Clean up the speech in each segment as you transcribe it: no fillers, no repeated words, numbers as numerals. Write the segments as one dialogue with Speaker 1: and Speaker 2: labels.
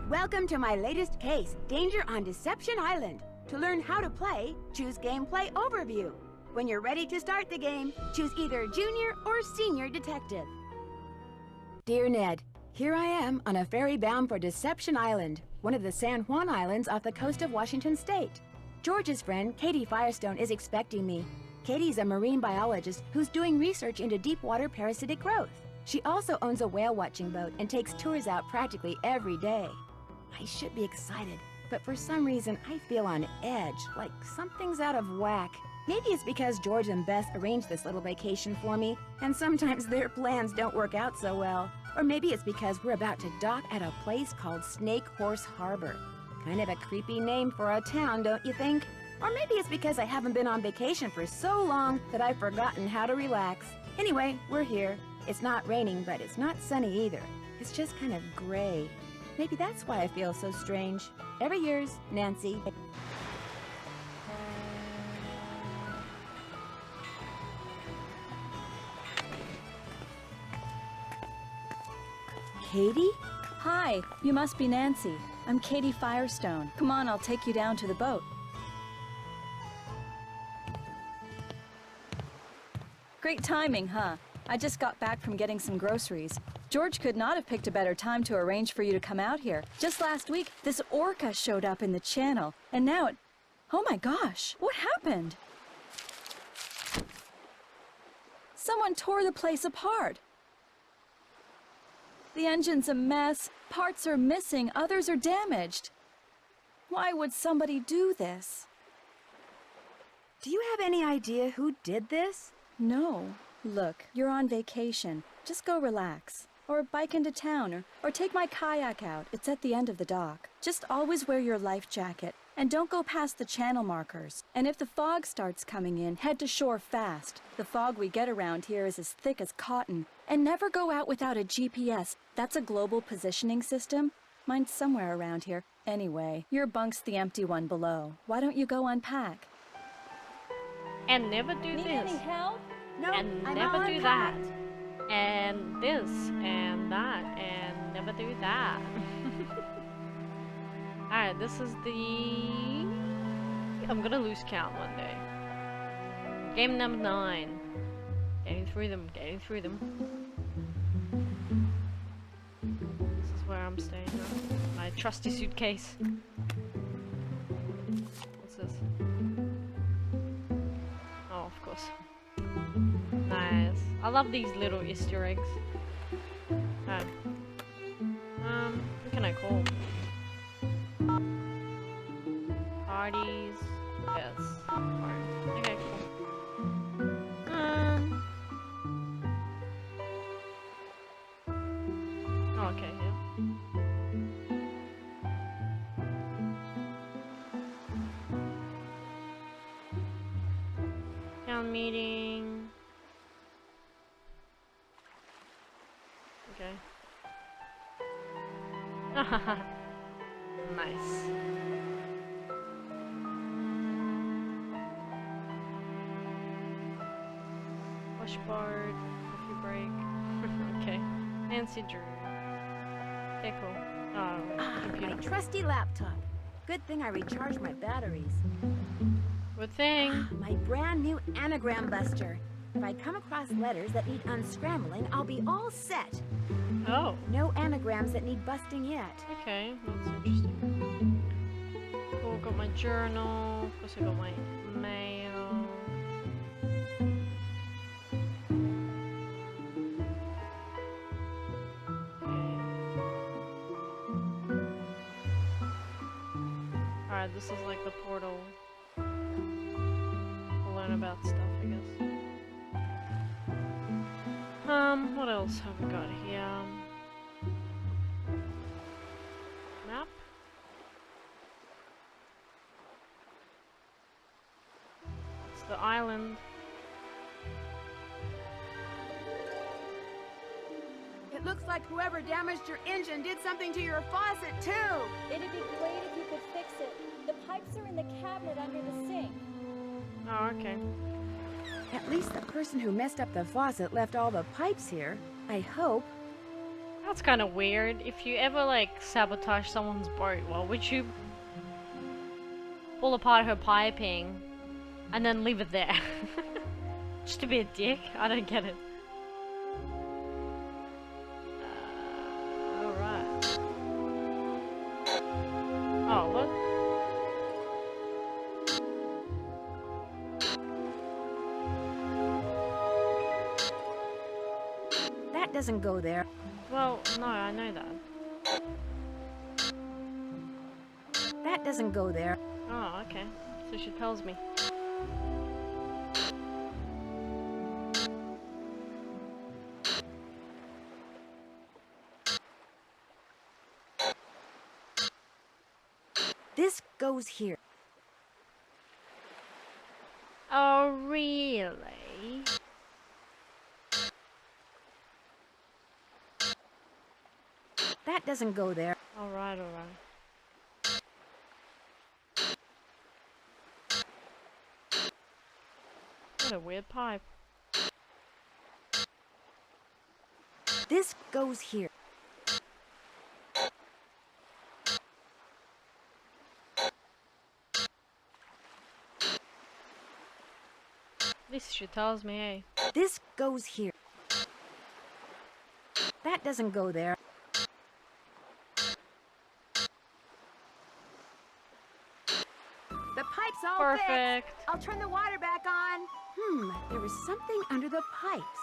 Speaker 1: Welcome to my latest case, Danger on Deception Island. To learn how to play, choose Gameplay Overview. When you're ready to start the game, choose either Junior or Senior Detective. Dear Ned, here I am on a ferry bound for Deception Island, one of the San Juan Islands off the coast of Washington State. George's friend, Katie Firestone, is expecting me. Katie's a marine biologist who's doing research into deep water parasitic growth. She also owns a whale watching boat and takes tours out practically every day. I should be excited, but for some reason I feel on edge, like something's out of whack. Maybe it's because George and Beth arranged this little vacation for me, and sometimes their plans don't work out so well. Or maybe it's because we're about to dock at a place called Snake Horse Harbor. Kind of a creepy name for a town, don't you think? Or maybe it's because I haven't been on vacation for so long that I've forgotten how to relax. Anyway, we're here. It's not raining, but it's not sunny either. It's just kind of gray. Maybe that's why I feel so strange. Ever yours, Nancy. Katie?
Speaker 2: Hi, you must be Nancy. I'm Katie Firestone. Come on, I'll take you down to the boat. Great timing, huh? I just got back from getting some groceries. George could not have picked a better time to arrange for you to come out here. Just last week, this orca showed up in the channel, and now it... Oh my gosh, what happened? Someone tore the place apart. The engine's a mess, parts are missing, others are damaged. Why would somebody do this?
Speaker 1: Do you have any idea who did this?
Speaker 2: No. Look, you're on vacation. Just go relax. Or bike into town, or take my kayak out. It's at the end of the dock. Just always wear your life jacket, and don't go past the channel markers. And if the fog starts coming in, head to shore fast. The fog we get around here is as thick as cotton. And never go out without a GPS. That's a global positioning system. Mine's somewhere around here. Anyway, your bunk's the empty one below. Why don't you go unpack?
Speaker 3: And never do
Speaker 2: Need
Speaker 3: this.
Speaker 2: any help?
Speaker 1: No,
Speaker 3: And
Speaker 1: I'm
Speaker 3: never
Speaker 1: all
Speaker 3: do that.
Speaker 1: unpacked.
Speaker 3: And this and that and never do that. Alright, this is the... I'm gonna lose count one day. Game number 9. Getting through them, getting through them. This is where I'm staying now. My trusty suitcase. What's this? Oh, of course. Nice. I love these little Easter eggs. Oh. Who can I call? Parties. Yes. Party. Okay, cool. Oh, okay, yeah. Town meeting. Okay. Nice. Washboard, coffee break. Okay. Nancy Drew. Okay, cool. Oh,
Speaker 1: My
Speaker 3: computer.
Speaker 1: trusty laptop. Good thing I recharged my batteries.
Speaker 3: Good thing.
Speaker 1: My brand new anagram buster. If I come across letters that need unscrambling, I'll be all set.
Speaker 3: Oh,
Speaker 1: No anagrams that need busting yet.
Speaker 3: okay. That's interesting. Cool, got my journal. Of course, I got my mail. Alright, this is like the portal. We'll learn about stuff, I guess. What else have we got here? Map? It's the island.
Speaker 1: It looks like whoever damaged your engine did something to your faucet, too.
Speaker 2: It'd be great if you could fix it. The pipes are in the cabinet under the sink.
Speaker 3: Oh, okay.
Speaker 1: At least the person who messed up the faucet left all the pipes here. I hope.
Speaker 3: That's kind of weird. If you ever like sabotage someone's boat, well, would you pull apart her piping and then leave it there? Just to be a dick? I don't get it. Alright. Oh, what?
Speaker 1: That doesn't go there.
Speaker 3: Well, no, I know that.
Speaker 1: That doesn't go there.
Speaker 3: Oh, okay. So she tells me.
Speaker 1: This goes here.
Speaker 3: Oh, really?
Speaker 1: That doesn't go there.
Speaker 3: Alright, alright. What a weird pipe.
Speaker 1: This goes here.
Speaker 3: At least she tells me, hey.
Speaker 1: This goes here. That doesn't go there. The pipe's all fixed.
Speaker 3: Perfect.
Speaker 1: I'll turn the water back on. There was something under the pipes.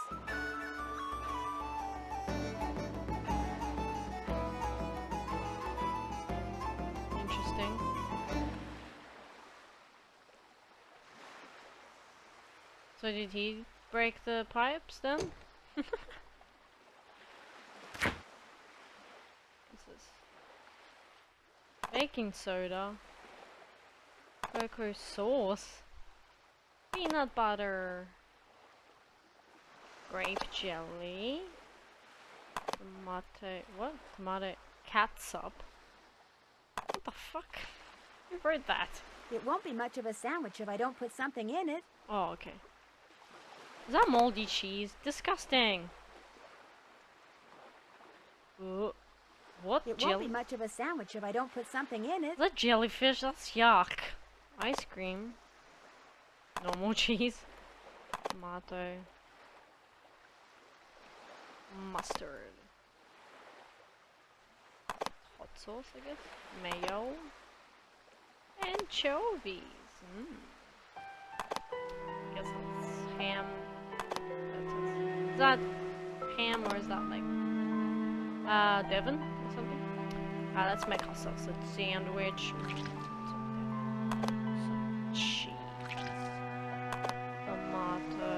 Speaker 3: Interesting. So did he break the pipes then? What's this? Baking soda. Cocoa sauce. Peanut butter. Grape jelly. Tomato. What? Tomato catsup. What the fuck? Who wrote that?
Speaker 1: It won't be much of a sandwich if I don't put something in it.
Speaker 3: Oh, okay. Is that moldy cheese? Disgusting. What?
Speaker 1: It won't be much of a sandwich if I don't put something in it.
Speaker 3: Is that jellyfish? That's yuck. Ice cream. Normal cheese. Tomato. Mustard. Hot sauce, I guess. Mayo. Anchovies. Guess that's ham. Is that ham or is that like Devon or something? Let's make ourselves a sandwich. Some cheese. Tomato.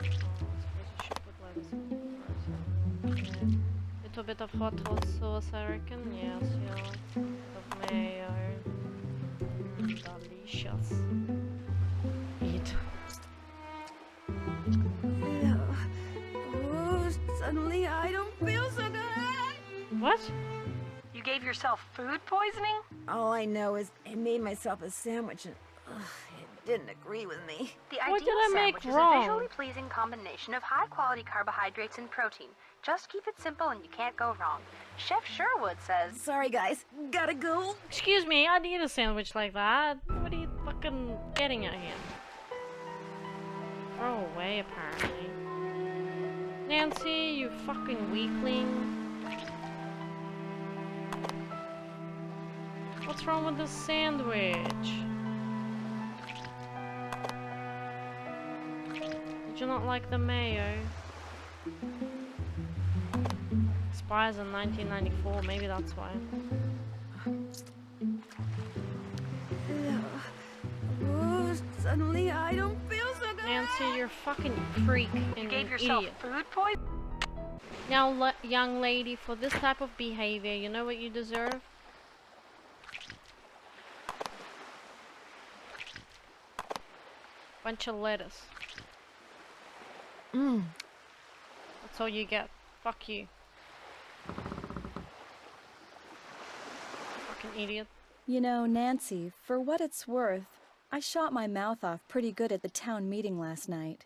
Speaker 3: I suppose I should put lettuce in first. Little bit of hot sauce, I reckon. Yes, yeah. Of mayo. Delicious. Eat.
Speaker 1: Suddenly I don't feel so good.
Speaker 3: What?
Speaker 4: You gave yourself food poisoning?
Speaker 1: All I know is I made myself a sandwich and it didn't agree with me.
Speaker 4: The
Speaker 3: What
Speaker 4: ideal
Speaker 3: did I make
Speaker 4: sandwich is
Speaker 3: wrong?
Speaker 4: a visually pleasing combination of high-quality carbohydrates and protein. Just keep it simple and you can't go wrong. Chef Sherwood says...
Speaker 1: Sorry guys, gotta go.
Speaker 3: Excuse me, I'd eat a sandwich like that. What are you fucking getting at here? Throw away, apparently. Nancy, you fucking weakling. What's wrong with this sandwich? Did you not like the mayo? Expires in 1994, maybe that's why.
Speaker 1: Suddenly I don't feel so good.
Speaker 3: Nancy, you're a fucking freak and
Speaker 4: You gave
Speaker 3: an
Speaker 4: yourself
Speaker 3: idiot.
Speaker 4: food poisoning?
Speaker 3: Now, young lady, for this type of behavior, you know what you deserve? Bunch of lettuce. That's all you get. Fuck you. Fucking idiot.
Speaker 2: You know, Nancy, for what it's worth, I shot my mouth off pretty good at the town meeting last night.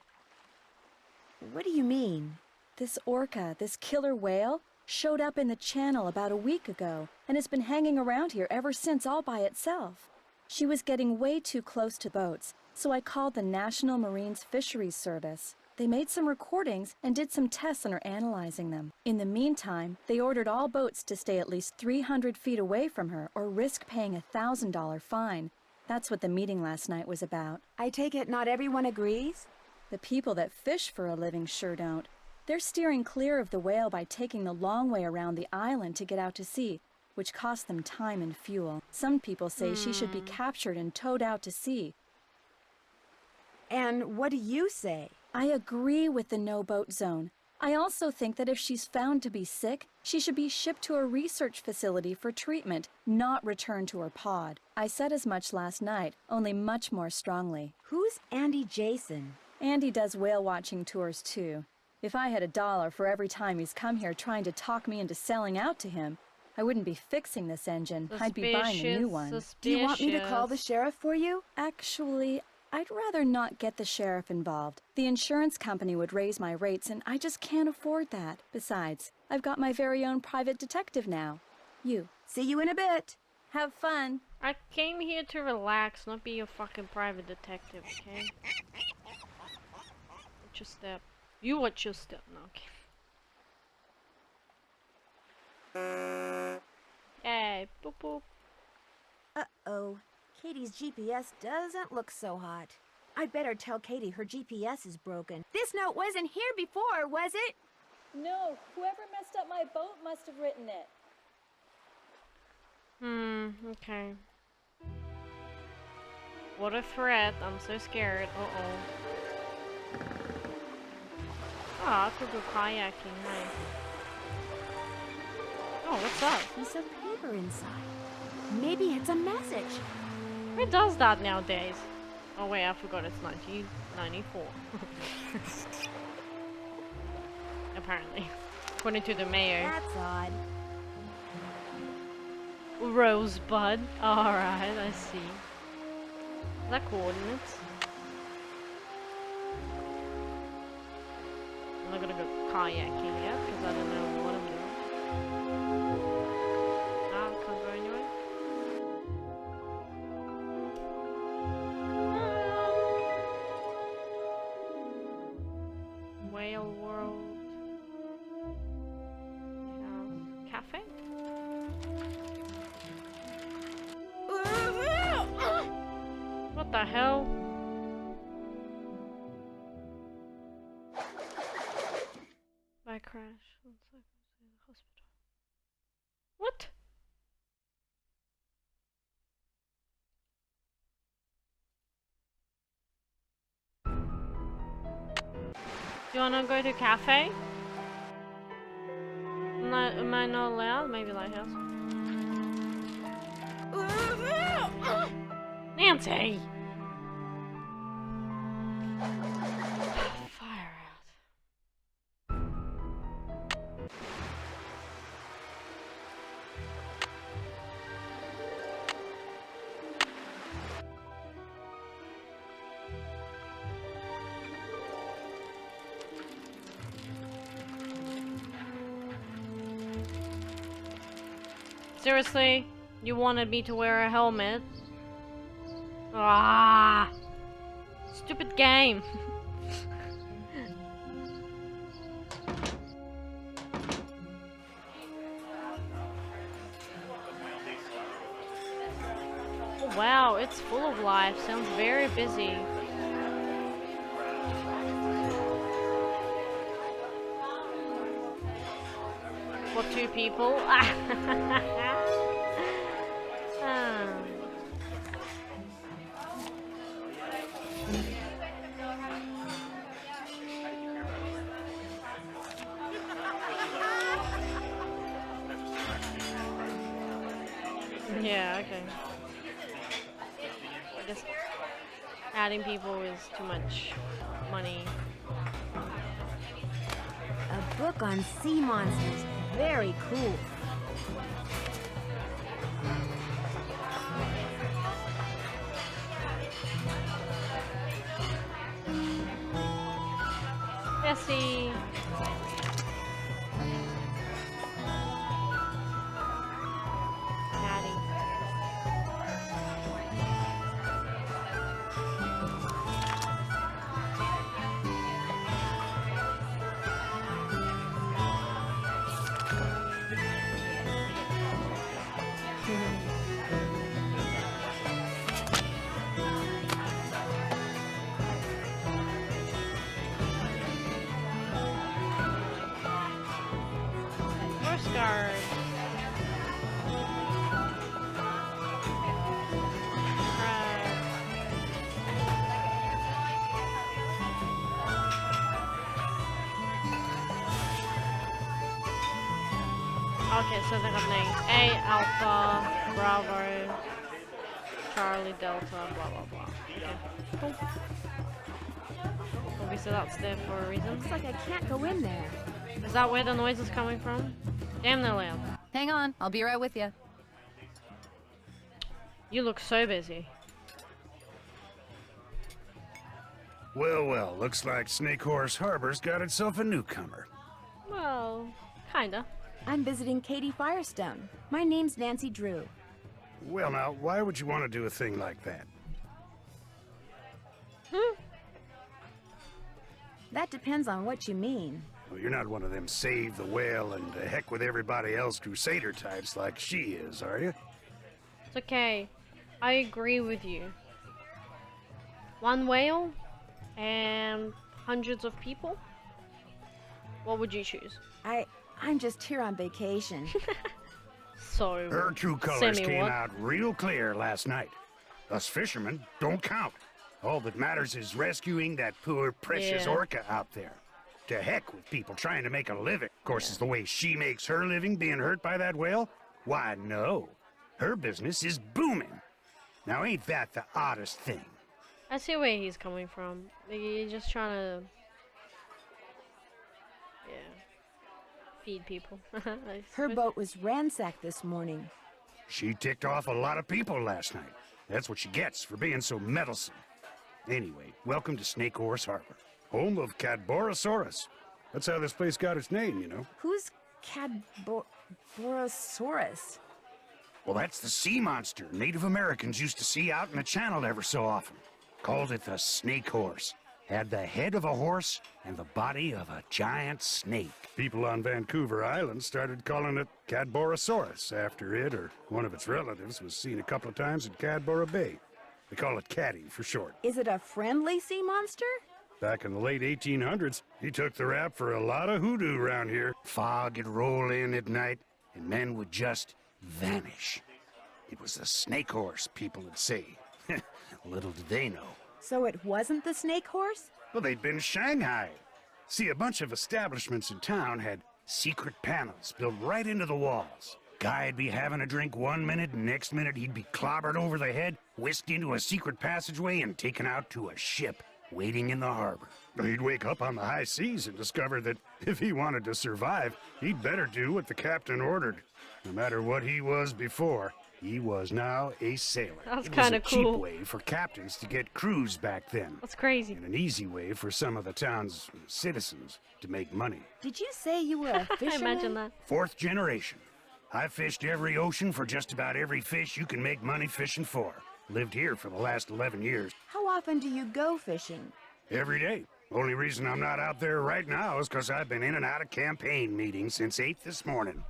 Speaker 1: What do you mean?
Speaker 2: This orca, this killer whale, showed up in the channel about a week ago and has been hanging around here ever since all by itself. She was getting way too close to boats, so I called the National Marines Fisheries Service. They made some recordings and did some tests and are analyzing them. In the meantime, they ordered all boats to stay at least 300 feet away from her or risk paying a $1,000 fine. That's what the meeting last night was about.
Speaker 1: I take it not everyone agrees?
Speaker 2: The people that fish for a living sure don't. They're steering clear of the whale by taking the long way around the island to get out to sea, which costs them time and fuel. Some people say she should be captured and towed out to sea.
Speaker 1: And what do you say?
Speaker 2: I agree with the no-boat zone. I also think that if she's found to be sick, she should be shipped to a research facility for treatment, not returned to her pod. I said as much last night, only much more strongly.
Speaker 1: Who's Andy Jason?
Speaker 2: Andy does whale-watching tours too. If I had $1 for every time he's come here trying to talk me into selling out to him, I wouldn't be fixing this engine. I'd be buying a new one.
Speaker 1: Do you want me to call the sheriff for you?
Speaker 2: Actually, I'd rather not get the sheriff involved. The insurance company would raise my rates, and I just can't afford that. Besides, I've got my very own private detective now. You.
Speaker 1: See you in a bit.
Speaker 2: Have fun.
Speaker 3: I came here to relax, not be your fucking private detective, okay? Watch your step. You watch your step. No, okay. Hey, boop boop.
Speaker 1: Uh-oh. Katie's GPS doesn't look so hot. I'd better tell Katie her GPS is broken. This note wasn't here before, was it?
Speaker 2: No, whoever messed up my boat must have written it.
Speaker 3: Okay. What a threat. I'm so scared. Uh-oh. Oh, I could go kayaking, nice. Oh, what's up?
Speaker 1: Piece of paper inside. Maybe it's a message.
Speaker 3: Who does that nowadays? Oh wait, I forgot it's 1994. Apparently. According to the mayor.
Speaker 1: That's odd.
Speaker 3: Rosebud. Alright, I see. Is that coordinates? I'm not gonna go kayaking yet, because I don't know what I'm doing. Ah, can't go anywhere. Whale World. Cafe? What the hell? Bike crash. Hospital. What? Do you wanna go to cafe? Am I not allowed? Maybe lighthouse. Nancy! Fire out. Seriously? You wanted me to wear a helmet? Ah! Stupid game! Oh, wow, it's full of life. Sounds very busy. For 2 people? Yeah, okay. I guess adding people is too much money.
Speaker 1: A book on sea monsters. Very cool.
Speaker 3: Bessie. go. Okay, so they got names A, Alpha, Bravo, Charlie, Delta, blah blah blah. Okay, cool. Obviously that's there for a reason.
Speaker 1: Looks like I can't go in there.
Speaker 3: Is that where the noise is coming from? Damn, they're loud.
Speaker 5: Hang on, I'll be right with you.
Speaker 3: You look so busy.
Speaker 6: Well, looks like Snake Horse Harbor's got itself a newcomer.
Speaker 3: Well, kinda.
Speaker 1: I'm visiting Katie Firestone. My name's Nancy Drew.
Speaker 6: Well, now, why would you want to do a thing like that?
Speaker 1: That depends on what you mean.
Speaker 6: Well, you're not one of them save the whale and the heck with everybody else crusader types like she is, are you?
Speaker 3: It's okay. I agree with you. One whale and hundreds of people? What would you choose?
Speaker 1: I'm just here on vacation.
Speaker 3: So,
Speaker 6: Her true colors
Speaker 3: Sammy,
Speaker 6: came
Speaker 3: what?
Speaker 6: out real clear last night. Us fishermen don't count. All that matters is rescuing that poor, precious
Speaker 3: Yeah.
Speaker 6: orca out there. To heck with people trying to make a living. Of course, is the way she makes her living being hurt by that whale? Why, no. Her business is booming. Now, ain't that the oddest thing?
Speaker 3: I see where he's coming from. You're just trying to... Yeah. Feed people. I
Speaker 1: Her
Speaker 3: suppose.
Speaker 1: boat was ransacked this morning.
Speaker 6: She ticked off a lot of people last night. That's what she gets for being so meddlesome. Anyway, welcome to Snake Horse Harbor, home of Cadborosaurus. That's how this place got its name, you know.
Speaker 1: Who's Cadborosaurus?
Speaker 6: Well, that's the sea monster Native Americans used to see out in the channel ever so often. Called it the snake horse. Had the head of a horse and the body of a giant snake. People on Vancouver Island started calling it Cadborosaurus after it or one of its relatives was seen a couple of times at Cadboro Bay. They call it Caddy for short.
Speaker 1: Is it a friendly sea monster?
Speaker 6: Back in the late 1800s, he took the rap for a lot of hoodoo around here. Fog would roll in at night, and men would just vanish. It was the snake horse, people would say. Little did they know.
Speaker 1: So it wasn't the snake horse?
Speaker 6: Well, they'd been shanghaied. See, a bunch of establishments in town had secret panels built right into the walls. Guy'd be having a drink one minute, and next minute he'd be clobbered over the head, whisked into a secret passageway, and taken out to a ship waiting in the harbor. He'd wake up on the high seas and discover that if he wanted to survive, he'd better do what the captain ordered. No matter what he was before, he was now a sailor.
Speaker 3: That's
Speaker 6: It was
Speaker 3: kinda
Speaker 6: a cheap
Speaker 3: cool.
Speaker 6: way for captains to get crews back then,
Speaker 3: That's crazy.
Speaker 6: and an easy way for some of the town's citizens to make money.
Speaker 1: Did you say you were a
Speaker 3: I
Speaker 1: fisherman?
Speaker 3: imagine that.
Speaker 6: Fourth generation. I've fished every ocean for just about every fish you can make money fishing for. Lived here for the last 11 years.
Speaker 1: How often do you go fishing?
Speaker 6: Every day. Only reason I'm not out there right now is because I've been in and out of campaign meetings since 8 this morning.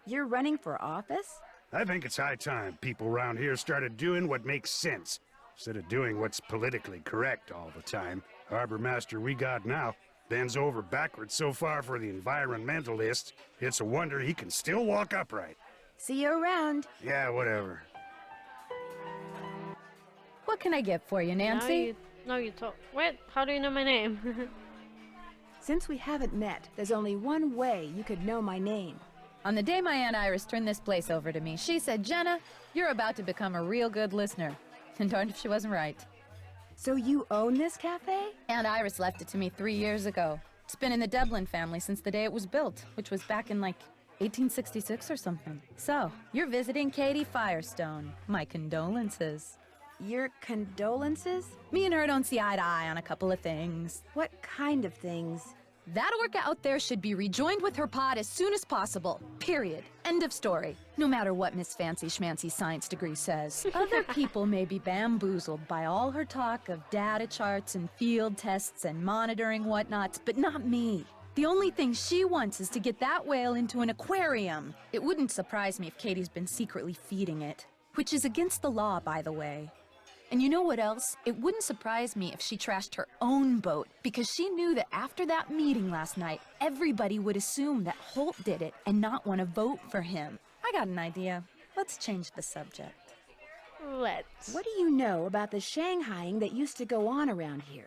Speaker 1: You're running for office?
Speaker 6: I think it's high time people around here started doing what makes sense, instead of doing what's politically correct all the time. Harbor master we got now bends over backwards so far for the environmentalists, it's a wonder he can still walk upright.
Speaker 1: See you around.
Speaker 6: Yeah, whatever.
Speaker 5: What can I get for you, Nancy?
Speaker 3: No, you talk. Wait, how do you know my name?
Speaker 1: Since we haven't met, there's only one way you could know my name.
Speaker 5: On the day my Aunt Iris turned this place over to me, she said, Jenna, you're about to become a real good listener. And darned if she wasn't right.
Speaker 1: So you own this cafe?
Speaker 5: Aunt Iris left it to me 3 years ago. It's been in the Devlin family since the day it was built, which was back in like 1866 or something. So, you're visiting Katie Firestone. My condolences.
Speaker 1: Your condolences?
Speaker 5: Me and her don't see eye to eye on a couple of things.
Speaker 1: What kind of things?
Speaker 5: That orca out there should be rejoined with her pod as soon as possible. Period. End of story. No matter what Miss Fancy Schmancy's science degree says. Other people may be bamboozled by all her talk of data charts and field tests and monitoring whatnots, but not me. The only thing she wants is to get that whale into an aquarium. It wouldn't surprise me if Katie's been secretly feeding it. Which is against the law, by the way. And you know what else? It wouldn't surprise me if she trashed her own boat, because she knew that after that meeting last night, everybody would assume that Holt did it and not want to vote for him.
Speaker 2: I got an idea. Let's change the subject.
Speaker 3: Let's.
Speaker 1: What do you know about the Shanghaiing that used to go on around here?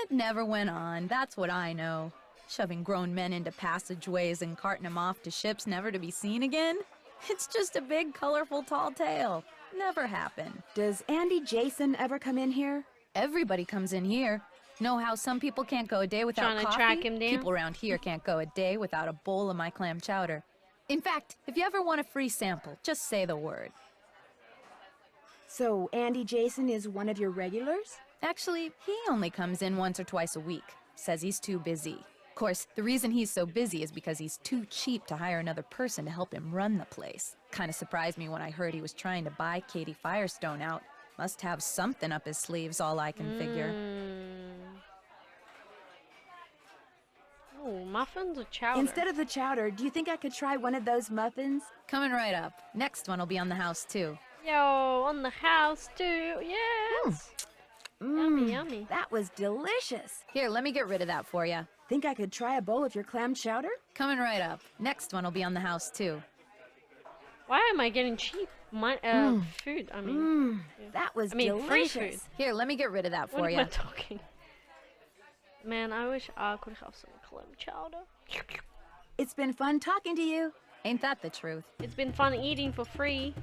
Speaker 5: It never went on, that's what I know. Shoving grown men into passageways and carting them off to ships never to be seen again? It's just a big, colorful, tall tale. Never happened.
Speaker 1: Does Andy Jason ever come in here?
Speaker 5: Everybody comes in here. Know how some people can't go a day without
Speaker 3: Trying to
Speaker 5: coffee?
Speaker 3: track him down?
Speaker 5: People around here can't go a day without a bowl of my clam chowder. In fact, if you ever want a free sample, just say the word.
Speaker 1: So Andy Jason is one of your regulars?
Speaker 5: Actually, he only comes in once or twice a week. Says he's too busy. Of course, the reason he's so busy is because he's too cheap to hire another person to help him run the place. Kinda surprised me when I heard he was trying to buy Katie Firestone out. Must have something up his sleeves, all I can figure.
Speaker 3: Oh, muffins or chowder?
Speaker 1: Instead of the chowder, do you think I could try one of those muffins?
Speaker 5: Coming right up. Next one will be on the house, too.
Speaker 3: Yo, on the house too. Yes. Yummy, yummy.
Speaker 1: That was delicious.
Speaker 5: Here, let me get rid of that for you.
Speaker 1: Think I could try a bowl of your clam chowder?
Speaker 5: Coming right up. Next one will be on the house, too.
Speaker 3: Why am I getting cheap food? I mean,
Speaker 1: That was
Speaker 3: free
Speaker 1: delicious.
Speaker 3: food.
Speaker 5: Here, let me get rid of that
Speaker 3: What
Speaker 5: for
Speaker 3: am
Speaker 5: you.
Speaker 3: I talking? Man, I wish I could have some clam chowder.
Speaker 1: It's been fun talking to you.
Speaker 5: Ain't that the truth?
Speaker 3: It's been fun eating for free.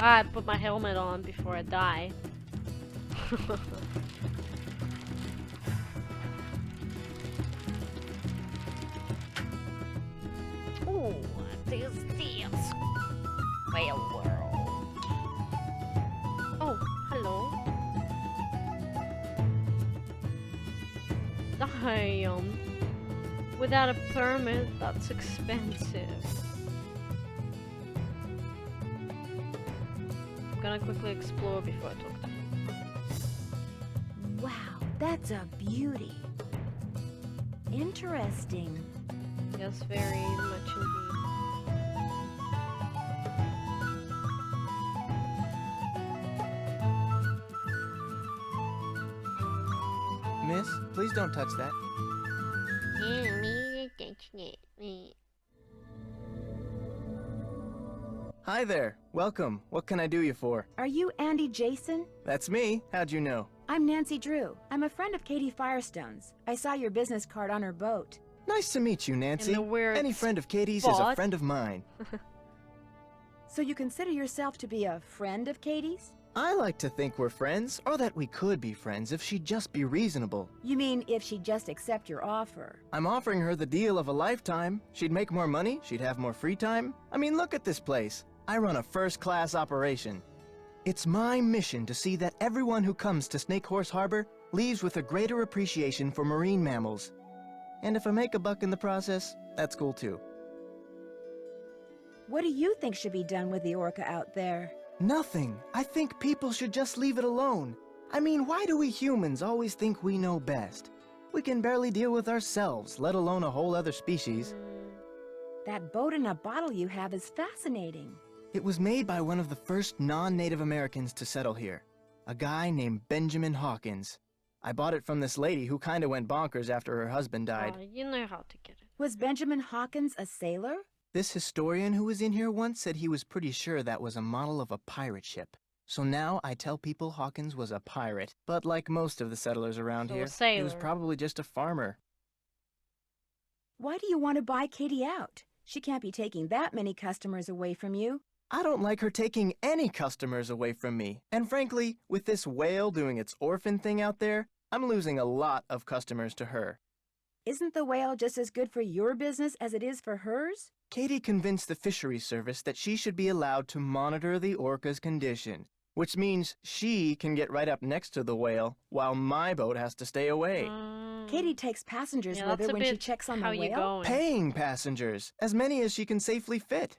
Speaker 3: I put my helmet on before I die. Ooh, this is whale world. Oh, hello. Damn. Without a permit, that's expensive. I'm gonna quickly explore before I talk to you.
Speaker 1: Wow, that's a beauty. Interesting.
Speaker 3: Yes, very much indeed.
Speaker 7: Miss, please don't touch that. Hi there. Welcome. What can I do you for?
Speaker 1: Are you Andy Jason?
Speaker 7: That's me. How'd you know?
Speaker 1: I'm Nancy Drew. I'm a friend of Katie Firestone's. I saw your business card on her boat.
Speaker 7: Nice to meet you, Nancy.
Speaker 3: the weird
Speaker 7: Any friend of Katie's is a
Speaker 3: spot.
Speaker 7: friend of mine.
Speaker 1: So you consider yourself to be a friend of Katie's?
Speaker 7: I like to think we're friends, or that we could be friends if she'd just be reasonable.
Speaker 1: You mean if she'd just accept your offer?
Speaker 7: I'm offering her the deal of a lifetime. She'd make more money, she'd have more free time. I mean, look at this place. I run a first-class operation. It's my mission to see that everyone who comes to Snake Horse Harbor leaves with a greater appreciation for marine mammals. And if I make a buck in the process, that's cool too.
Speaker 1: What do you think should be done with the orca out there?
Speaker 7: Nothing. I think people should just leave it alone. I mean, why do we humans always think we know best? We can barely deal with ourselves, let alone a whole other species.
Speaker 1: That boat in a bottle you have is fascinating.
Speaker 7: It was made by one of the first non-Native Americans to settle here, a guy named Benjamin Hawkins. I bought it from this lady who kinda went bonkers after her husband died.
Speaker 3: Oh, you know how to get it.
Speaker 1: Was Benjamin Hawkins a sailor?
Speaker 7: This historian who was in here once said he was pretty sure that was a model of a pirate ship. So now I tell people Hawkins was a pirate, but like most of the settlers around
Speaker 3: So a
Speaker 7: here, he was
Speaker 3: sailor.
Speaker 7: probably just a farmer.
Speaker 1: Why do you want to buy Katie out? She can't be taking that many customers away from you.
Speaker 7: I don't like her taking any customers away from me. And frankly, with this whale doing its orphan thing out there, I'm losing a lot of customers to her.
Speaker 1: Isn't the whale just as good for your business as it is for hers?
Speaker 7: Katie convinced the fisheries service that she should be allowed to monitor the orca's condition, which means she can get right up next to the whale while my boat has to stay away.
Speaker 1: Katie takes passengers
Speaker 3: Yeah,
Speaker 1: with
Speaker 3: that's
Speaker 1: her
Speaker 3: a
Speaker 1: when she
Speaker 3: bit
Speaker 1: checks on
Speaker 3: how
Speaker 1: the
Speaker 3: you
Speaker 1: whale.
Speaker 3: going.
Speaker 7: Paying passengers, as many as she can safely fit.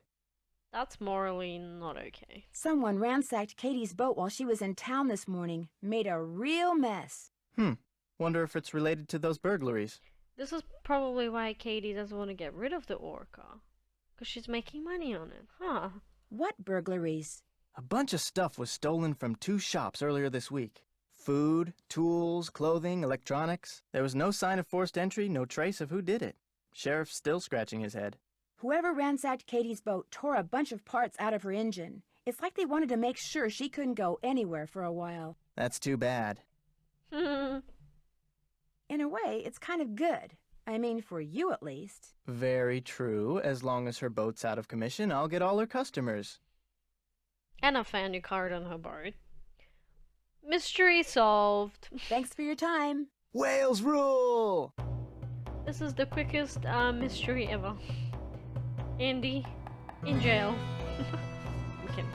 Speaker 3: That's morally not okay.
Speaker 1: Someone ransacked Katie's boat while she was in town this morning. Made a real mess.
Speaker 7: Wonder if it's related to those burglaries.
Speaker 3: This is probably why Katie doesn't want to get rid of the orca. Because she's making money on it. Huh.
Speaker 1: What burglaries?
Speaker 7: A bunch of stuff was stolen from 2 shops earlier this week. Food, tools, clothing, electronics. There was no sign of forced entry, no trace of who did it. Sheriff's still scratching his head.
Speaker 1: Whoever ransacked Katie's boat tore a bunch of parts out of her engine. It's like they wanted to make sure she couldn't go anywhere for a while.
Speaker 7: That's too bad.
Speaker 1: In a way, it's kind of good. I mean, for you at least.
Speaker 7: Very true. As long as her boat's out of commission, I'll get all her customers.
Speaker 3: And I found your card on her boat. Mystery solved.
Speaker 1: Thanks for your time.
Speaker 7: Whales rule!
Speaker 3: This is the quickest mystery ever. Andy in jail. I'm kidding.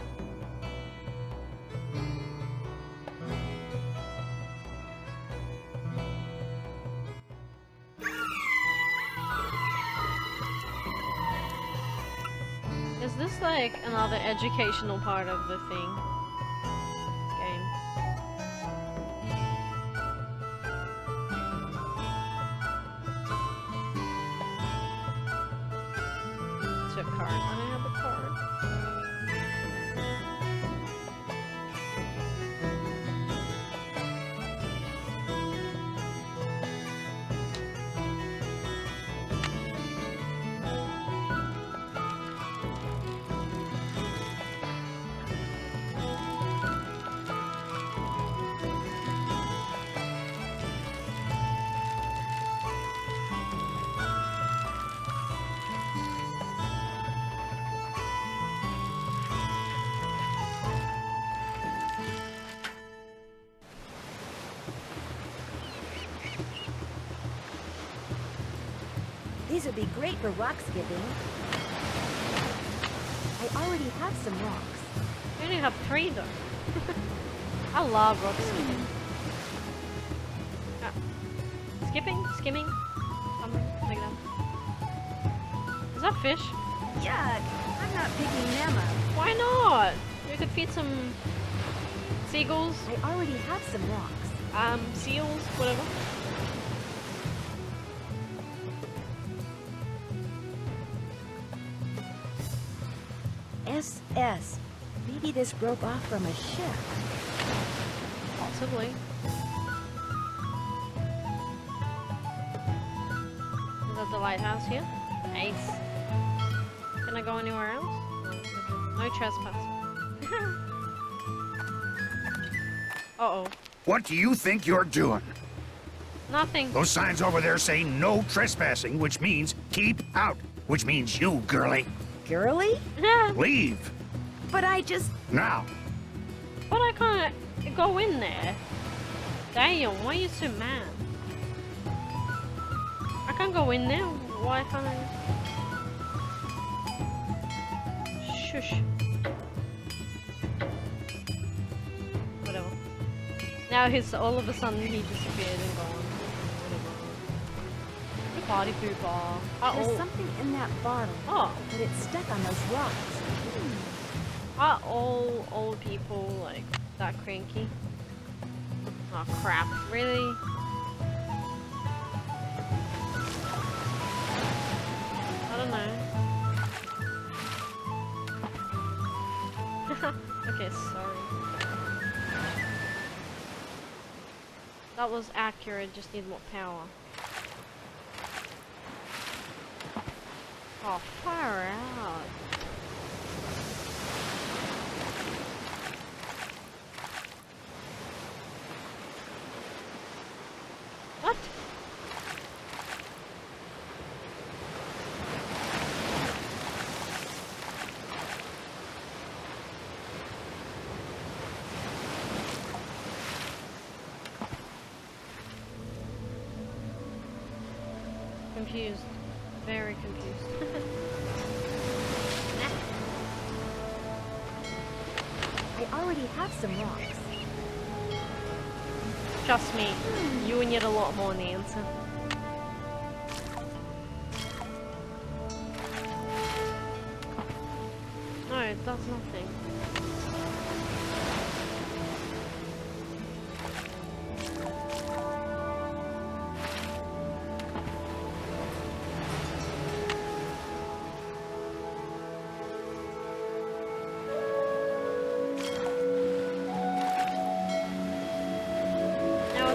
Speaker 3: Is this like another educational part of the thing? Game. It's a card. I don't have a card.
Speaker 1: These would be great for rock skipping. I already have some rocks.
Speaker 3: You only have 3 though. I love rock skipping. Skipping? Skimming? Something like that. Is that fish?
Speaker 1: Yuck! I'm not picking them up.
Speaker 3: Why not? You could feed some seagulls,
Speaker 1: I already have some rocks.
Speaker 3: seals, whatever.
Speaker 1: SS. Maybe this broke off from a ship.
Speaker 3: Possibly. Is that the lighthouse here? Nice. Can I go anywhere else? No trespass. Uh-oh.
Speaker 6: What do you think you're doing?
Speaker 3: Nothing.
Speaker 6: Those signs over there say no trespassing, which means keep out, which means you, girlie.
Speaker 1: Girly?
Speaker 6: Leave.
Speaker 1: But I just...
Speaker 6: Now.
Speaker 3: But I can't go in there. Damn, why are you so mad? I can't go in there. Why can't I? Shush. Whatever. Now he's all of a sudden he disappeared and gone. Whatever. Party pooper.
Speaker 1: There's something in that bottle.
Speaker 3: Oh.
Speaker 1: But it's stuck on those rocks.
Speaker 3: Are all old people like that cranky? Oh crap, really? I don't know. Okay, sorry. That was accurate, just need more power. Oh, far out. What? Confused. Very confused.
Speaker 1: I already have some rocks.
Speaker 3: Trust me, you will need a lot more than the answer. No, it does nothing.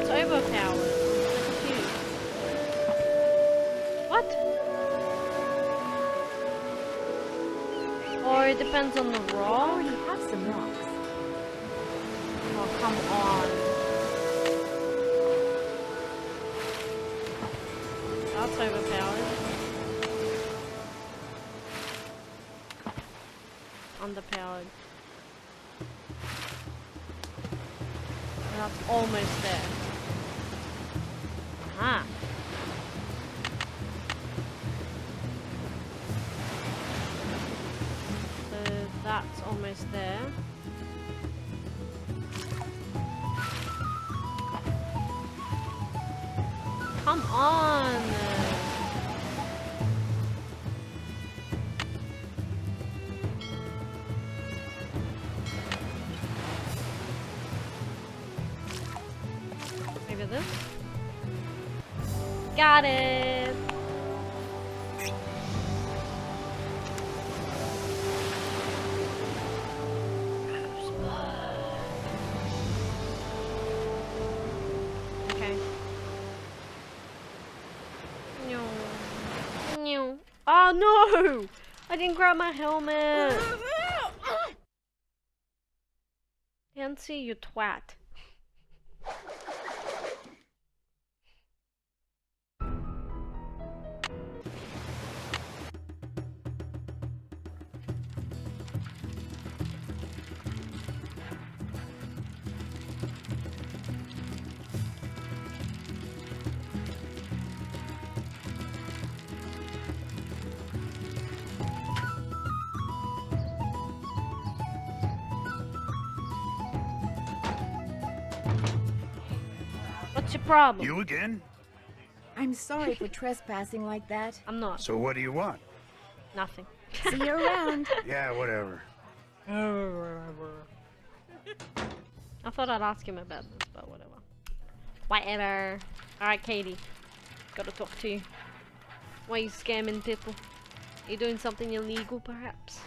Speaker 3: That's overpowered. I'm confused. What? Or it depends on the
Speaker 1: I
Speaker 3: rock?
Speaker 1: already have some rocks.
Speaker 3: Oh, come on. That's overpowered. Underpowered. That's almost there. Ah. So that's almost there. Come on! Maybe this? Got it! Okay. No. No. Oh no! I didn't grab my helmet! Nancy, you twat. What's your problem?
Speaker 6: You again?
Speaker 1: I'm sorry for trespassing like that.
Speaker 3: I'm not.
Speaker 6: So what do you want?
Speaker 3: Nothing.
Speaker 1: See you around.
Speaker 6: Yeah, whatever.
Speaker 3: I thought I'd ask him about this, but whatever. Whatever. Alright, Katie. Gotta talk to you. Why are you scamming people? Are you doing something illegal, perhaps?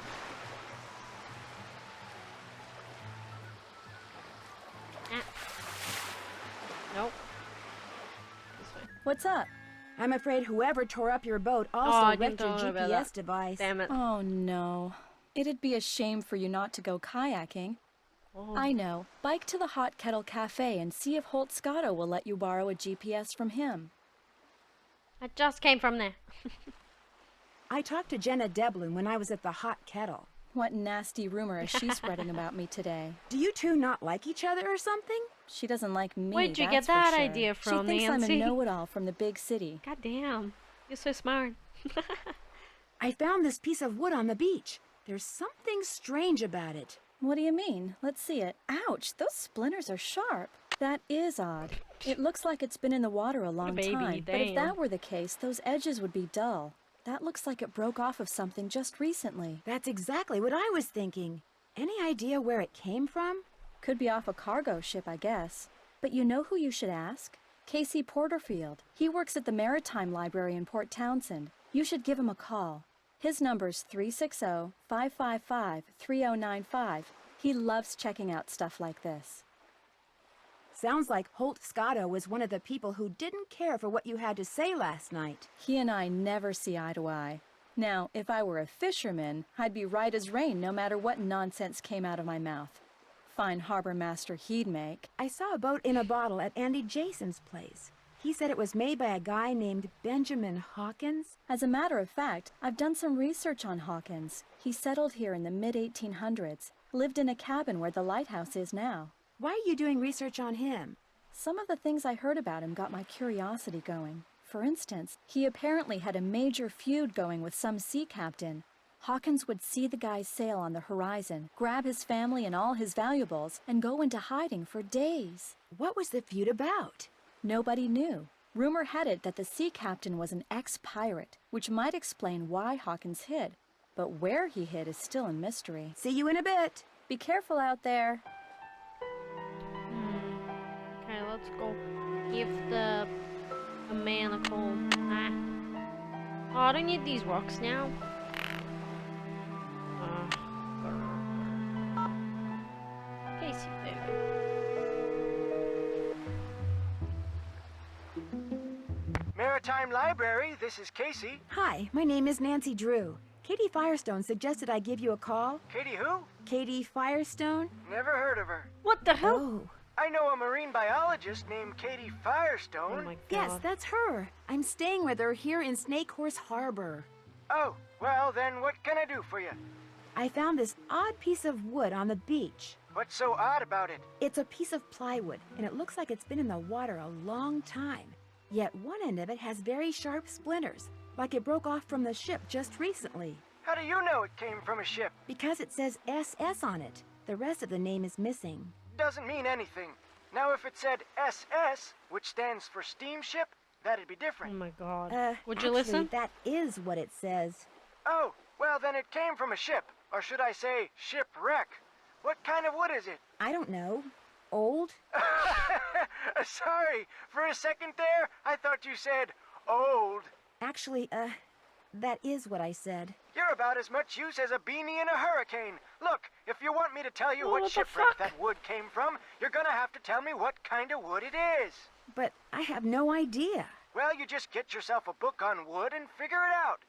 Speaker 3: Ah. Nope. This way.
Speaker 2: What's up?
Speaker 1: I'm afraid whoever tore up your boat
Speaker 3: I
Speaker 1: also
Speaker 3: didn't
Speaker 1: wrecked your
Speaker 3: know about
Speaker 1: GPS
Speaker 3: that.
Speaker 1: device.
Speaker 3: Damn it.
Speaker 2: Oh no. It'd be a shame for you not to go kayaking.
Speaker 3: Oh.
Speaker 2: I know. Bike to the Hot Kettle Cafe and see if Holt Scotto will let you borrow a GPS from him.
Speaker 3: I just came from there.
Speaker 1: I talked to Jenna Devlin when I was at the Hot Kettle.
Speaker 2: What nasty rumor is she spreading about me today?
Speaker 1: Do you two not like each other or something?
Speaker 2: She doesn't like me.
Speaker 3: Where'd you
Speaker 2: that's
Speaker 3: get that
Speaker 2: for sure.
Speaker 3: idea from,
Speaker 2: She thinks
Speaker 3: Nancy?
Speaker 2: I'm a know-it-all from the big city.
Speaker 3: God damn. You're so smart.
Speaker 1: I found this piece of wood on the beach. There's something strange about it.
Speaker 2: What do you mean? Let's see it. Ouch, those splinters are sharp. That is odd. It looks like it's been in the water a long
Speaker 3: baby,
Speaker 2: time, but if
Speaker 3: damn.
Speaker 2: that were the case, those edges would be dull. That looks like it broke off of something just recently.
Speaker 1: That's exactly what I was thinking. Any idea where it came from?
Speaker 2: Could be off a cargo ship, I guess. But you know who you should ask? Casey Porterfield. He works at the Maritime Library in Port Townsend. You should give him a call. His number's 360-555-3095. He loves checking out stuff like this.
Speaker 1: Sounds like Holt Scotto was one of the people who didn't care for what you had to say last night.
Speaker 2: He and I never see eye to eye. Now, if I were a fisherman, I'd be right as rain no matter what nonsense came out of my mouth. Fine harbor master he'd make.
Speaker 1: I saw a boat in a bottle at Andy Jason's place. He said it was made by a guy named Benjamin Hawkins.
Speaker 2: As a matter of fact, I've done some research on Hawkins. He settled here in the mid-1800s, lived in a cabin where the lighthouse is now.
Speaker 1: Why are you doing research on him?
Speaker 2: Some of the things I heard about him got my curiosity going. For instance, he apparently had a major feud going with some sea captain. Hawkins would see the guy's sail on the horizon, grab his family and all his valuables, and go into hiding for days.
Speaker 1: What was the feud about?
Speaker 2: Nobody knew. Rumor had it that the sea captain was an ex-pirate, which might explain why Hawkins hid. But where he hid is still a mystery.
Speaker 1: See you in a bit.
Speaker 2: Be careful out there.
Speaker 3: Okay, let's go give the a man a call. Ah. Oh, I don't need these rocks now. Casey, there.
Speaker 7: Maritime Library, this is Casey.
Speaker 1: Hi, my name is Nancy Drew. Katie Firestone suggested I give you a call.
Speaker 7: Katie who?
Speaker 1: Katie Firestone?
Speaker 7: Never heard of her.
Speaker 3: What the hell?
Speaker 1: Oh,
Speaker 7: I know a marine biologist named Katie Firestone.
Speaker 3: Oh my god.
Speaker 1: yes, that's her. I'm staying with her here in Snake Horse Harbor.
Speaker 7: Oh, well then what can I do for you?
Speaker 1: I found this odd piece of wood on the beach.
Speaker 7: What's so odd about it?
Speaker 1: It's a piece of plywood, and it looks like it's been in the water a long time. Yet one end of it has very sharp splinters, like it broke off from the ship just recently.
Speaker 7: How do you know it came from a ship?
Speaker 1: Because it says SS on it. The rest of the name is missing.
Speaker 7: Doesn't mean anything. Now if it said SS, which stands for steamship, that'd be
Speaker 3: Oh
Speaker 7: different.
Speaker 3: my god. Would
Speaker 1: actually,
Speaker 3: you listen?
Speaker 1: That is what it says.
Speaker 7: Oh, well then it came from a ship. Or should I say shipwreck? What kind of wood is it?
Speaker 1: I don't know. Old?
Speaker 7: Sorry, for a second there, I thought you said old.
Speaker 1: Actually, that is what I said.
Speaker 7: You're about as much use as a beanie in a hurricane. Look, if you want me to tell you
Speaker 3: Oh,
Speaker 7: what
Speaker 3: what the
Speaker 7: shipwreck
Speaker 3: fuck?
Speaker 7: that wood came from, you're gonna have to tell me what kind of wood it is.
Speaker 1: But I have no idea.
Speaker 7: Well, you just get yourself a book on wood and figure it out.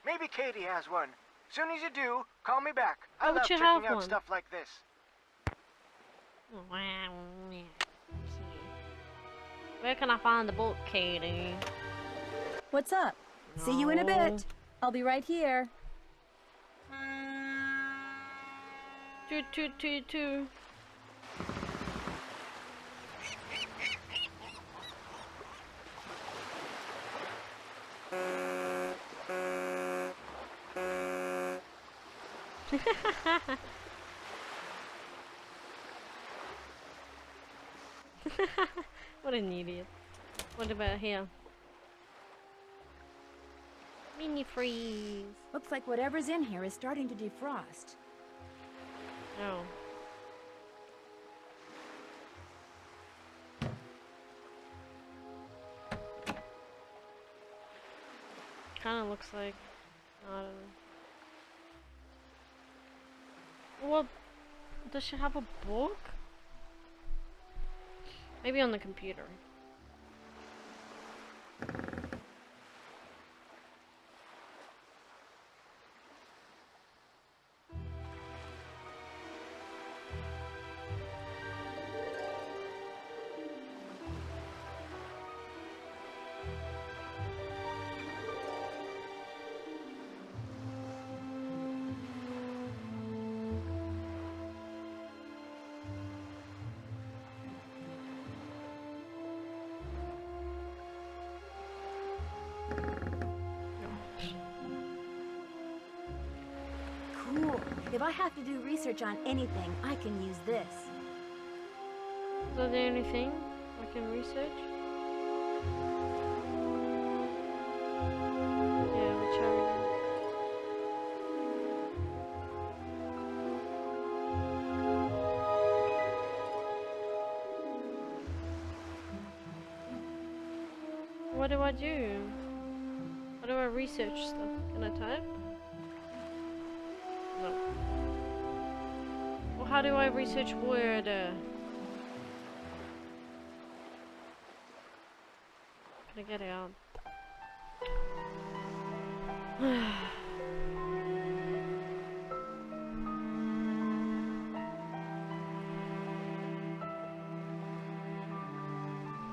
Speaker 7: Maybe Katie has one. Soon as you do, call me back. I
Speaker 3: Why would
Speaker 7: love
Speaker 3: you
Speaker 7: checking
Speaker 3: have
Speaker 7: out
Speaker 3: one?
Speaker 7: stuff like this.
Speaker 3: Where can I find the book, Katie?
Speaker 2: What's up?
Speaker 1: See you in a bit.
Speaker 2: I'll be right here.
Speaker 3: Toot toot toot toot. What an idiot. What about here? Mini freeze.
Speaker 1: Looks like whatever's in here is starting to defrost.
Speaker 3: Oh. Kinda looks like, I don't know. What? Does she have a book? Maybe on the computer.
Speaker 1: Cool. If I have to do research on anything, I can use this.
Speaker 3: Is that the only thing I can research? Yeah, which I already. What do I do? How do I research stuff? Can I type? No. Well, how do I research word? Can I get out?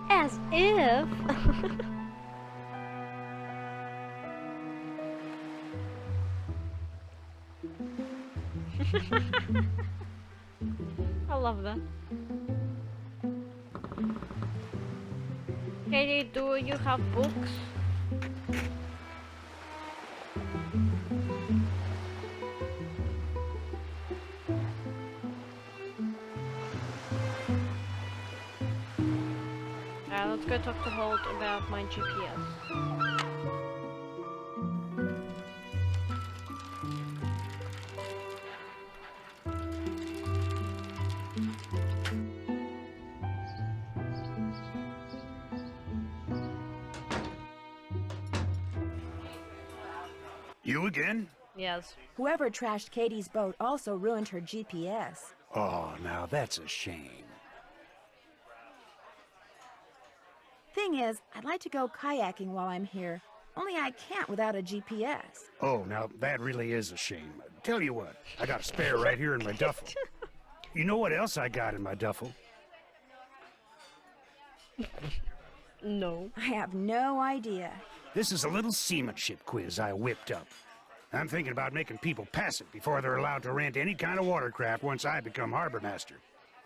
Speaker 3: As if. I love that. Katie, do you have books? Let's go talk to Holt about my GPS.
Speaker 6: You again?
Speaker 3: Yes.
Speaker 1: Whoever trashed Katie's boat also ruined her GPS.
Speaker 6: Oh, now that's a shame.
Speaker 1: Thing is, I'd like to go kayaking while I'm here. Only I can't without a GPS.
Speaker 6: Oh, now that really is a shame. Tell you what, I got a spare right here in my duffel. You know what else I got in my duffel?
Speaker 3: No.
Speaker 1: I have no idea.
Speaker 6: This is a little seamanship quiz I whipped up. I'm thinking about making people pass it before they're allowed to rent any kind of watercraft once I become harbor master.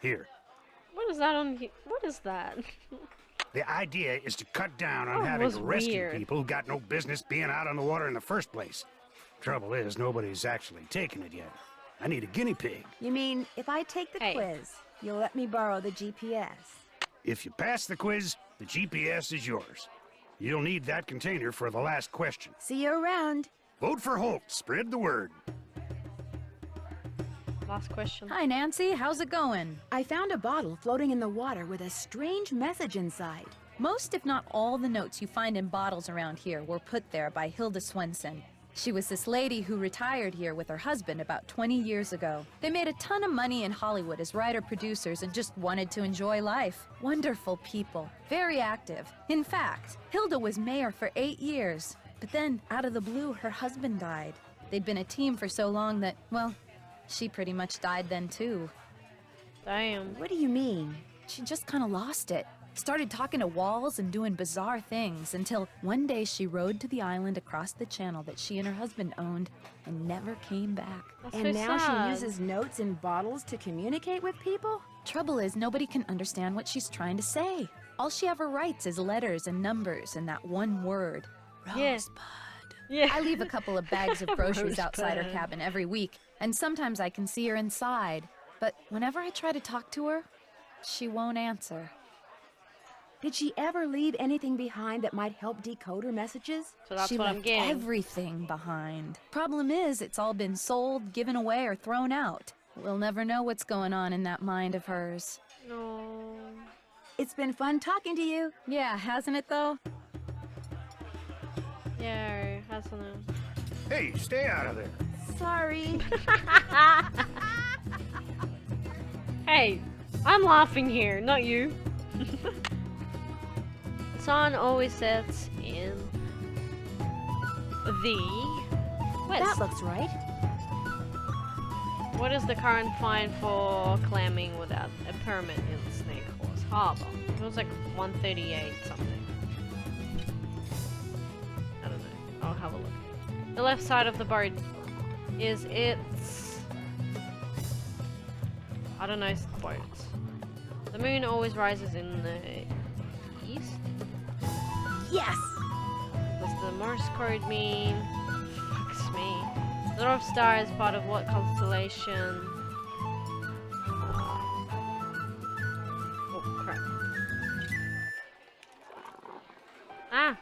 Speaker 6: Here.
Speaker 3: What is that on here? What is that?
Speaker 6: The idea is to cut down on
Speaker 3: Oh, it
Speaker 6: having
Speaker 3: was
Speaker 6: to rescue
Speaker 3: weird.
Speaker 6: people who got no business being out on the water in the first place. Trouble is, nobody's actually taken it yet. I need a guinea pig.
Speaker 1: You mean, if I take the
Speaker 3: Hey.
Speaker 1: quiz, you'll let me borrow the GPS?
Speaker 6: If you pass the quiz, the GPS is yours. You'll need that container for the last question.
Speaker 1: See you around.
Speaker 6: Vote for Holt. Spread the word.
Speaker 3: Last question.
Speaker 5: Hi, Nancy. How's it going?
Speaker 1: I found a bottle floating in the water with a strange message inside.
Speaker 5: Most, if not all, the notes you find in bottles around here were put there by Hilda Swenson. She was this lady who retired here with her husband about 20 years ago. They made a ton of money in Hollywood as writer-producers and just wanted to enjoy life. Wonderful people, very active. In fact, Hilda was mayor for 8 years. But then, out of the blue, her husband died. They'd been a team for so long that, well, she pretty much died then too.
Speaker 3: Damn.
Speaker 1: What do you mean?
Speaker 5: She just kind of lost it. Started talking to walls and doing bizarre things until one day she rode to the island across the channel that she and her husband owned and never came back.
Speaker 3: That's
Speaker 1: And
Speaker 3: so
Speaker 1: now
Speaker 3: sad.
Speaker 1: she uses notes in bottles to communicate with people?
Speaker 5: Trouble is, nobody can understand what she's trying to say. All she ever writes is letters and numbers and that one word,
Speaker 3: Yeah.
Speaker 5: Rosebud.
Speaker 3: Yeah.
Speaker 5: I leave a couple of bags of groceries outside her
Speaker 3: Rosebud.
Speaker 5: cabin every week, and sometimes I can see her inside. But whenever I try to talk to her, she won't answer.
Speaker 1: Did she ever leave anything behind that might help decode her messages?
Speaker 3: So that's
Speaker 5: She
Speaker 3: what I'm
Speaker 5: left
Speaker 3: getting.
Speaker 5: everything behind. Problem is, it's all been sold, given away, or thrown out. We'll never know what's going on in that mind of hers.
Speaker 3: No.
Speaker 1: It's been fun talking to you.
Speaker 5: Yeah, hasn't it though?
Speaker 3: Yeah, hasn't it?
Speaker 6: Hey, stay out of there.
Speaker 1: Sorry.
Speaker 3: Hey, I'm laughing here, not you. The sun always sets in the west.
Speaker 1: That looks right.
Speaker 3: What is the current fine for clamming without a permit in Snake Horse Harbor? It was like 138 something. I don't know. I'll have a look. The left side of the boat is its... I don't know, boat. The moon always rises in the east.
Speaker 1: Yes.
Speaker 3: Does the Morse code mean? Fucks me. The North Star is part of what constellation? Oh crap. Ah!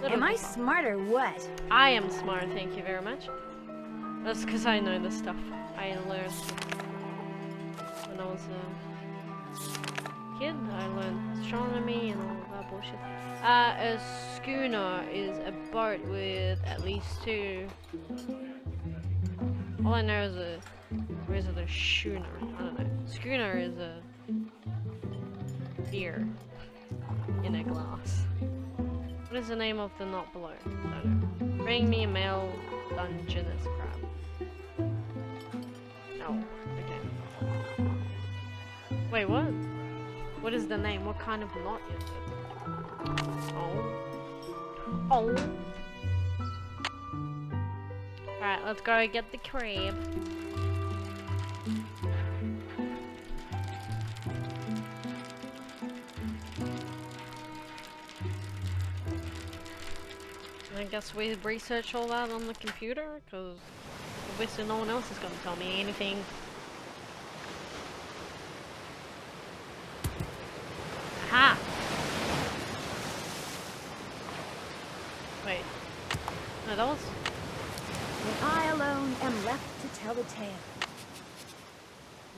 Speaker 1: Am I smart or what?
Speaker 3: I am smart, thank you very much. That's because I know this stuff. I learned when I was a kid. I learned astronomy and all that bullshit. A schooner is a boat with at least two. All I know is a schooner. I don't know. Schooner is a beer in a glass. What is the name of the knot below? I don't know. Bring me a mail Dungeness crab. No. Okay. Wait, what? What is the name? What kind of knot is it? Oh. Oh. Alright, let's go get the crab. I guess we research all that on the computer, because obviously no one else is going to tell me anything. Aha! Wait. No, that was...
Speaker 1: And I alone am left to tell the tale.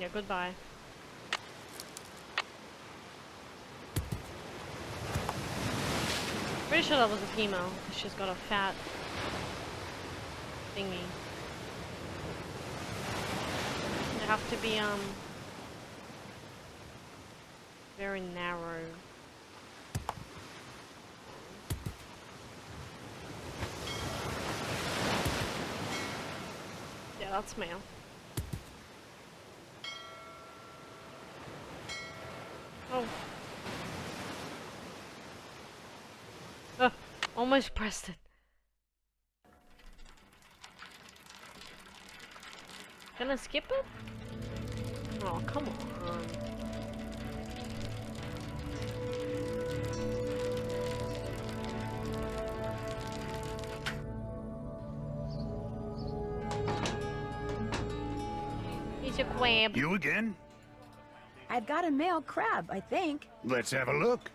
Speaker 3: Yeah, goodbye. Pretty sure that was a female, because she's got a fat thingy. They have to be, very narrow. that's mail. Oh. Almost pressed it. Can I skip it? Oh, come on. He's a crab.
Speaker 6: You again?
Speaker 1: I've got a male crab, I think.
Speaker 6: Let's have a look.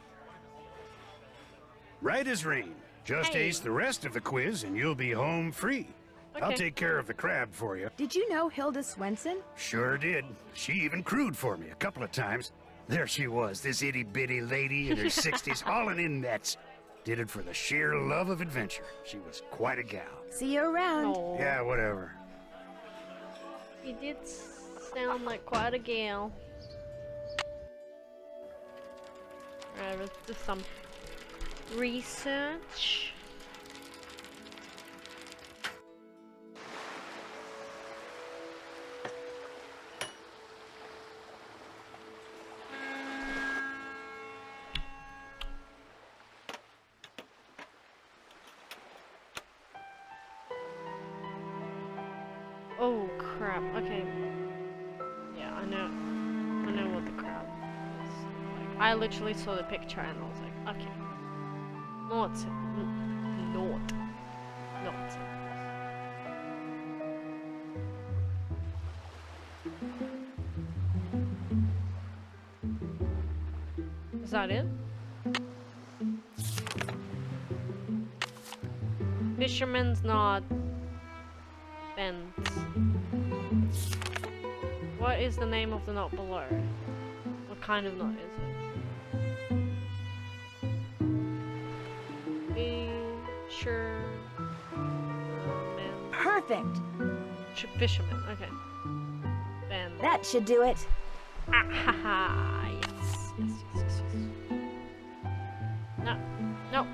Speaker 6: Right as rain. Just
Speaker 3: Hey.
Speaker 6: ace the rest of the quiz and you'll be home free. I'll
Speaker 3: Okay.
Speaker 6: take care of the crab for you.
Speaker 1: Did you know Hilda Swenson?
Speaker 6: Sure did. She even crewed for me a couple of times. There she was, this itty-bitty lady in her 60s hauling in nets. Did it for the sheer love of adventure. She was quite a gal.
Speaker 1: See you around.
Speaker 3: Oh,
Speaker 6: Yeah, whatever.
Speaker 3: he did sound like quite a gal. Alright, let's do some research. Oh crap, okay. Yeah, I know what the crab is. Like, I literally saw the picture and I was like, okay. Not. Is that it? Fisherman's knot. Bends. What is the name of the knot below? What kind of knot is it? Fisherman.
Speaker 1: Perfect.
Speaker 3: Fisherman, okay. Bend.
Speaker 1: That should do it.
Speaker 3: Ah ha ha! Yes, yes, yes, yes, yes. No, no.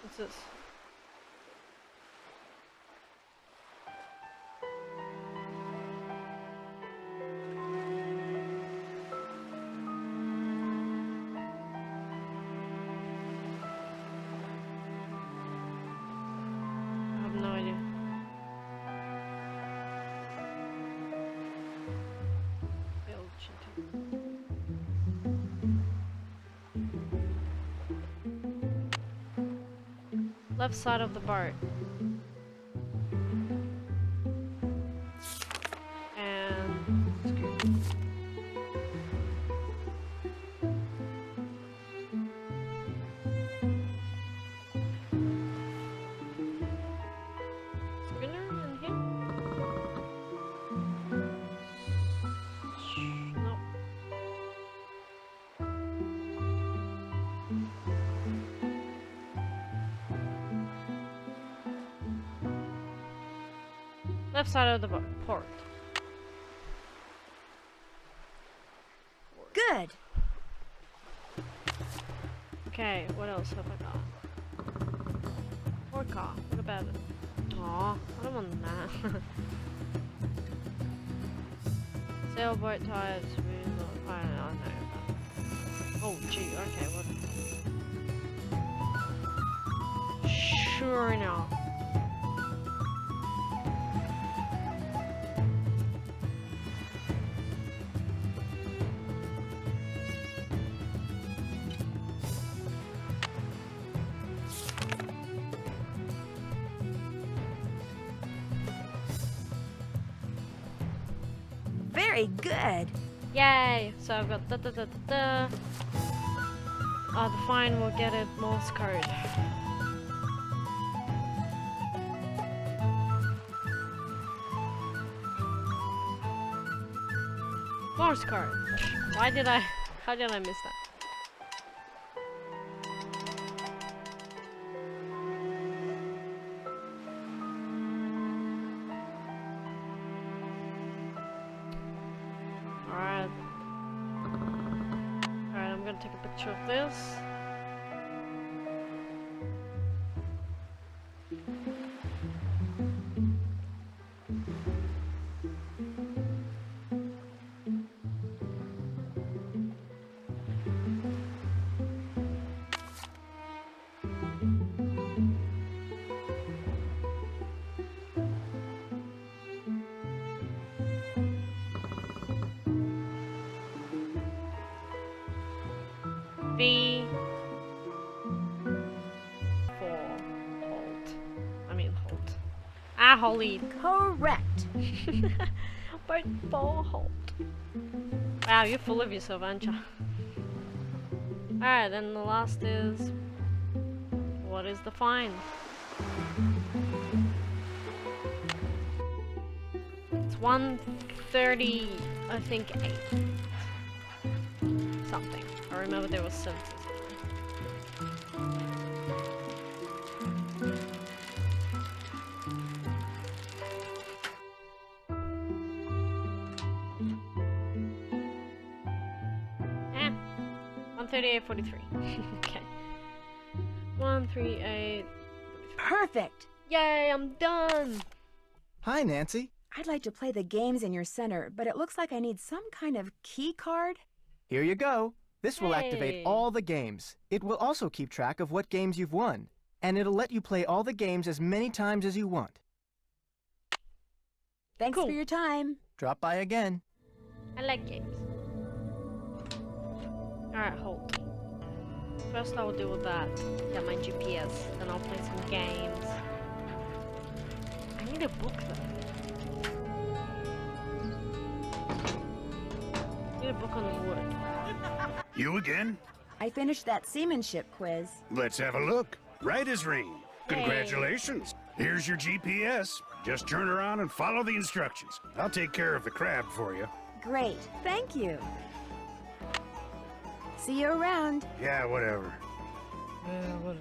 Speaker 3: What's this? I have no idea. Left side of the boat. And schooner in here? No. Left side of the port.
Speaker 1: Good.
Speaker 3: Okay, what else have I got? More car. What about it? Aw, I don't want that. Sailboat tires. I don't know. Oh, gee. Okay, what? Sure enough.
Speaker 1: Very good.
Speaker 3: Yay! So I've got Oh, the fine will get it Morse code. Morse code. How did I miss that? Alright, I'm gonna take a picture of this. V for hold. I mean hold. Ah, hold.
Speaker 1: Correct.
Speaker 3: But for hold. Wow, you're full of yourself, aren't you? Alright, then the last is... What is the fine? It's 130, I think 8. Something. I remember there was 70 something. Eh. 138.43. Okay. 138.
Speaker 1: Perfect.
Speaker 3: Yay, I'm done!
Speaker 7: Hi, Nancy.
Speaker 1: I'd like to play the games in your center, but it looks like I need some kind of key card.
Speaker 7: Here you go. This will
Speaker 3: Hey.
Speaker 7: activate all the games. It will also keep track of what games you've won. And it'll let you play all the games as many times as you want.
Speaker 1: Thanks
Speaker 3: Cool.
Speaker 1: for your time.
Speaker 7: Drop by again.
Speaker 3: I like games. Alright, hold. First I will deal with that. Get my GPS. Then I'll play some games. I need a book though. I need a book on the wood.
Speaker 6: You again?
Speaker 1: I finished that seamanship quiz.
Speaker 6: Let's have a look. Right as rain. Congratulations. Here's your GPS. Just turn around and follow the instructions. I'll take care of the crab for you.
Speaker 1: Great. Thank you. See you around.
Speaker 6: Yeah, whatever.
Speaker 3: Yeah, whatever.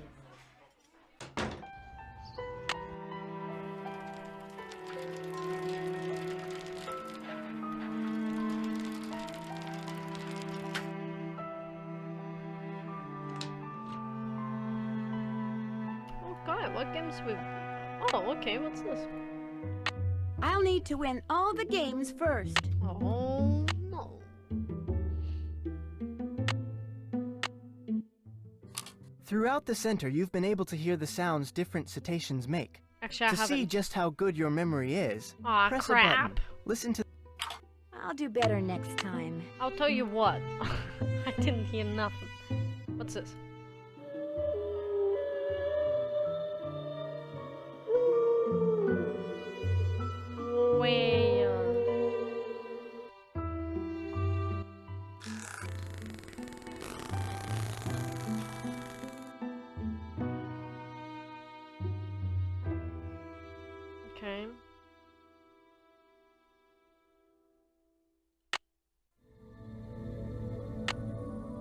Speaker 3: Okay, what games we... Oh, okay, what's this?
Speaker 1: I'll need to win all the games first.
Speaker 3: Oh, no.
Speaker 7: Throughout the center, you've been able to hear the sounds different cetaceans make.
Speaker 3: Actually, I
Speaker 7: To see
Speaker 3: haven't.
Speaker 7: just how good your memory is,
Speaker 3: Aw,
Speaker 7: press a
Speaker 3: crap.
Speaker 7: button. Listen to...
Speaker 1: I'll do better next time.
Speaker 3: I'll tell you what. I didn't hear nothing. What's this? Okay.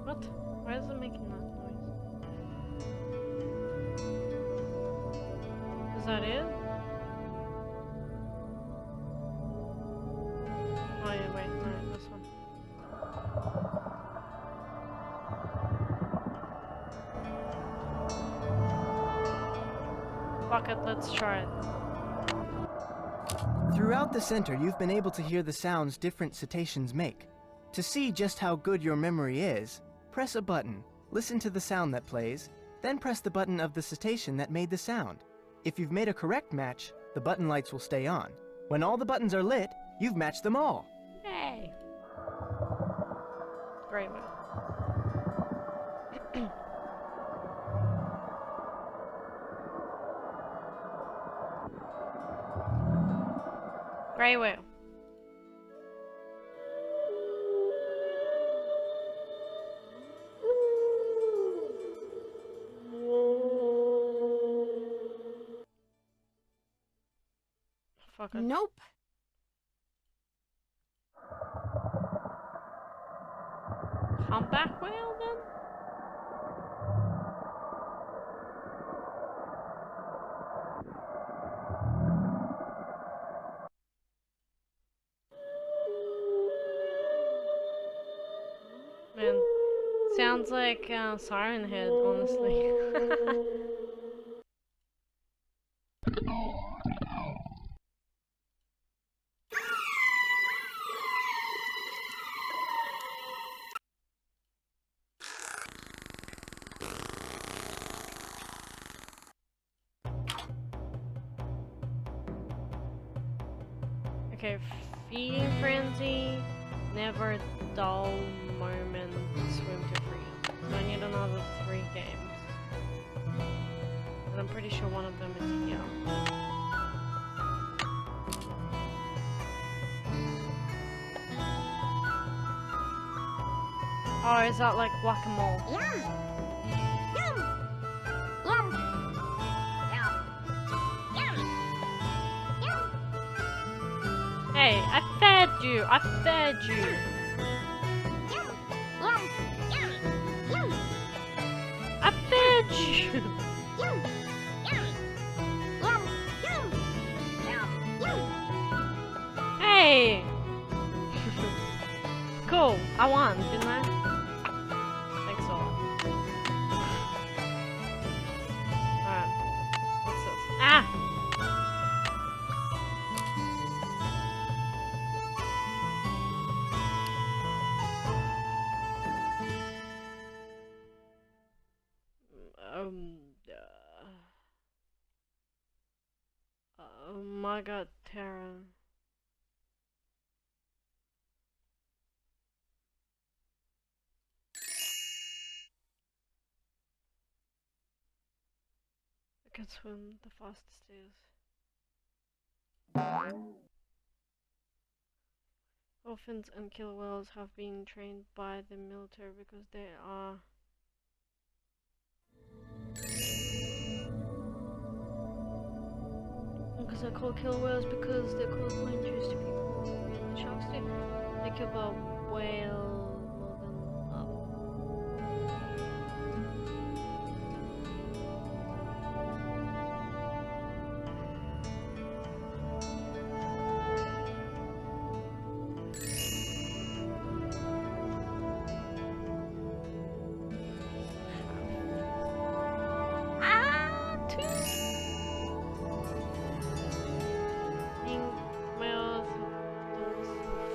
Speaker 3: What? Why is it making that noise? Is that it? Oh yeah, wait, no, this one. Fuck it, let's try it.
Speaker 7: Throughout the center, you've been able to hear the sounds different cetaceans make. To see just how good your memory is, press a button, listen to the sound that plays, then press the button of the cetacean that made the sound. If you've made a correct match, the button lights will stay on. When all the buttons are lit, you've matched them all.
Speaker 3: Hey! Great move. Grey whale. Fuck it.
Speaker 1: Nope.
Speaker 3: Humpback whale then? Man, sounds like Siren Head, honestly. Okay, feeding frenzy, never dull moment, swim to freedom. So I need another 3 games. And I'm pretty sure one of them is here. Oh, is that like whack-a-mole?
Speaker 1: Yum! Yum! Yum! Yum! Yum! Yum!
Speaker 3: Hey, I fed you! I fed you!
Speaker 1: Yum! Yum! Yum! Yum!
Speaker 3: I fed you!
Speaker 1: Yum! Yum! Yum! Yum! Yum! Yum!
Speaker 3: Hey! Cool, I won, didn't I? Thanks a lot. Alright. What's this? Ah! Oh my god, Terra. I can swim the fastest is. Dolphins and killer whales have been trained by the military because they are because they're called killer whales because they cause more injuries to people than the sharks do. They kill a whale more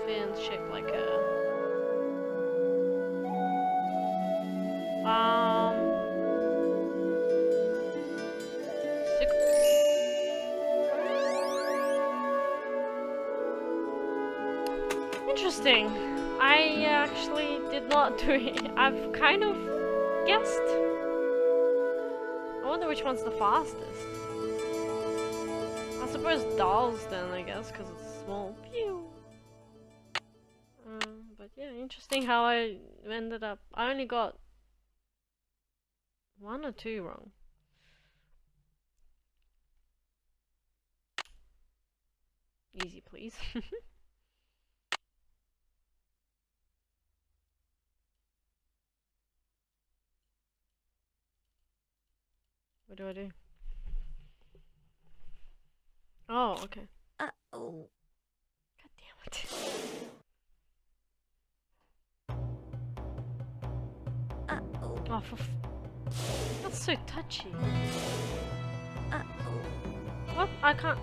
Speaker 3: than shaped like a interesting. I actually did not do it. I've kind of guessed. I wonder which one's the fastest. I suppose dolls then, I guess, because it's small. Pew. But yeah, interesting how I ended up. I only got 1 or 2 wrong. Easy, please. What do I do? Oh, okay.
Speaker 1: Uh-oh.
Speaker 3: God damn it.
Speaker 1: Uh-oh.
Speaker 3: Oh, that's so touchy.
Speaker 1: Uh-oh.
Speaker 3: What? I can't.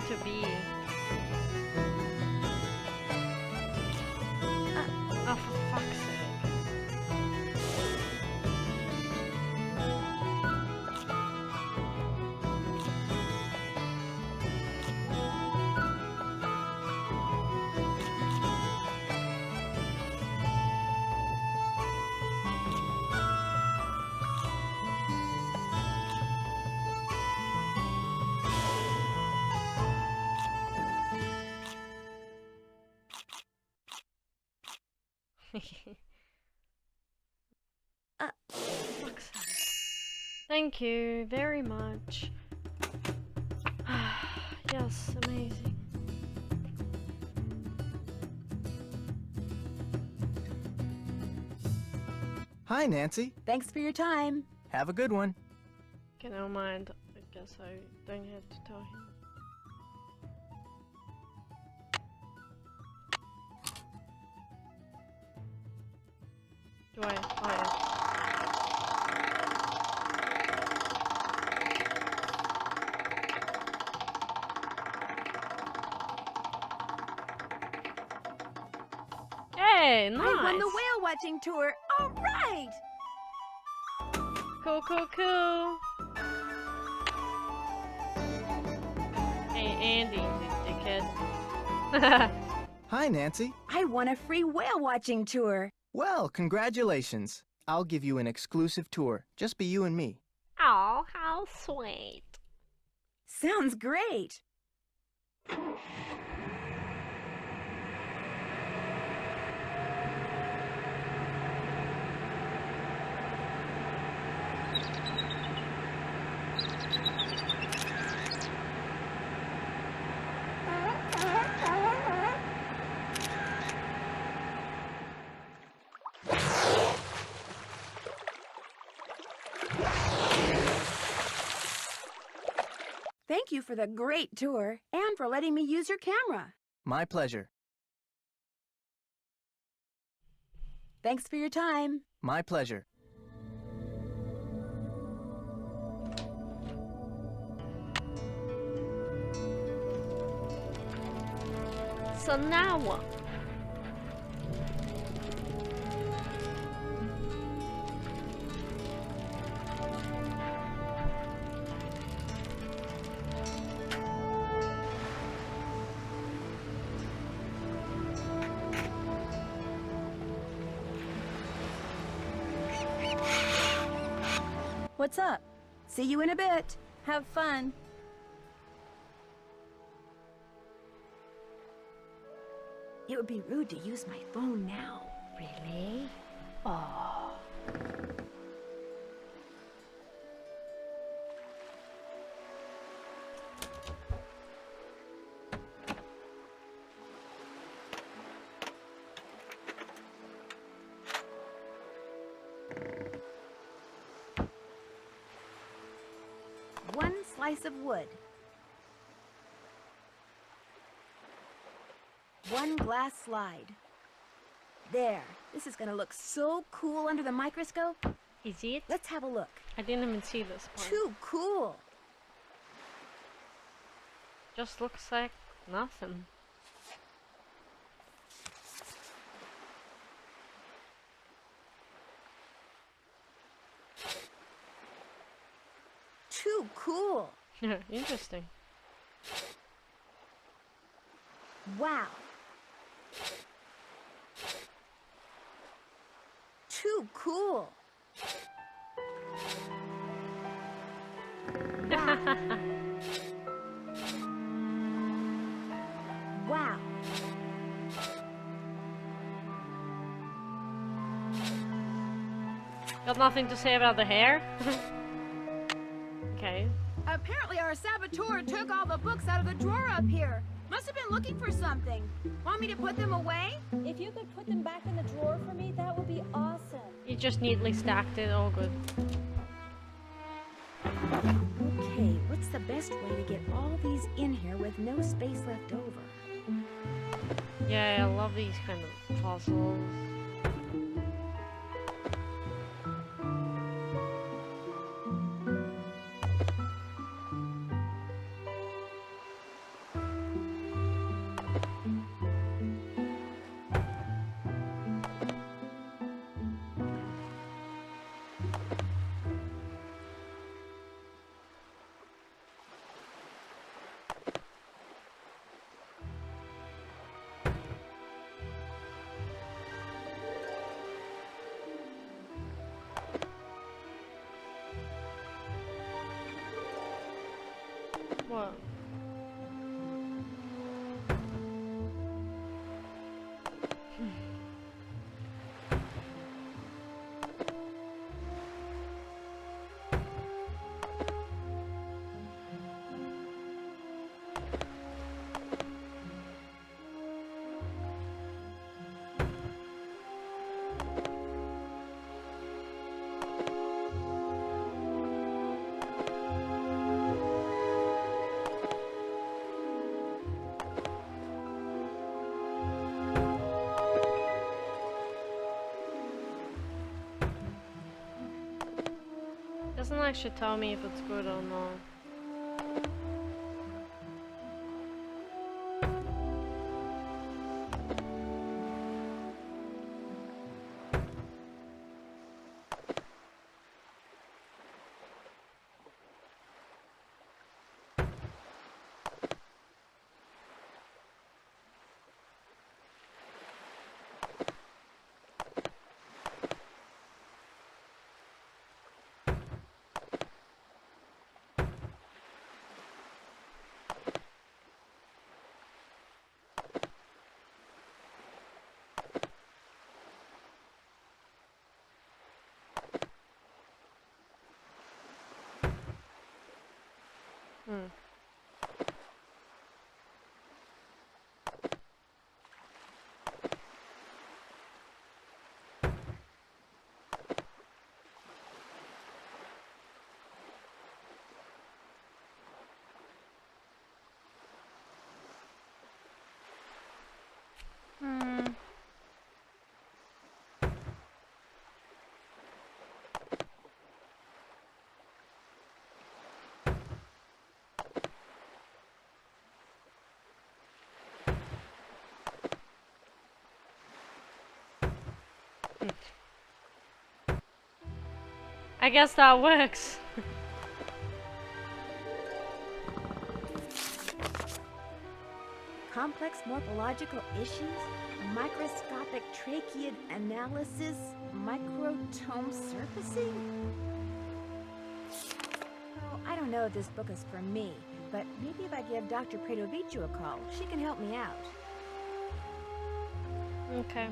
Speaker 3: To be. Oh, for fuck's sake. Thank you very much. Yes, amazing.
Speaker 7: Hi, Nancy.
Speaker 1: Thanks for your time.
Speaker 7: Have a good one.
Speaker 3: Okay, never mind. I guess I don't have to tell him. Do I? Oh, yeah. Hey, nice.
Speaker 1: I won the whale watching tour. All right.
Speaker 3: Cool, cool, cool. Hey, Andy, you dickhead.
Speaker 7: Hi, Nancy.
Speaker 1: I won a free whale watching tour.
Speaker 7: Well, congratulations. I'll give you an exclusive tour. Just be you and me.
Speaker 3: Oh, how sweet.
Speaker 1: Sounds great. Thank you for the great tour and for letting me use your camera.
Speaker 7: My pleasure.
Speaker 1: Thanks for your time.
Speaker 7: My pleasure.
Speaker 3: So now what?
Speaker 2: What's up?
Speaker 1: See you in a bit.
Speaker 2: Have fun.
Speaker 1: It would be rude to use my phone now.
Speaker 3: Really?
Speaker 1: One slice of wood. One glass slide. There. This is gonna look so cool under the microscope.
Speaker 3: Is it?
Speaker 1: Let's have a look.
Speaker 3: I didn't even see this part.
Speaker 1: Too cool.
Speaker 3: Just looks like nothing.
Speaker 1: Too cool.
Speaker 3: Interesting.
Speaker 1: Wow. Too cool. Wow. Wow.
Speaker 3: Got nothing to say about the hair? Okay.
Speaker 1: Apparently our saboteur took all the books out of the drawer up here. Must have been looking for something. Want me to put them away?
Speaker 2: If you could put them back in the drawer for me, that would be awesome.
Speaker 3: You just neatly stacked it, all good.
Speaker 1: Okay, what's the best way to get all these in here with no space left over?
Speaker 3: Yeah, I love these kind of puzzles. What? Doesn't actually tell me if it's good or not. Hmm. Hmm. I guess that works.
Speaker 1: Complex morphological issues, microscopic tracheid analysis, microtome surfacing? Oh, I don't know if this book is for me, but maybe if I give Dr. Predovicu a call, she can help me out.
Speaker 3: Okay.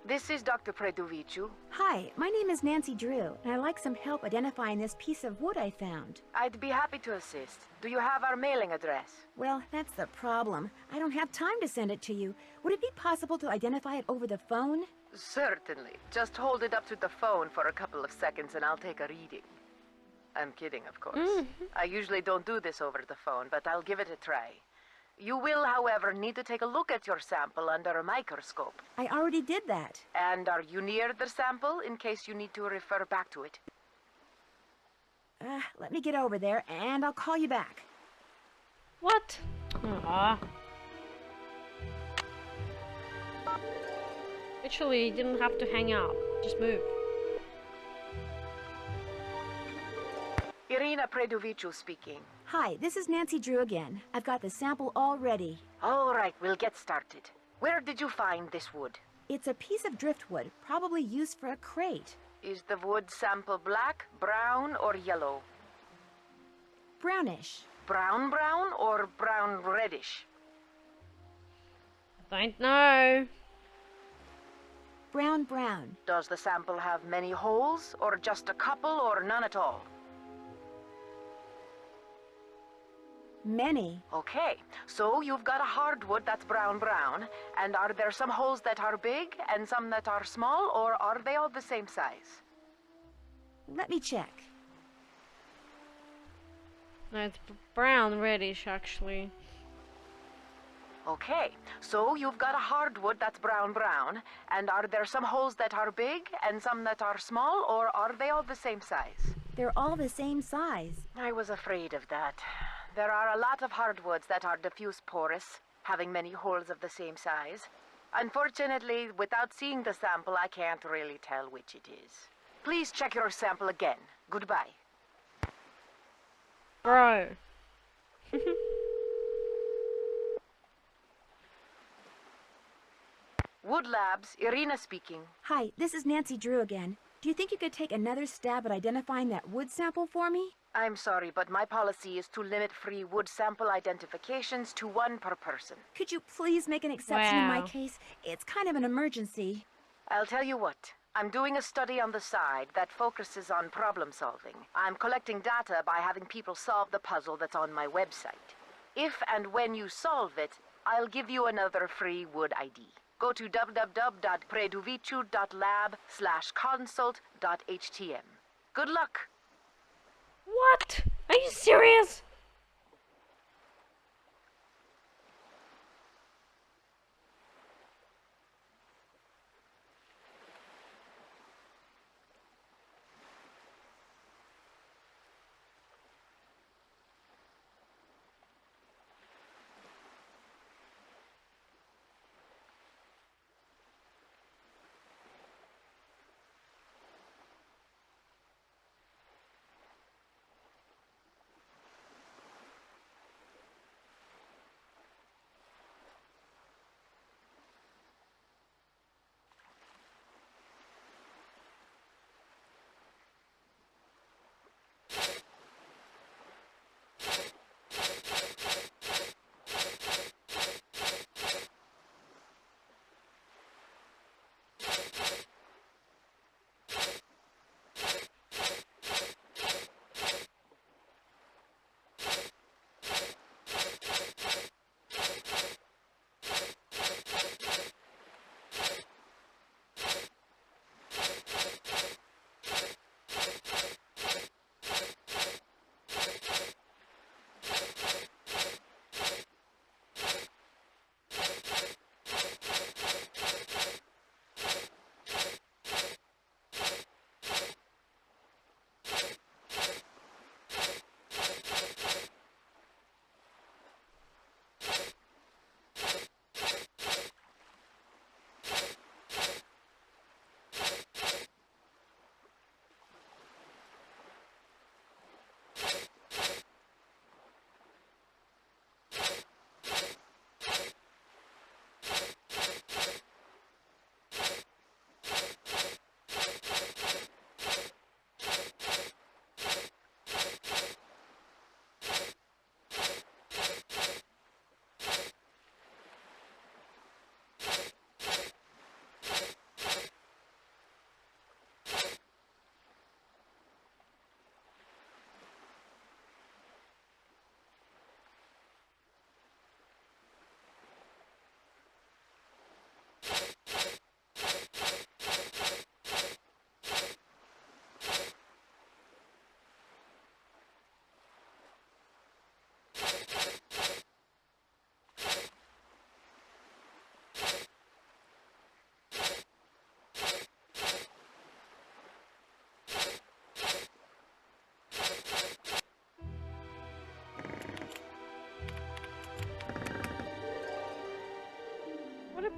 Speaker 8: This is Dr. Predovicu.
Speaker 1: Hi, my name is Nancy Drew, and I'd like some help identifying this piece of wood I found.
Speaker 8: I'd be happy to assist. Do you have our mailing address?
Speaker 1: Well, that's the problem. I don't have time to send it to you. Would it be possible to identify it over the phone?
Speaker 8: Certainly. Just hold it up to the phone for a couple of seconds and I'll take a reading. I'm kidding, of course. I usually don't do this over the phone, but I'll give it a try. You will, however, need to take a look at your sample under a microscope.
Speaker 1: I already did that.
Speaker 8: And are you near the sample in case you need to refer back to it?
Speaker 1: Let me get over there, and I'll call you back.
Speaker 3: What? Aww. Literally, you didn't have to hang out. Just move.
Speaker 8: Irina Predovicu speaking.
Speaker 1: Hi, this is Nancy Drew again. I've got the sample all ready.
Speaker 8: All right, we'll get started. Where did you find this wood?
Speaker 1: It's a piece of driftwood, probably used for a crate.
Speaker 8: Is the wood sample black, brown, or yellow?
Speaker 1: Brownish.
Speaker 8: Brown or brown reddish?
Speaker 3: Don't know.
Speaker 1: Brown.
Speaker 8: Does the sample have many holes, or just a couple, or none at all?
Speaker 1: Many.
Speaker 8: Okay, so you've got a hardwood that's brown, and are there some holes that are big and some that are small, or are they all the same size?
Speaker 1: Let me check.
Speaker 3: No, it's brown reddish actually.
Speaker 8: Okay, so you've got a hardwood that's brown, and are there some holes that are big and some that are small, or are they all the same size?
Speaker 1: They're all the same size.
Speaker 8: I was afraid of that. There are a lot of hardwoods that are diffuse porous, having many holes of the same size. Unfortunately, without seeing the sample, I can't really tell which it is. Please check your sample again. Goodbye.
Speaker 3: Bro.
Speaker 8: Wood Labs, Irina speaking.
Speaker 1: Hi, this is Nancy Drew again. Do you think you could take another stab at identifying that wood sample for me?
Speaker 8: I'm sorry, but my policy is to limit free wood sample identifications to one per person.
Speaker 1: Could you please make an exception in my
Speaker 3: Wow.
Speaker 1: case? It's kind of an emergency.
Speaker 8: I'll tell you what. I'm doing a study on the side that focuses on problem solving. I'm collecting data by having people solve the puzzle that's on my website. If and when you solve it, I'll give you another free wood ID. Go to www.predovicu.lab/consult.htm. Good luck!
Speaker 3: What? Are you serious?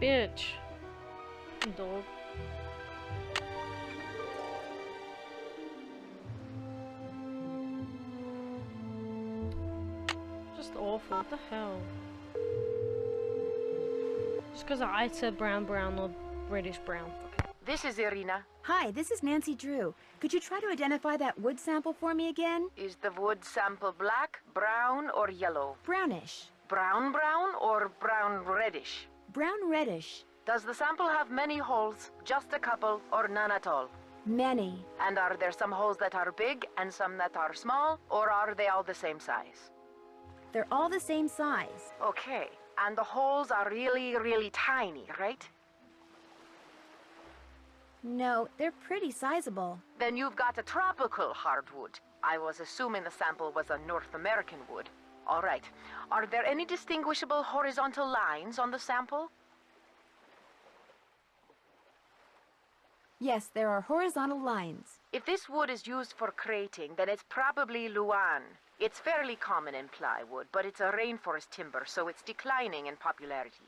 Speaker 3: bitch. Dog. Just awful. What the hell? Just because I said brown, not reddish brown. Okay.
Speaker 8: This is Irina.
Speaker 1: Hi, this is Nancy Drew. Could you try to identify that wood sample for me again?
Speaker 8: Is the wood sample black, brown, or yellow?
Speaker 1: Brownish.
Speaker 8: Brown or brown reddish?
Speaker 1: Brown reddish.
Speaker 8: Does the sample have many holes, just a couple, or none at all?
Speaker 1: Many.
Speaker 8: And are there some holes that are big and some that are small, or are they all the same size?
Speaker 1: They're all the same size.
Speaker 8: Okay, and the holes are really, really tiny, right?
Speaker 1: No, they're pretty sizable.
Speaker 8: Then you've got a tropical hardwood. I was assuming the sample was a North American wood. All right. Are there any distinguishable horizontal lines on the sample?
Speaker 1: Yes, there are horizontal lines.
Speaker 8: If this wood is used for crating, then it's probably Luan. It's fairly common in plywood, but it's a rainforest timber, so it's declining in popularity.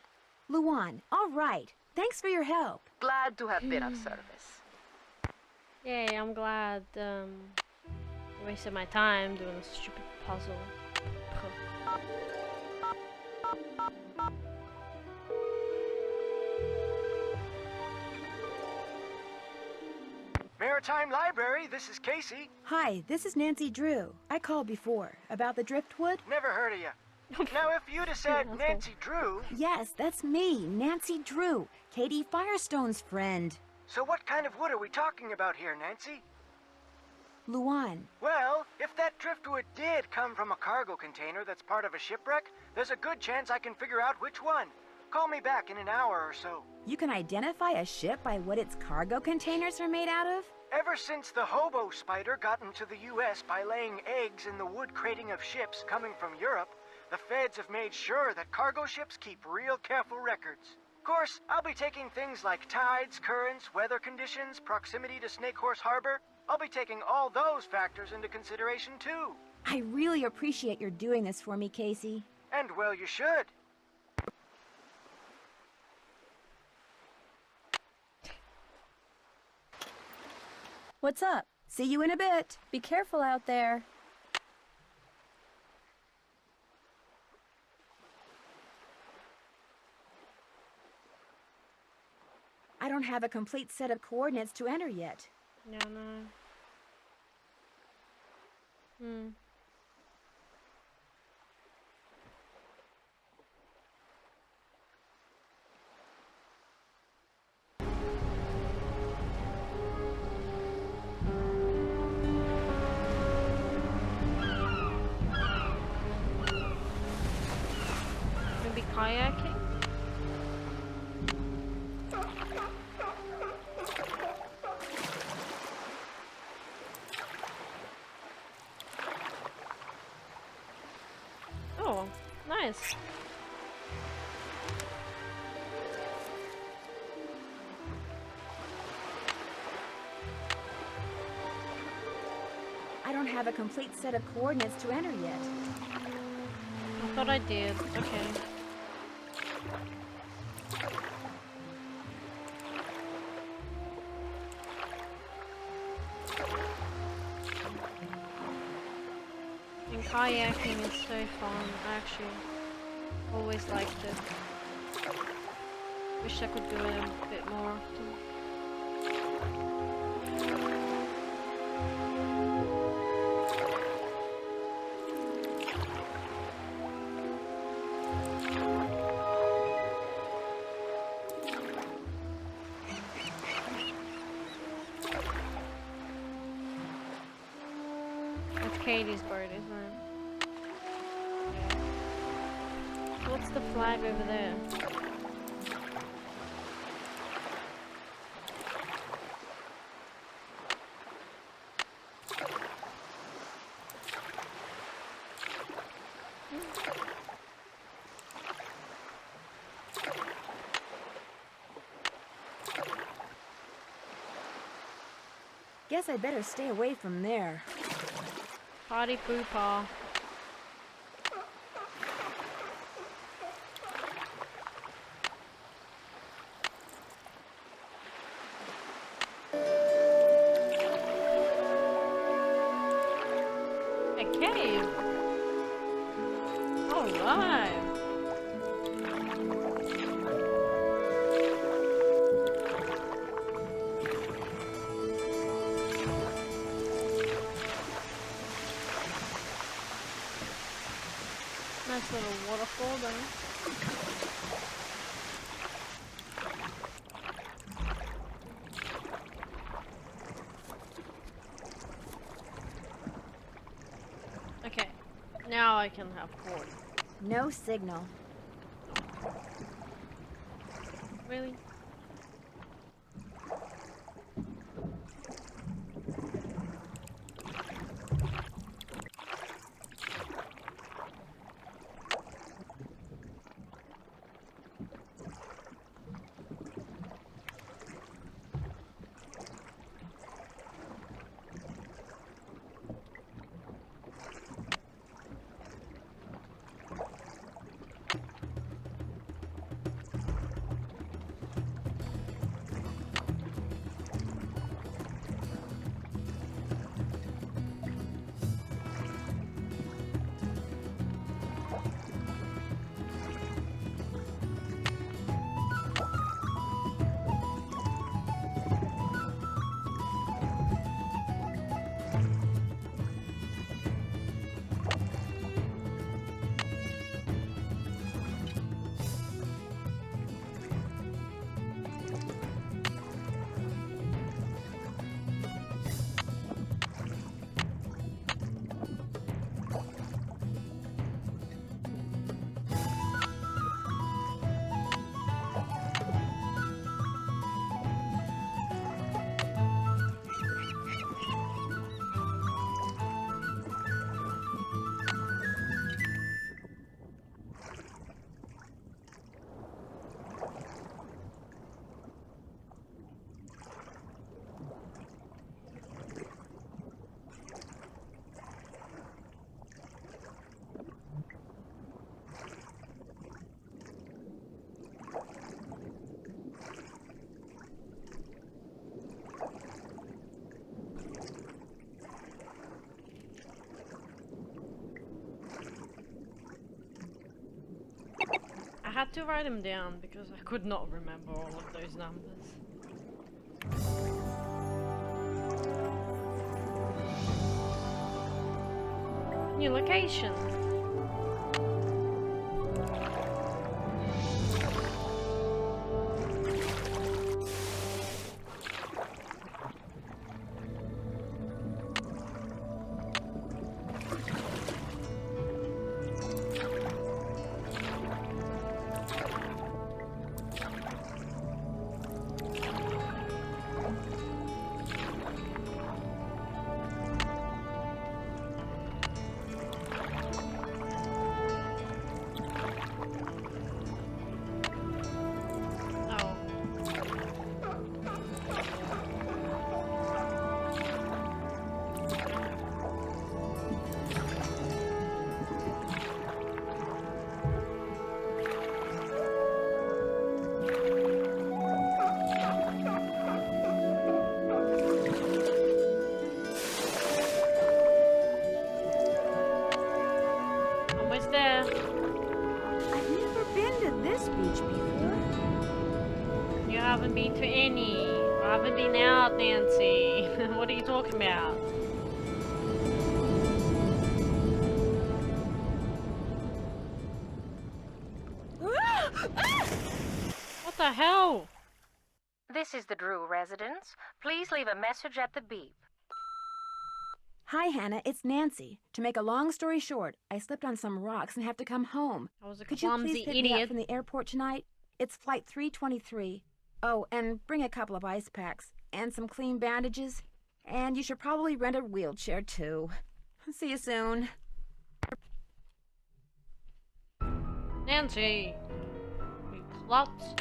Speaker 1: Luan, all right. Thanks for your help.
Speaker 8: Glad to have been of service.
Speaker 3: Yay, I'm glad. Wasted my time doing a stupid puzzle.
Speaker 9: Maritime Library, this is Casey.
Speaker 1: Hi, this is Nancy Drew. I called before. About the driftwood?
Speaker 9: Never heard of you. Now, if you'd have said
Speaker 3: Yeah,
Speaker 9: Nancy Drew,
Speaker 1: Yes, that's me, Nancy Drew, Katie Firestone's friend.
Speaker 9: so what kind of wood are we talking about here, Nancy?
Speaker 1: Luan.
Speaker 9: Well, if that driftwood did come from a cargo container that's part of a shipwreck, there's a good chance I can figure out which one. Call me back in an hour or so.
Speaker 1: You can identify a ship by what its cargo containers are made out of?
Speaker 9: Ever since the hobo spider got into the U.S. by laying eggs in the wood crating of ships coming from Europe, the feds have made sure that cargo ships keep real careful records. Of course, I'll be taking things like tides, currents, weather conditions, proximity to Snake Horse Harbor. I'll be taking all those factors into consideration too.
Speaker 1: I really appreciate your doing this for me, Casey.
Speaker 9: And well, you should.
Speaker 2: What's up?
Speaker 1: See you in a bit.
Speaker 2: Be careful out there.
Speaker 1: I don't have a complete set of coordinates to enter yet.
Speaker 3: Yeah, no. Maybe kayaking? Oh, nice.
Speaker 1: I don't have a complete set of coordinates to enter yet.
Speaker 3: I thought I did. Okay. And kayaking is so fun. I actually always liked it. Wish I could do it a bit more often. That's Katie's bird, isn't it? What's the flag over there?
Speaker 1: Guess I better stay away from there.
Speaker 3: Party poopa. hold on. Okay, now I can have 40.
Speaker 1: No signal.
Speaker 3: Really? I had to write them down because I could not remember all of those numbers. New location. Haven't been to any. I haven't been out, Nancy. What are you talking about? What the hell?
Speaker 4: This is the Drew residence. Please leave a message at the beep.
Speaker 1: Hi, Hannah. It's Nancy. To make a long story short, I slipped on some rocks and have to come home.
Speaker 3: I was a
Speaker 1: Could you
Speaker 3: clumsy
Speaker 1: please pick me
Speaker 3: idiot.
Speaker 1: up from the airport tonight? It's flight 323. Oh, and bring a couple of ice packs and some clean bandages. And you should probably rent a wheelchair, too. See you soon.
Speaker 3: Nancy, you klutz.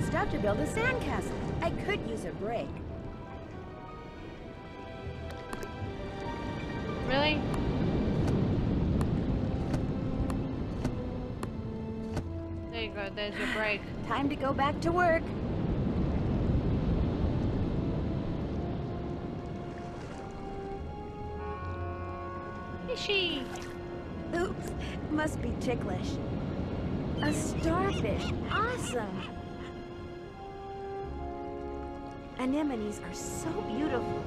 Speaker 1: Stuff to build a sandcastle. I could use a break.
Speaker 3: Really? There you go, there's your break.
Speaker 1: Time to go back to work.
Speaker 3: Fishy!
Speaker 1: Oops, must be ticklish. A starfish, awesome! Anemones are so beautiful.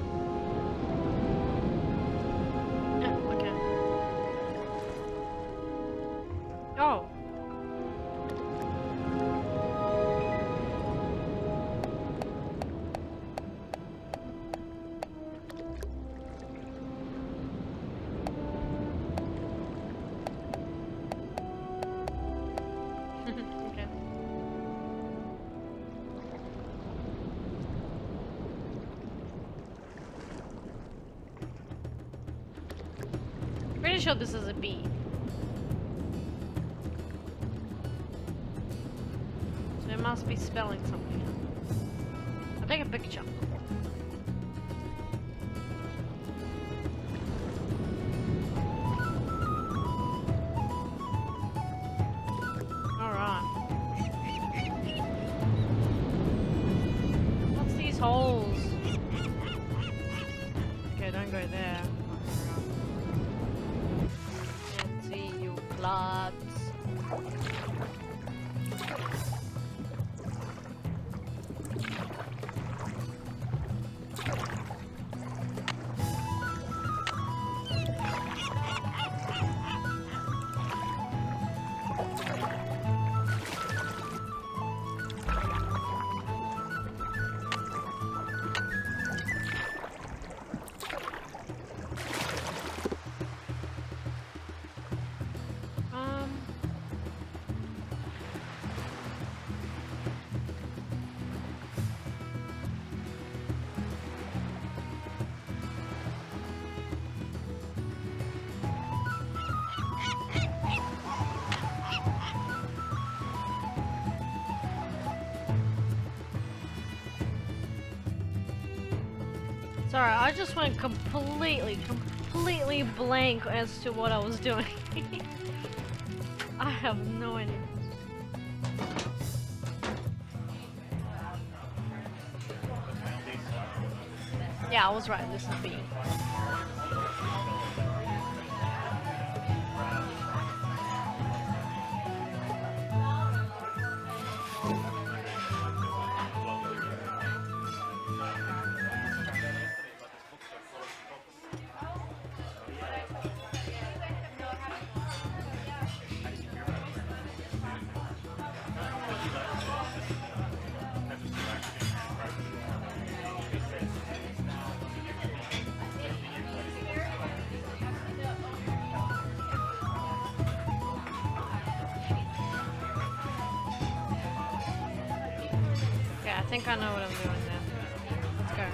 Speaker 3: Oh, okay. Oh. Okay. Pretty sure this is a B. So it must be spelling something. I'll take a picture. Alright. What's these holes? Okay, don't go there. Can't see you, clubs. Sorry, I just went completely blank as to what I was doing. I have no idea. Yeah, I was right, this is B. I think I know what I'm doing now. Let's go.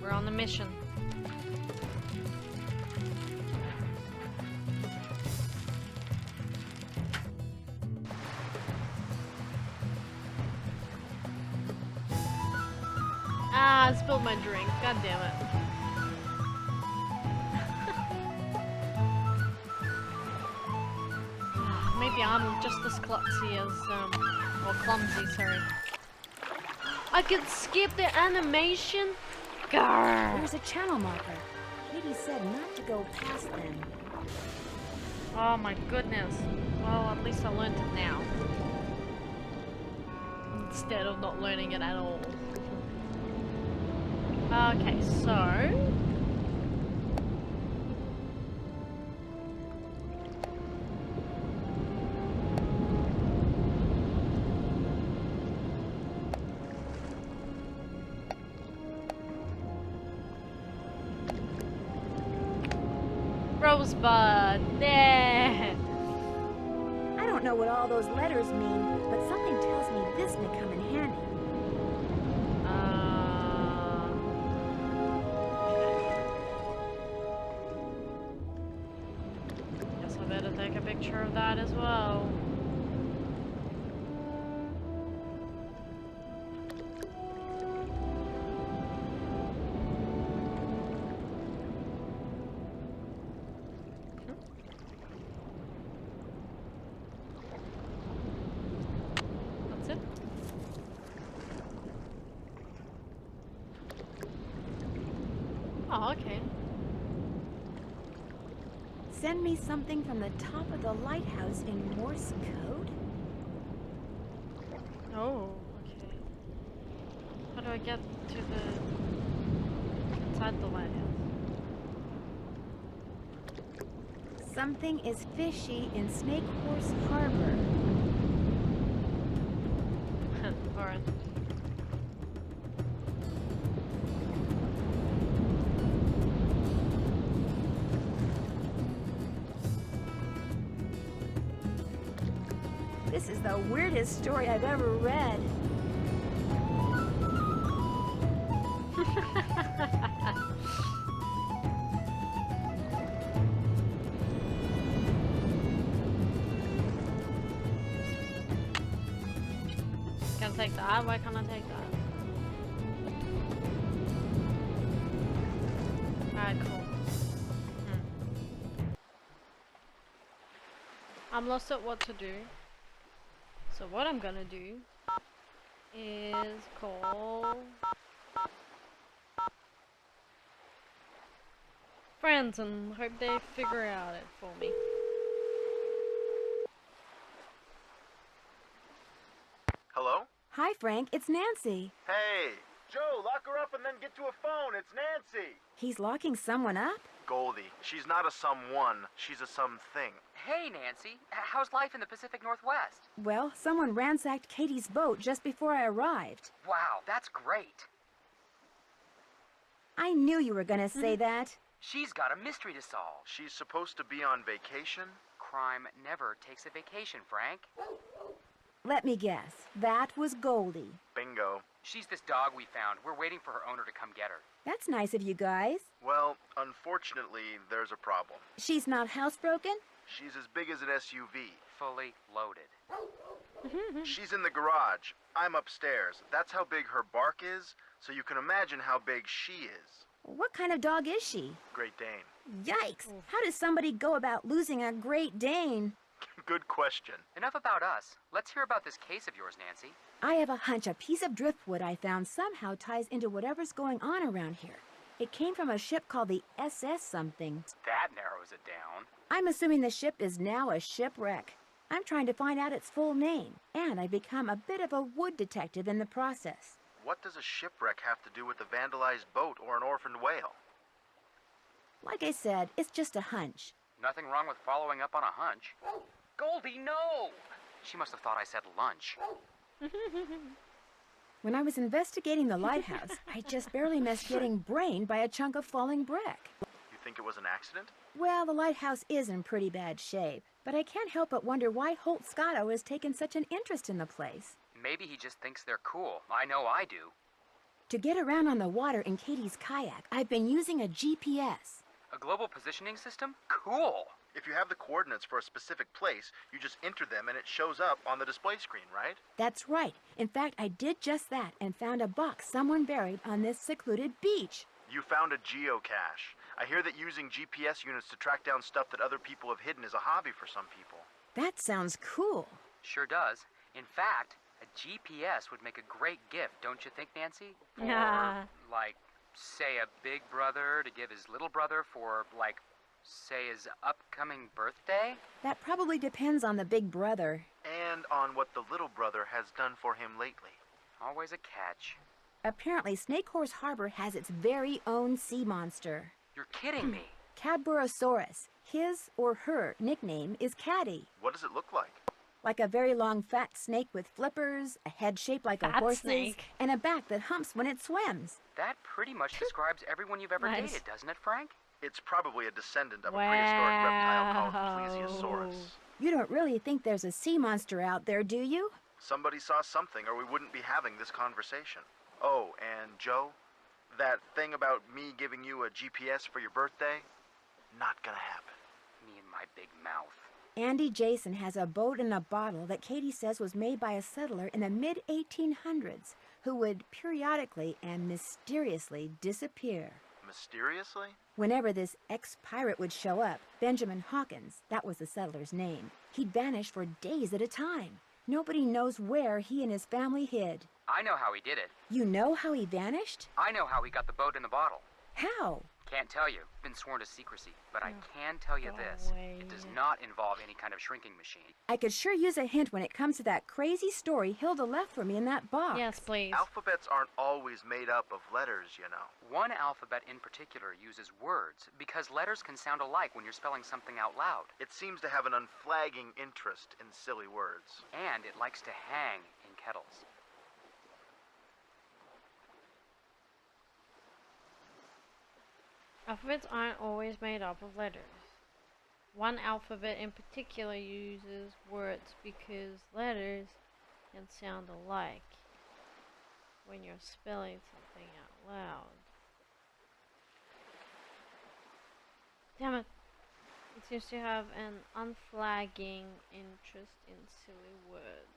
Speaker 3: We're on the mission. Ah, I spilled my drink. God damn it. Maybe I'm just as clumsy as, or clumsy, sorry. I could skip the animation? Grrr.
Speaker 1: There's a channel marker. Katie said not to go past them.
Speaker 3: Oh my goodness. Well, at least I learned it now. Instead of not learning it at all. Okay, so... Rosebud, there.
Speaker 1: I don't know what all those letters mean, but something tells me this may come in handy.
Speaker 3: Guess I better take a picture of that as well. Oh, okay.
Speaker 1: Send me something from the top of the lighthouse in Morse code?
Speaker 3: Oh, okay. How do I get to the inside the lighthouse?
Speaker 1: Something is fishy in Snake Horse Harbor.
Speaker 3: Alright.
Speaker 1: This is the weirdest story I've ever read.
Speaker 3: Can I take that? Why can't I take that? Alright, cool. I'm lost at what to do. So what I'm gonna do is call friends and hope they figure out it for me.
Speaker 7: Hello?
Speaker 1: Hi, Frank. It's Nancy.
Speaker 7: Hey! Joe, lock her up and then get to a phone. It's Nancy!
Speaker 1: He's locking someone up?
Speaker 7: Goldie, she's not a someone. She's a something.
Speaker 10: Hey, Nancy. How's life in the Pacific Northwest?
Speaker 1: Well, someone ransacked Katie's boat just before I arrived.
Speaker 10: Wow, that's great.
Speaker 1: I knew you were gonna say that.
Speaker 10: She's got a mystery to solve.
Speaker 7: She's supposed to be on vacation?
Speaker 10: Crime never takes a vacation, Frank.
Speaker 1: Let me guess. That was Goldie.
Speaker 7: Bingo.
Speaker 10: She's this dog we found. We're waiting for her owner to come get her.
Speaker 1: That's nice of you guys.
Speaker 7: Well, unfortunately, there's a problem.
Speaker 1: She's not housebroken?
Speaker 7: She's as big as an SUV.
Speaker 10: Fully loaded.
Speaker 7: She's in the garage. I'm upstairs. That's how big her bark is, so you can imagine how big she is.
Speaker 1: What kind of dog is she?
Speaker 7: Great Dane.
Speaker 1: Yikes! How does somebody go about losing a Great Dane?
Speaker 7: Good question.
Speaker 10: Enough about us. Let's hear about this case of yours, Nancy.
Speaker 1: I have a hunch a piece of driftwood I found somehow ties into whatever's going on around here. It came from a ship called the SS something.
Speaker 10: That narrows it down.
Speaker 1: I'm assuming the ship is now a shipwreck. I'm trying to find out its full name, and I've become a bit of a wood detective in the process.
Speaker 7: What does a shipwreck have to do with a vandalized boat or an orphaned whale?
Speaker 1: Like I said, it's just a hunch.
Speaker 10: Nothing wrong with following up on a hunch. Goldie, no! She must have thought I said lunch.
Speaker 1: When I was investigating the lighthouse, I just barely missed getting brained by a chunk of falling brick.
Speaker 7: You think it was an accident?
Speaker 1: Well, the lighthouse is in pretty bad shape, but I can't help but wonder why Holt Scotto has taken such an interest in the place.
Speaker 10: Maybe he just thinks they're cool. I know I do.
Speaker 1: To get around on the water in Katie's kayak, I've been using a GPS.
Speaker 10: A global positioning system? Cool!
Speaker 7: If you have the coordinates for a specific place, you just enter them and it shows up on the display screen, right?
Speaker 1: That's right. In fact, I did just that and found a box someone buried on this secluded beach.
Speaker 7: You found a geocache. I hear that using GPS units to track down stuff that other people have hidden is a hobby for some people.
Speaker 1: That sounds cool.
Speaker 10: Sure does. In fact, a GPS would make a great gift, don't you think, Nancy? For, like, say, a big brother to give his little brother for, like, say, his upcoming birthday?
Speaker 1: That probably depends on the big brother.
Speaker 7: And on what the little brother has done for him lately.
Speaker 10: Always a catch.
Speaker 1: Apparently, Snake Horse Harbor has its very own sea monster.
Speaker 10: You're kidding me.
Speaker 1: Cadborosaurus. His or her nickname is Caddy.
Speaker 7: What does it look like?
Speaker 1: Like a very long fat snake with flippers, a head shaped like a horse's,
Speaker 3: snake.
Speaker 1: and a back that humps when it swims.
Speaker 10: That pretty much describes everyone you've ever
Speaker 3: Nice.
Speaker 10: dated, doesn't it, Frank?
Speaker 7: It's probably a descendant of a prehistoric reptile called Plesiosaurus.
Speaker 1: You don't really think there's a sea monster out there, do you?
Speaker 7: Somebody saw something or we wouldn't be having this conversation. Oh, and Joe, that thing about me giving you a GPS for your birthday, not gonna happen.
Speaker 10: Me and my big mouth.
Speaker 1: Andy Jason has a boat in a bottle that Katie says was made by a settler in the mid-1800s who would periodically and mysteriously disappear.
Speaker 7: Mysteriously?
Speaker 1: Whenever this ex-pirate would show up, Benjamin Hawkins, that was the settler's name, he'd vanish for days at a time. Nobody knows where he and his family hid.
Speaker 10: I know how he did it.
Speaker 1: You know how he vanished?
Speaker 10: I know how he got the boat in the bottle.
Speaker 1: How?
Speaker 10: Can't tell you. Been sworn to secrecy. But I can tell you this. It does not involve any kind of shrinking machine.
Speaker 1: I could sure use a hint when it comes to that crazy story Hilda left for me in that box.
Speaker 3: Yes, please.
Speaker 11: Alphabets aren't always made up of letters, you know.
Speaker 10: One alphabet in particular uses words because letters can sound alike when you're spelling something out loud.
Speaker 11: It seems to have an unflagging interest in silly words.
Speaker 10: And it likes to hang in kettles.
Speaker 3: Alphabets aren't always made up of letters. One alphabet in particular uses words because letters can sound alike when you're spelling something out loud. Damn it! It seems to have an unflagging interest in silly words,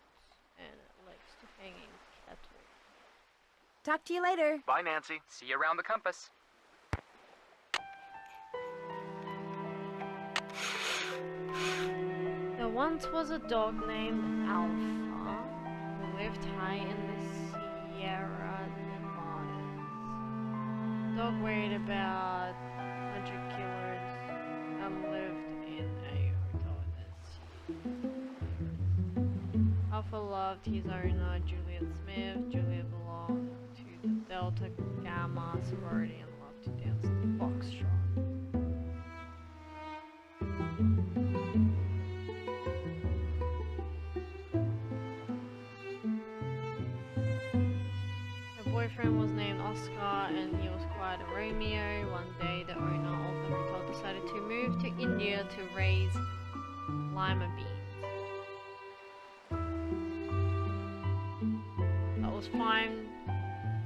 Speaker 3: and it likes to hang in kettles.
Speaker 1: Talk to you later.
Speaker 11: Bye, Nancy.
Speaker 10: See you around the compass.
Speaker 3: There once was a dog named Alpha who lived high in the Sierra Nevadas. The dog weighed about 100 kilos and lived in a hotel in the sea. Alpha loved his owner, Juliet Smith. Juliet belonged to the Delta Gamma sorority and loved to dance the foxtrot. Boyfriend was named Oscar and he was quite a Romeo. One day the owner of the hotel decided to move to India to raise lima beans. That was fine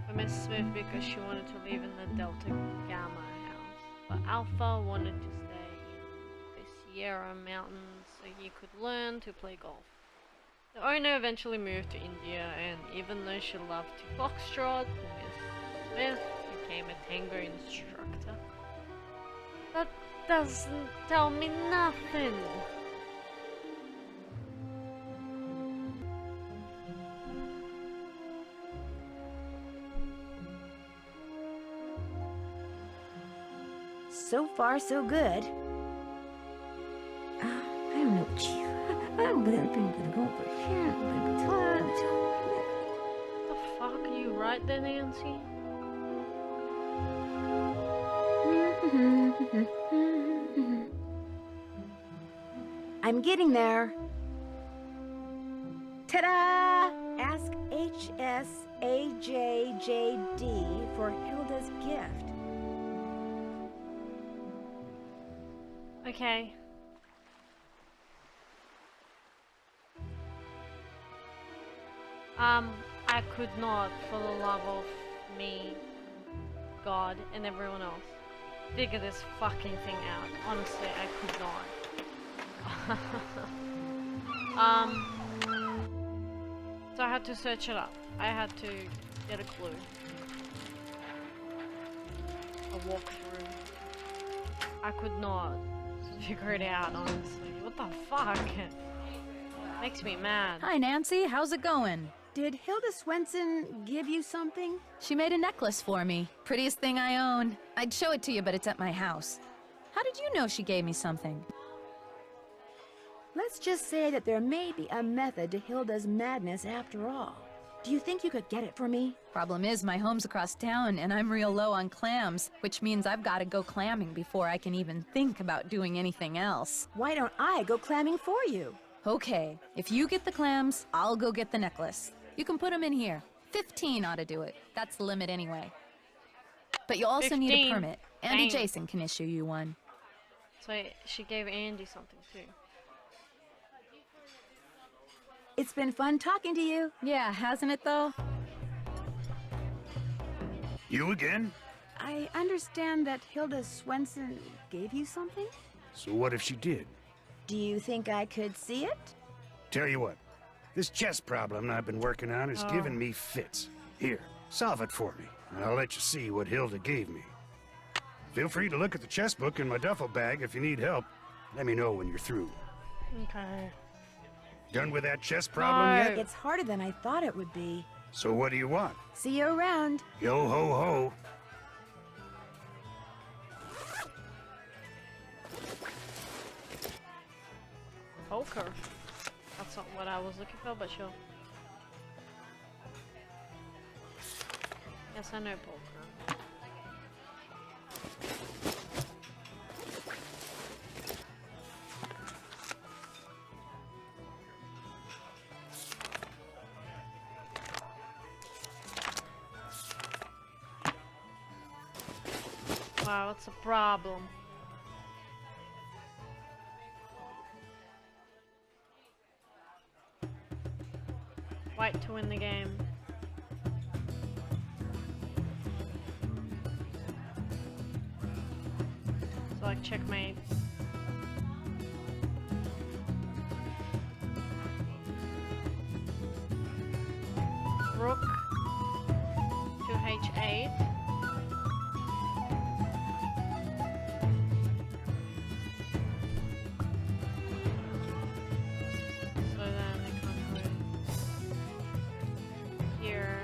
Speaker 3: for Miss Smith because she wanted to live in the Delta Gamma house. But Alpha wanted to stay in the Sierra Mountains so he could learn to play golf. The owner eventually moved to India, and even though she loved to foxtrot, Miss Smith became a tango instructor. That doesn't tell me nothing.
Speaker 1: So far, so good. I don't know, Chief. I'm gonna go over here.
Speaker 3: The fuck, are you right there, Nancy?
Speaker 1: I'm getting there. Ta-da! Ask HSAJJD for Hilda's gift.
Speaker 3: Okay. I could not, for the love of me, God, and everyone else, figure this fucking thing out. Honestly, I could not. So I had to search it up. I had to get a clue. A walkthrough. I could not figure it out, honestly. What the fuck? Makes me mad.
Speaker 5: Hi, Nancy. How's it going?
Speaker 1: Did Hilda Swenson give you something?
Speaker 5: She made a necklace for me. Prettiest thing I own. I'd show it to you, but it's at my house. How did you know she gave me something?
Speaker 1: Let's just say that there may be a method to Hilda's madness after all. Do you think you could get it for me?
Speaker 5: Problem is, my home's across town, and I'm real low on clams, which means I've got to go clamming before I can even think about doing anything else.
Speaker 1: Why don't I go clamming for you?
Speaker 5: Okay, if you get the clams, I'll go get the necklace. You can put them in here. 15 ought to do it. That's the limit anyway. But you'll also need a permit. Andy
Speaker 3: Dang.
Speaker 5: Jason can issue you one.
Speaker 3: So she gave Andy something too.
Speaker 1: It's been fun talking to you.
Speaker 5: Yeah, hasn't it though?
Speaker 6: You again?
Speaker 1: I understand that Hilda Swenson gave you something?
Speaker 6: So what if she did?
Speaker 1: Do you think I could see it?
Speaker 6: Tell you what, this chess problem I've been working on is giving me fits. Here, solve it for me, and I'll let you see what Hilda gave me. Feel free to look at the chess book in my duffel bag if you need help. Let me know when you're through.
Speaker 3: Okay.
Speaker 6: Done with that chess problem yet?
Speaker 1: It's harder than I thought it would be.
Speaker 6: So what do you want?
Speaker 1: See you around.
Speaker 6: Yo ho ho.
Speaker 3: Poker. That's not what I was looking for, but sure. Yes, I know poker. Wow, it's a problem. White to win the game. So like checkmate. Rook to h8. So then I come with here.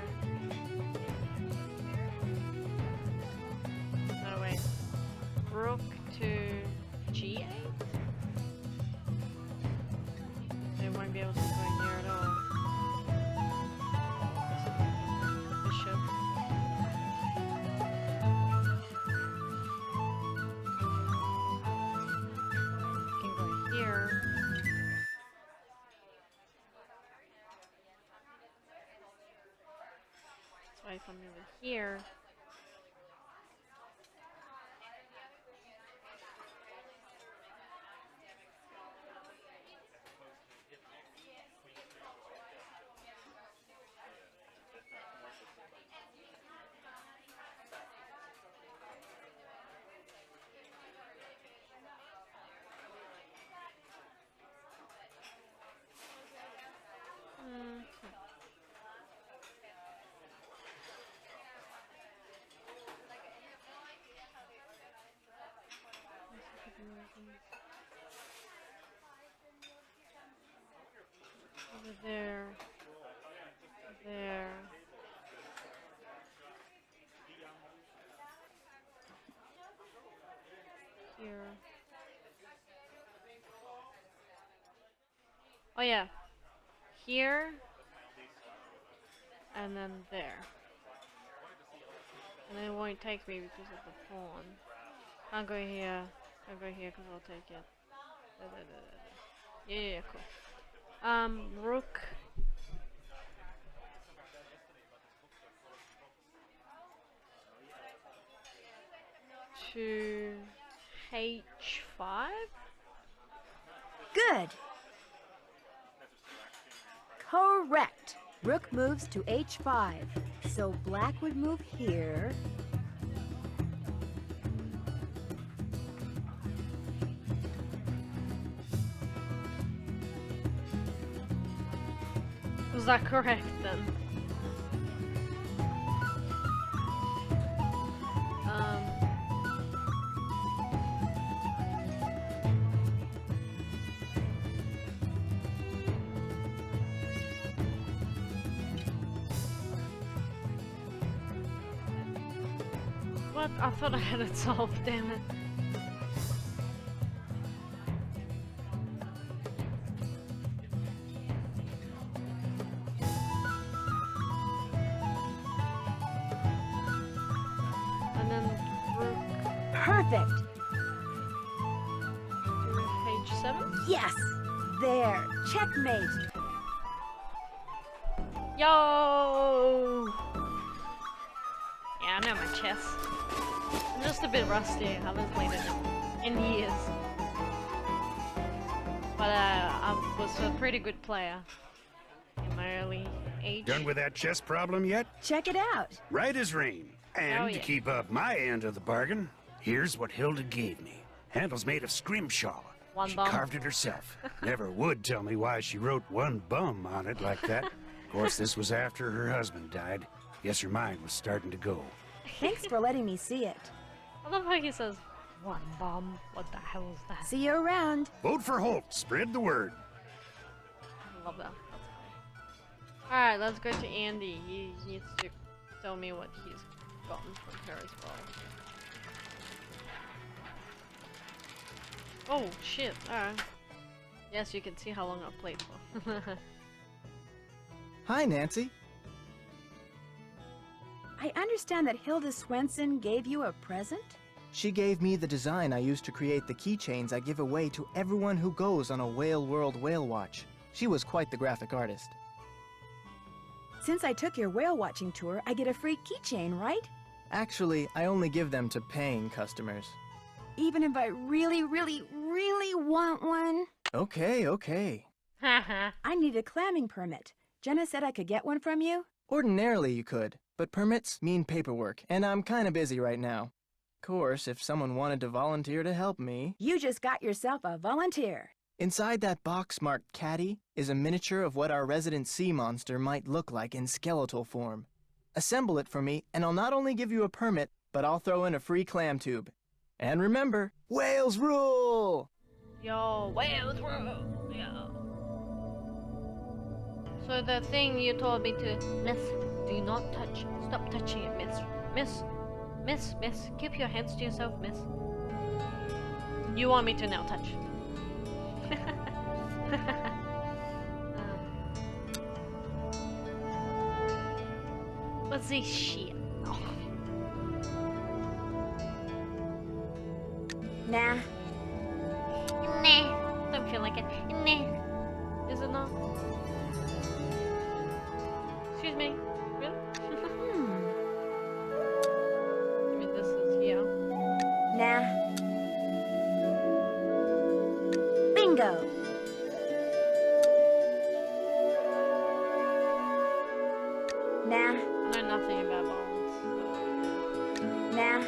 Speaker 3: No wait. Rook to g8? They won't be able to go here at all. Bishop. Can go here. So if I'm over here. Over there. There. Here. Oh yeah. Here. And then there. And then it won't take me because of the pawn. Can't go here. Can't go here because I'll take it. Yeah, cool. Rook. To h5.
Speaker 1: Good. Correct. Rook moves to h5. So black would move here.
Speaker 3: Was that correct then? What? I thought I had it solved, damn it. And then rook
Speaker 1: Perfect.
Speaker 3: to h7.
Speaker 1: Yes. There. Checkmate.
Speaker 3: Yo! Yeah, I know my chess. I'm just a bit rusty. I haven't played it in years. But I was a pretty good player in my early age.
Speaker 6: Done with that chess problem yet?
Speaker 1: Check it out.
Speaker 6: Right as rain. And
Speaker 3: Oh, yeah.
Speaker 6: to keep up my end of the bargain, here's what Hilda gave me. Handle's made of scrimshaw.
Speaker 3: One
Speaker 6: She
Speaker 3: bum.
Speaker 6: carved it herself. Never would tell me why she wrote one bum on it like that. Of course, this was after her husband died. Guess her mind was starting to go.
Speaker 1: Thanks for letting me see it.
Speaker 3: I love how he says, one bomb. What the hell is that?
Speaker 1: See you around.
Speaker 6: Vote for Holt. Spread the word.
Speaker 3: I love that. That's funny. Alright, let's go to Andy. He needs to tell me what he's gotten from her as well. Oh, shit. Alright. Yes, you can see how long I've played for.
Speaker 7: Hi, Nancy.
Speaker 1: I understand that Hilda Swenson gave you a present?
Speaker 7: She gave me the design I used to create the keychains I give away to everyone who goes on a Whale World Whale Watch. She was quite the graphic artist.
Speaker 1: Since I took your whale watching tour, I get a free keychain, right?
Speaker 7: Actually, I only give them to paying customers.
Speaker 1: Even if I really, really, really want one?
Speaker 7: Okay, okay.
Speaker 1: I need a clamming permit. Jenna said I could get one from you?
Speaker 7: Ordinarily you could, but permits mean paperwork, and I'm kinda busy right now. Of course, if someone wanted to volunteer to help me...
Speaker 1: You just got yourself a volunteer.
Speaker 7: Inside that box marked Caddy is a miniature of what our resident sea monster might look like in skeletal form. Assemble it for me, and I'll not only give you a permit, but I'll throw in a free clam tube. And remember, whales rule!
Speaker 3: Yo, whales rule! Yo. So the thing you told me to, miss, do not touch. Stop touching it, miss. Miss, keep your hands to yourself, miss. You want me to now touch. What's this shit?
Speaker 1: Nah.
Speaker 3: Nah. Don't feel like it. Nah. Is it not? Excuse me. Really? I mean, this is here.
Speaker 1: Nah. Bingo. Nah.
Speaker 3: I know nothing about balls.
Speaker 1: Nah.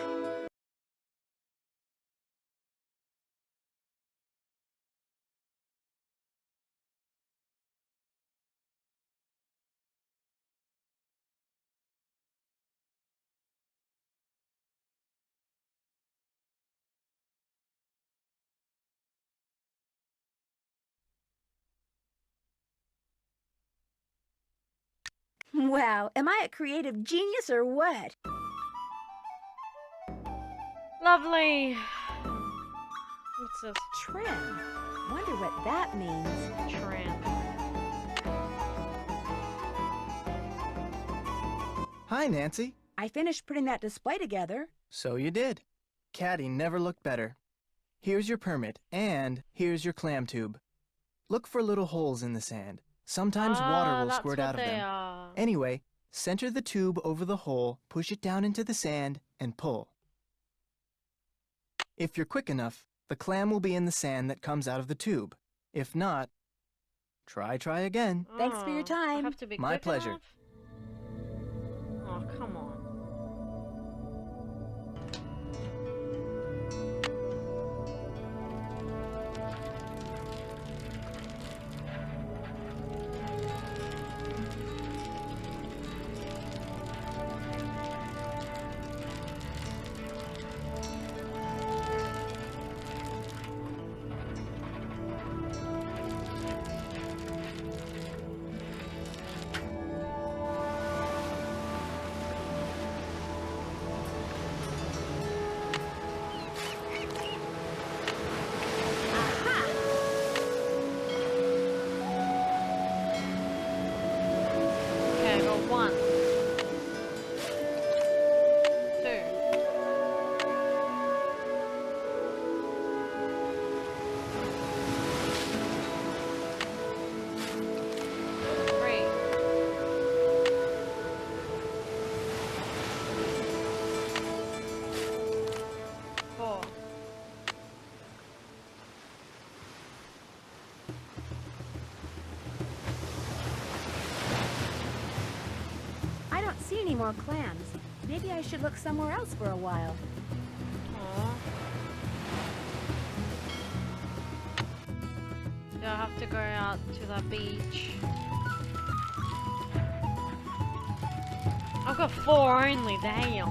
Speaker 1: Wow, am I a creative genius or what?
Speaker 3: Lovely. What's this?
Speaker 1: Trend. Wonder what that means.
Speaker 3: Trend.
Speaker 7: Hi, Nancy.
Speaker 1: I finished putting that display together.
Speaker 7: So you did. Caddy never looked better. Here's your permit, and here's your clam tube. Look for little holes in the sand. Sometimes water will squirt out of them.
Speaker 3: Are.
Speaker 7: Anyway, center the tube over the hole, push it down into the sand, and pull. If you're quick enough, the clam will be in the sand that comes out of the tube. If not, try again.
Speaker 1: Thanks for your time.
Speaker 3: I have to be
Speaker 7: My
Speaker 3: quick
Speaker 7: pleasure.
Speaker 3: enough? Oh, come on. Okay, I got 1, 2. Three. 4.
Speaker 1: I don't see any more clams. Maybe I should look somewhere else for a while.
Speaker 3: Aw. Do I have to go out to the beach? I've got 4 only, damn.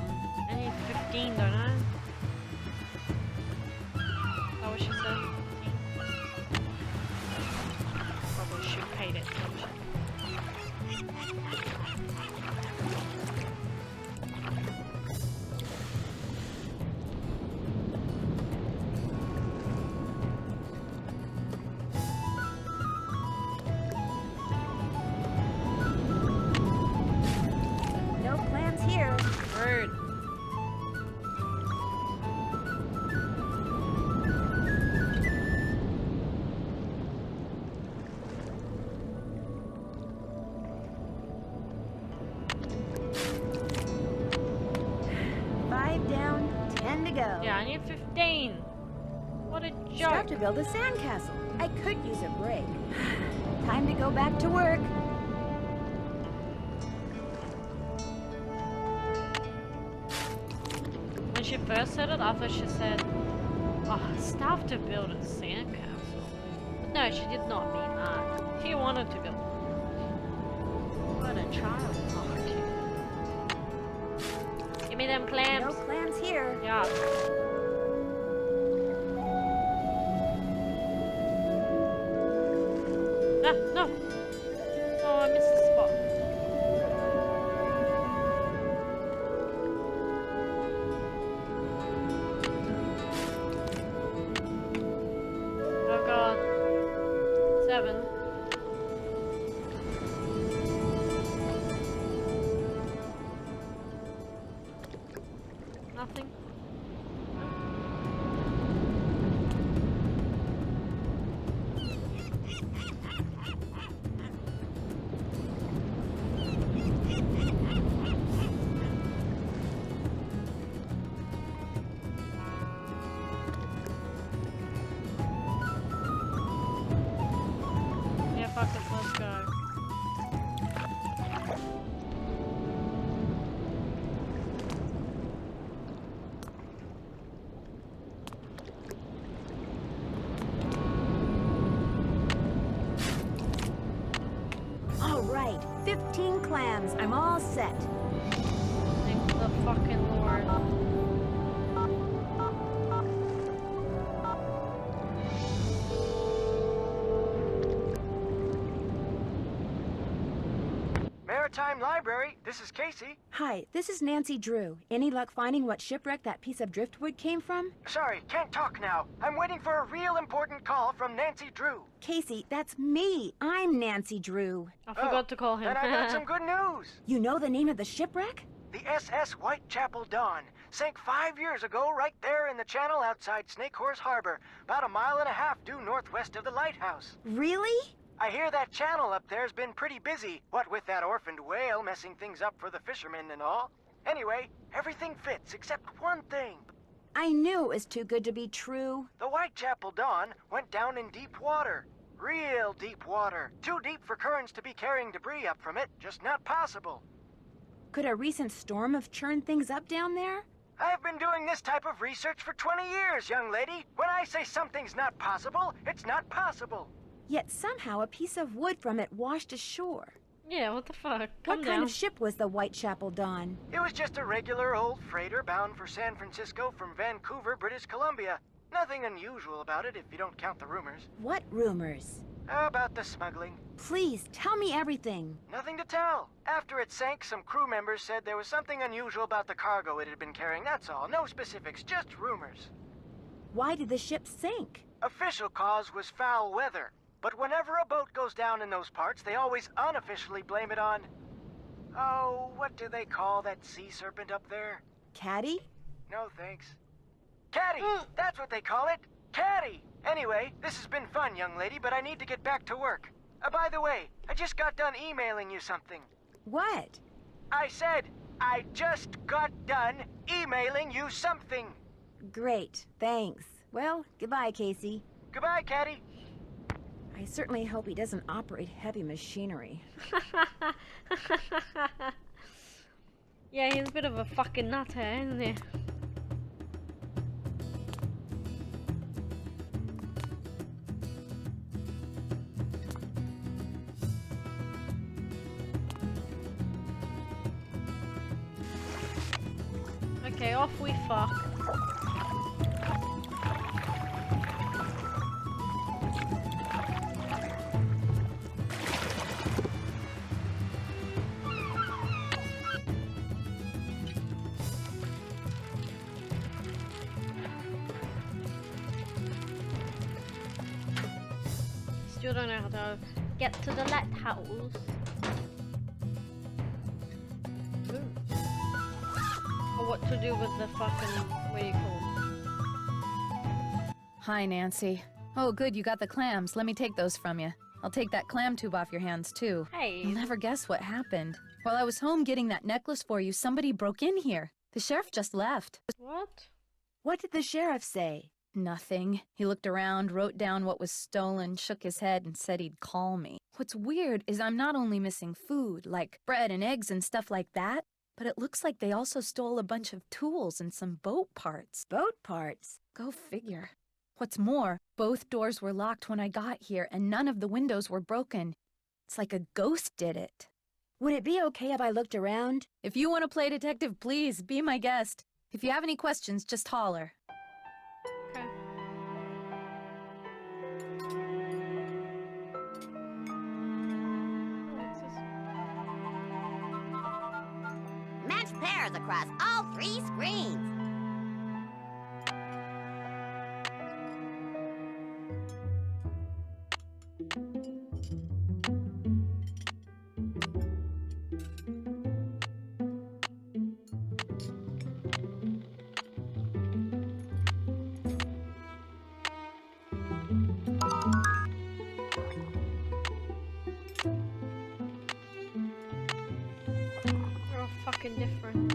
Speaker 3: I need 15, don't I? Is that what she said? 15? Probably should pay it. need 15. What a joke.
Speaker 1: Start to build a sandcastle. I could use a break. Time to go back to work.
Speaker 3: When she first said it, I thought she said, oh, staff to build a sandcastle. But no, she did not mean that. She wanted to build one. What a child. Oh, give me them clams.
Speaker 1: No clams here.
Speaker 3: Yeah. Ah, no. Oh, I missed the spot. Oh god. 7. Nothing. Yeah, fuck it, let's go.
Speaker 1: All right, 15 clams. I'm all set.
Speaker 3: Thank the fucking Lord.
Speaker 9: Maritime Library, this is Casey.
Speaker 1: Hi, this is Nancy Drew. Any luck finding what shipwreck that piece of driftwood came from?
Speaker 9: Sorry, can't talk now. I'm waiting for a real important call from Nancy Drew.
Speaker 1: Casey, that's me. I'm Nancy Drew.
Speaker 3: I forgot to call him.
Speaker 9: Then I got some good news.
Speaker 1: You know the name of the shipwreck?
Speaker 9: The SS Whitechapel Dawn sank 5 years ago right there in the channel outside Snakehorse Harbor, about a mile and a half due northwest of the lighthouse.
Speaker 1: Really?
Speaker 9: I hear that channel up there's been pretty busy, what with that orphaned whale messing things up for the fishermen and all. Anyway, everything fits except one thing.
Speaker 1: I knew it was too good to be true.
Speaker 9: The Whitechapel Dawn went down in deep water. Real deep water. Too deep for currents to be carrying debris up from it, just not possible.
Speaker 1: Could a recent storm have churned things up down there?
Speaker 9: I've been doing this type of research for 20 years, young lady. When I say something's not possible, it's not possible.
Speaker 1: Yet somehow a piece of wood from it washed ashore.
Speaker 3: Yeah, what the fuck? Calm
Speaker 1: What
Speaker 3: down.
Speaker 1: kind of ship was the Whitechapel Dawn?
Speaker 9: It was just a regular old freighter bound for San Francisco from Vancouver, British Columbia. Nothing unusual about it if you don't count the rumors.
Speaker 1: What rumors?
Speaker 9: About the smuggling.
Speaker 1: Please, tell me everything.
Speaker 9: Nothing to tell. After it sank, some crew members said there was something unusual about the cargo it had been carrying, that's all. No specifics, just rumors.
Speaker 1: Why did the ship sink?
Speaker 9: Official cause was foul weather. But whenever a boat goes down in those parts, they always unofficially blame it on... Oh, what do they call that sea serpent up there?
Speaker 1: Caddy?
Speaker 9: No, thanks. Caddy! That's what they call it! Caddy! Anyway, this has been fun, young lady, but I need to get back to work. By the way, I just got done emailing you something.
Speaker 1: What?
Speaker 9: I said, I just got done emailing you something.
Speaker 1: Great, thanks. Well, goodbye, Casey.
Speaker 9: Goodbye, Caddy.
Speaker 1: I certainly hope he doesn't operate heavy machinery.
Speaker 3: Yeah, he's a bit of a fucking nutter, isn't he? Okay, off we fuck. Still don't know how to get to the lighthouse. Or what to do with the fucking, what do you call it?
Speaker 5: Hi, Nancy. Oh, good, you got the clams. Let me take those from you. I'll take that clam tube off your hands, too.
Speaker 3: Hey.
Speaker 5: You'll never guess what happened. While I was home getting that necklace for you, somebody broke in here. The sheriff just left.
Speaker 3: What?
Speaker 1: What did the sheriff say?
Speaker 5: Nothing. He looked around, wrote down what was stolen, shook his head, and said he'd call me. What's weird is I'm not only missing food, like bread and eggs and stuff like that, but it looks like they also stole a bunch of tools and some boat parts.
Speaker 1: Boat parts?
Speaker 5: Go figure. What's more, both doors were locked when I got here, and none of the windows were broken. It's like a ghost did it.
Speaker 1: Would it be okay if I looked around?
Speaker 5: If you want to play detective, please, be my guest. If you have any questions, just holler.
Speaker 3: Okay. What's this?
Speaker 12: Match pairs across all 3 screens.
Speaker 3: They're all fucking different.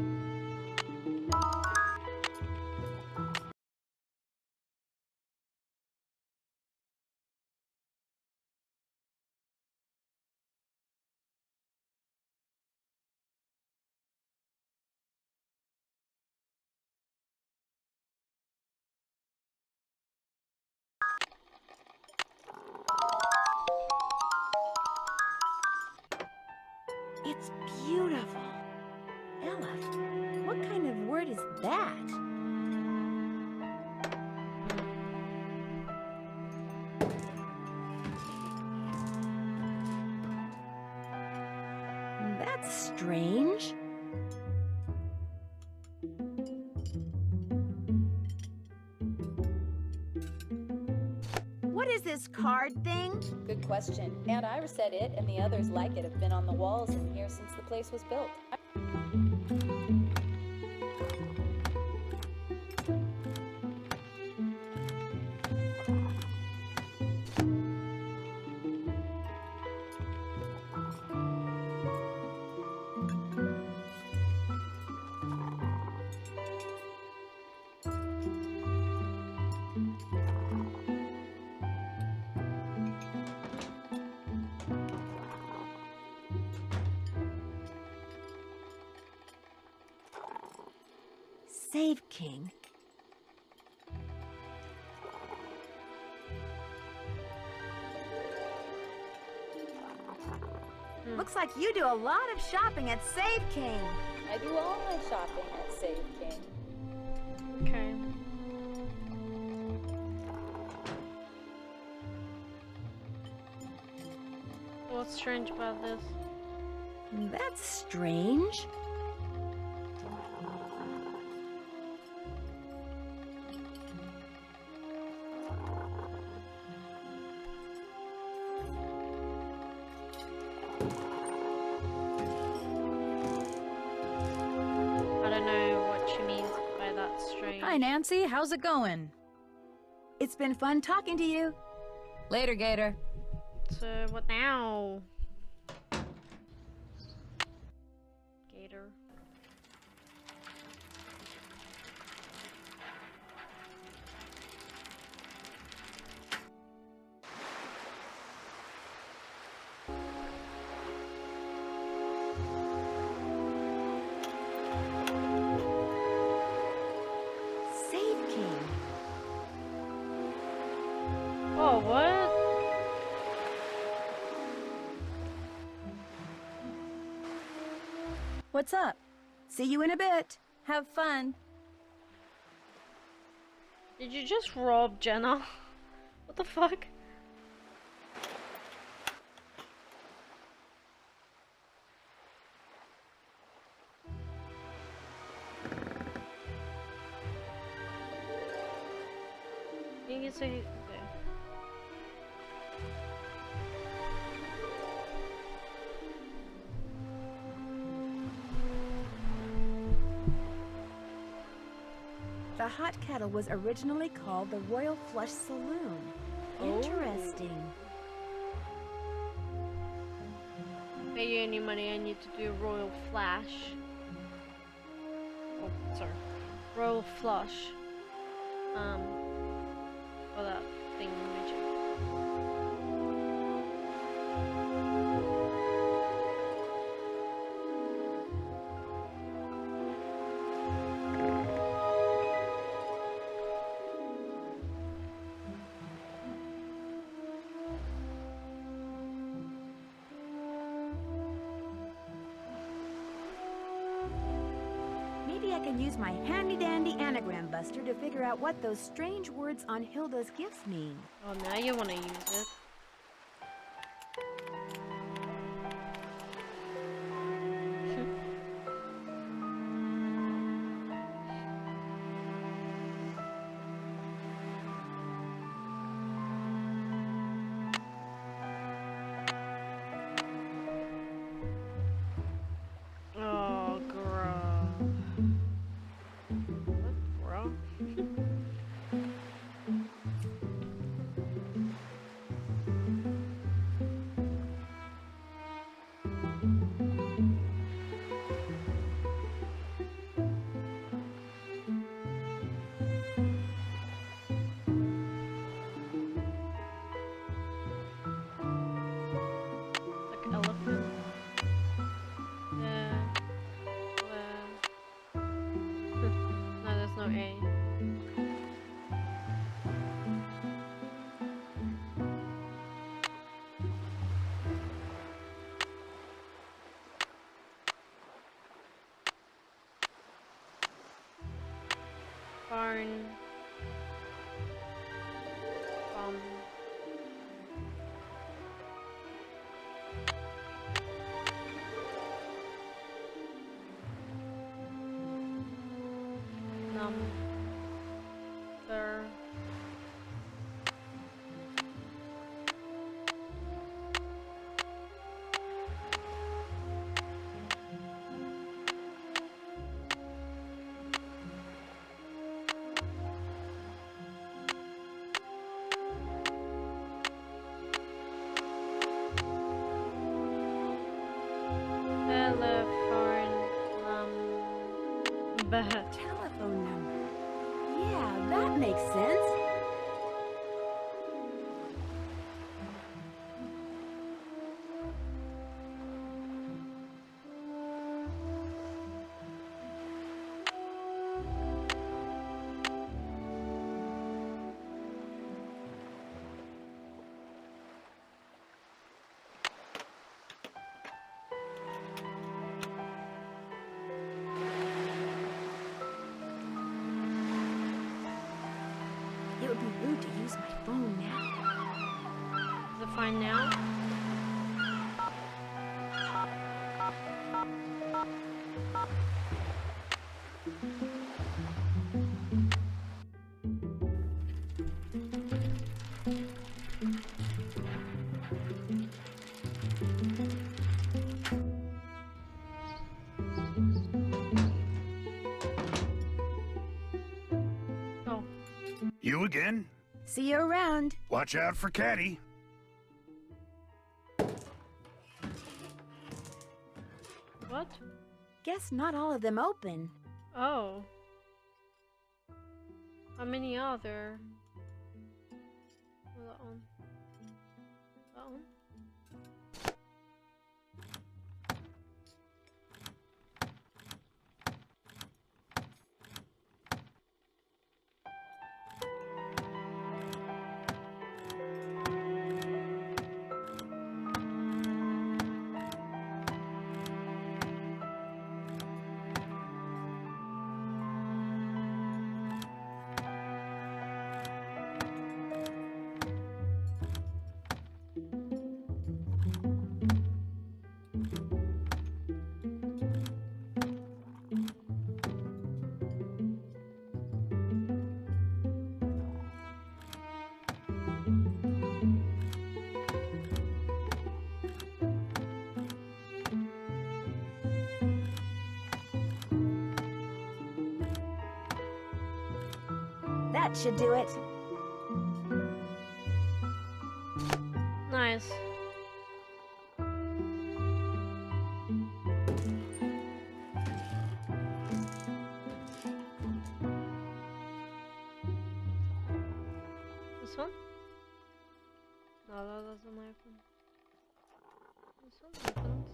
Speaker 1: It's beautiful. Ella, what kind of word is that? That's strange. What is this card thing?
Speaker 2: Good question. Aunt Ira said it and the others like it have been on the walls in here since the place was built.
Speaker 1: Save King. Looks like you do a lot of shopping at Save King.
Speaker 2: I do all my shopping at Save King.
Speaker 3: Okay. What's strange about this?
Speaker 1: That's strange.
Speaker 3: I don't know what she means by that strange.
Speaker 5: Hi, Nancy. How's it going?
Speaker 1: It's been fun talking to you.
Speaker 5: Later, Gator.
Speaker 3: So what now? Gator.
Speaker 1: Save King.
Speaker 3: Oh, what?
Speaker 2: What's up?
Speaker 1: See you in a bit.
Speaker 2: Have fun.
Speaker 3: Did you just rob Jenna? What the fuck? You can say okay.
Speaker 1: The Hot Kettle was originally called the Royal Flush Saloon. Interesting.
Speaker 3: Pay you any money, I need to do Royal Flash. Oh, sorry. Royal Flush.
Speaker 1: can use my handy-dandy anagram buster to figure out what those strange words on Hilda's gifts mean.
Speaker 3: Oh, now you want to use it. Oh, girl. What, bro? Like elephant. Yeah. No, there's no A. Barn. Number.
Speaker 1: Telephone number. Yeah, that makes sense. It would be rude to use my phone now.
Speaker 3: Is it fine now? Oh.
Speaker 6: You again?
Speaker 1: See you around.
Speaker 6: Watch out for Caddy.
Speaker 3: What?
Speaker 1: Guess not all of them open.
Speaker 3: Oh. How many are there? Oh, that one. That one?
Speaker 1: That should do it.
Speaker 3: Nice. This one? No, that doesn't open. This one opens.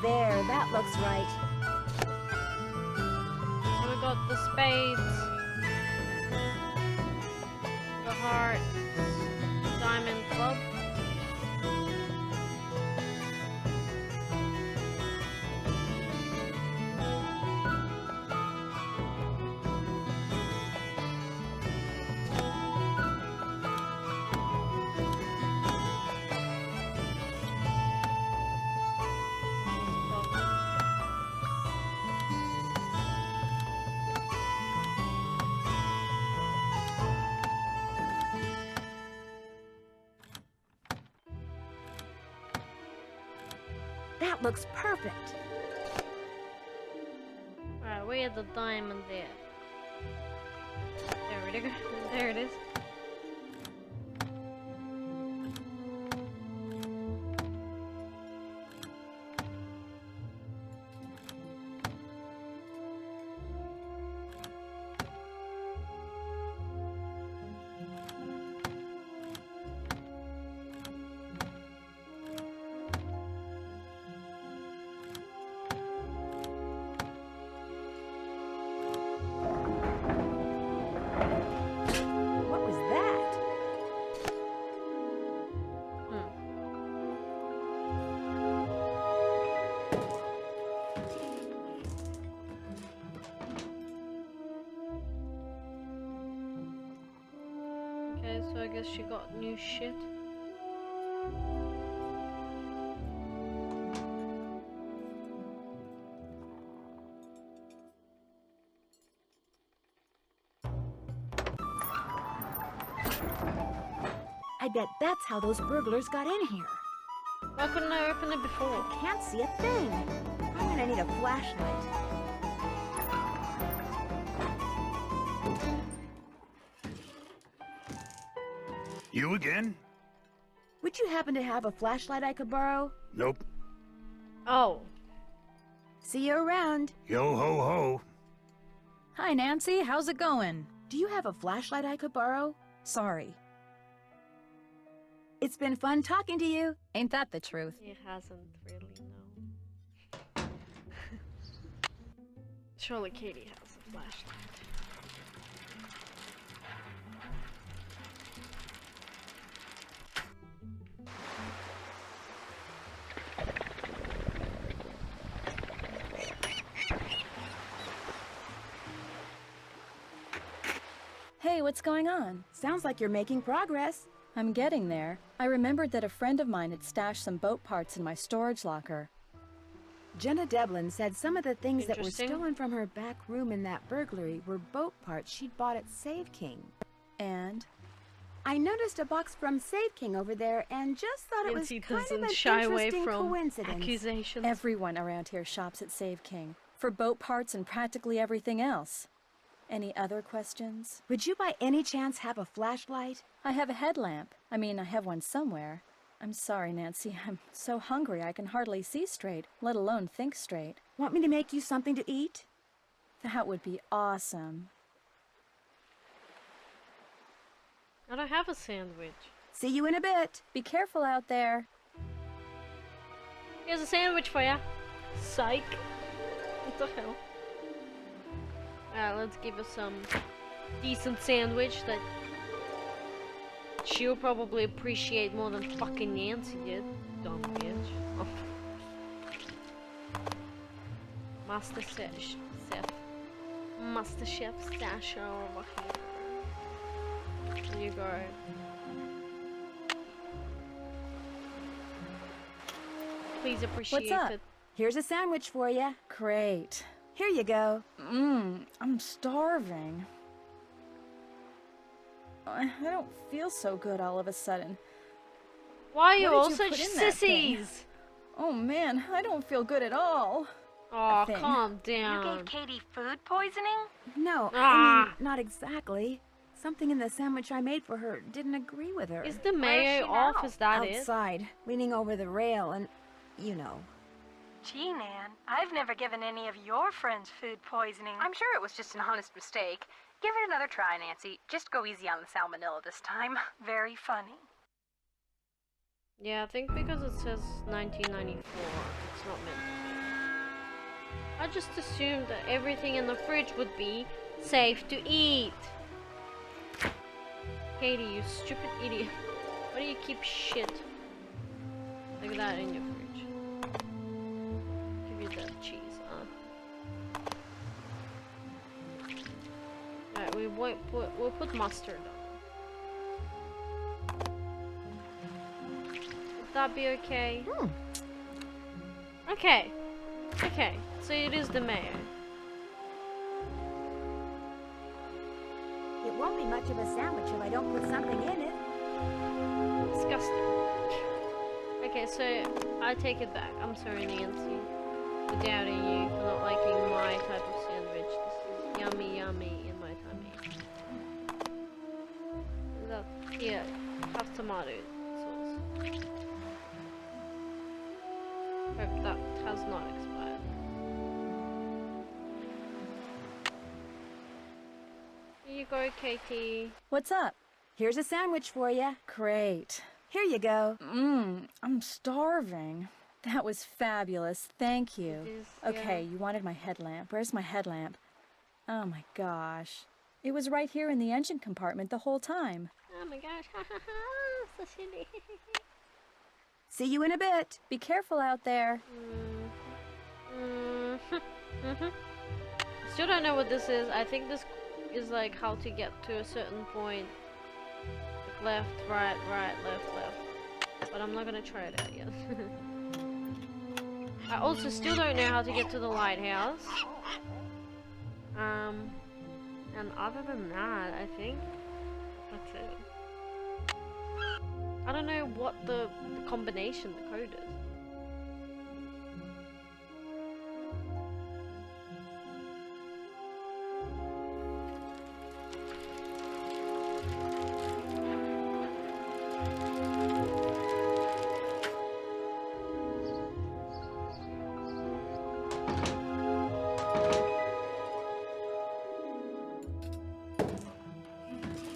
Speaker 1: There, that looks right.
Speaker 3: We got the spades, the heart, diamond club.
Speaker 1: That looks perfect.
Speaker 3: Alright, where's the diamond there? There it is. There it is.
Speaker 1: What was that?
Speaker 3: Okay, so I guess she got new shit.
Speaker 1: I bet that's how those burglars got in here.
Speaker 3: Why couldn't I open it before?
Speaker 1: Can't see a thing. I'm gonna need a flashlight.
Speaker 6: You again?
Speaker 1: Would you happen to have a flashlight I could borrow?
Speaker 6: Nope.
Speaker 3: Oh.
Speaker 1: See you around.
Speaker 6: Yo ho ho.
Speaker 5: Hi, Nancy. How's it going?
Speaker 1: Do you have a flashlight I could borrow?
Speaker 5: Sorry.
Speaker 1: It's been fun talking to you.
Speaker 5: Ain't that the truth?
Speaker 3: He hasn't really, no. Surely Katie has a flashlight.
Speaker 2: Hey, what's going on?
Speaker 1: Sounds like you're making progress.
Speaker 2: I'm getting there. I remembered that a friend of mine had stashed some boat parts in my storage locker.
Speaker 1: Jenna Devlin said some of the things that were
Speaker 3: Interesting.
Speaker 1: stolen from her back room in that burglary were boat parts she'd bought at Save King.
Speaker 2: And?
Speaker 1: I noticed a box from Save King over there and just thought it was
Speaker 3: Nancy
Speaker 1: kind of
Speaker 3: doesn't
Speaker 1: an
Speaker 3: shy away
Speaker 1: interesting
Speaker 3: from
Speaker 1: coincidence.
Speaker 3: accusations.
Speaker 2: Everyone around here shops at Save King for boat parts and practically everything else. Any other questions?
Speaker 1: Would you by any chance have a flashlight?
Speaker 2: I have a headlamp. I mean, I have one somewhere. I'm sorry, Nancy. I'm so hungry I can hardly see straight, let alone think straight.
Speaker 1: Want me to make you something to eat?
Speaker 2: That would be awesome.
Speaker 3: I don't have a sandwich.
Speaker 1: See you in a bit.
Speaker 2: Be careful out there.
Speaker 3: Here's a sandwich for ya. Psych. What the hell? Alright, let's give her some decent sandwich that she'll probably appreciate more than fucking Nancy did. Dumb bitch. Oh. Master Chef. Master Chef Sasha over here. There you go. Please appreciate
Speaker 2: What's up?
Speaker 3: it.
Speaker 1: Here's a sandwich for you.
Speaker 2: Great.
Speaker 1: Here you go.
Speaker 2: I'm starving. I don't feel so good all of a sudden.
Speaker 3: Why are you
Speaker 2: What
Speaker 3: all
Speaker 2: did you
Speaker 3: such
Speaker 2: put in that thing?
Speaker 3: sissies?
Speaker 2: Oh man, I don't feel good at all.
Speaker 3: Aw,
Speaker 2: thing.
Speaker 3: calm
Speaker 4: You
Speaker 3: down.
Speaker 4: gave Katie food poisoning?
Speaker 1: No, I
Speaker 3: Ah.
Speaker 1: mean, not exactly. Something in the sandwich I made for her didn't agree with her.
Speaker 3: Is the
Speaker 4: Where's
Speaker 3: mayo
Speaker 4: she
Speaker 3: off?
Speaker 4: now?
Speaker 3: Is that it?
Speaker 1: Outside, leaning over the rail and, you know.
Speaker 13: Gee, Nan, I've never given any of your friends food poisoning.
Speaker 4: I'm sure it was just an honest mistake. Give it another try, Nancy. Just go easy on the salmonella this time.
Speaker 13: Very funny.
Speaker 3: Yeah, I think because it says 1994, it's not meant to be. I just assumed that everything in the fridge would be safe to eat. Katie, you stupid idiot. Why do you keep shit like that in your fridge? Give you that cheese, Alright, we'll put mustard on. Would that be okay? Okay. Okay, so it is the mayo.
Speaker 1: It won't be much of a sandwich if I don't put something in it.
Speaker 3: Disgusting. Okay, so I take it back. I'm sorry, Nancy, for doubting you, for not liking my type of sandwich. This is yummy, yummy in my tummy. That, here, have tomato sauce. Hope that has not expired. Here you go, Katie.
Speaker 2: What's up?
Speaker 1: Here's a sandwich for you.
Speaker 2: Great.
Speaker 1: Here you go.
Speaker 2: I'm starving. That was fabulous. Thank you.
Speaker 3: It is,
Speaker 2: Okay,
Speaker 3: yeah.
Speaker 2: you wanted my headlamp. Where's my headlamp? Oh my gosh. It was right here in the engine compartment the whole time.
Speaker 3: Oh my gosh. So silly.
Speaker 1: See you in a bit.
Speaker 2: Be careful out there.
Speaker 3: Still don't know what this is. I think this is like how to get to a certain point. Like left, right, right, left, left. But I'm not gonna try it out yet. I also still don't know how to get to the lighthouse. And other than that, I think that's it. I don't know what the combination, the code is.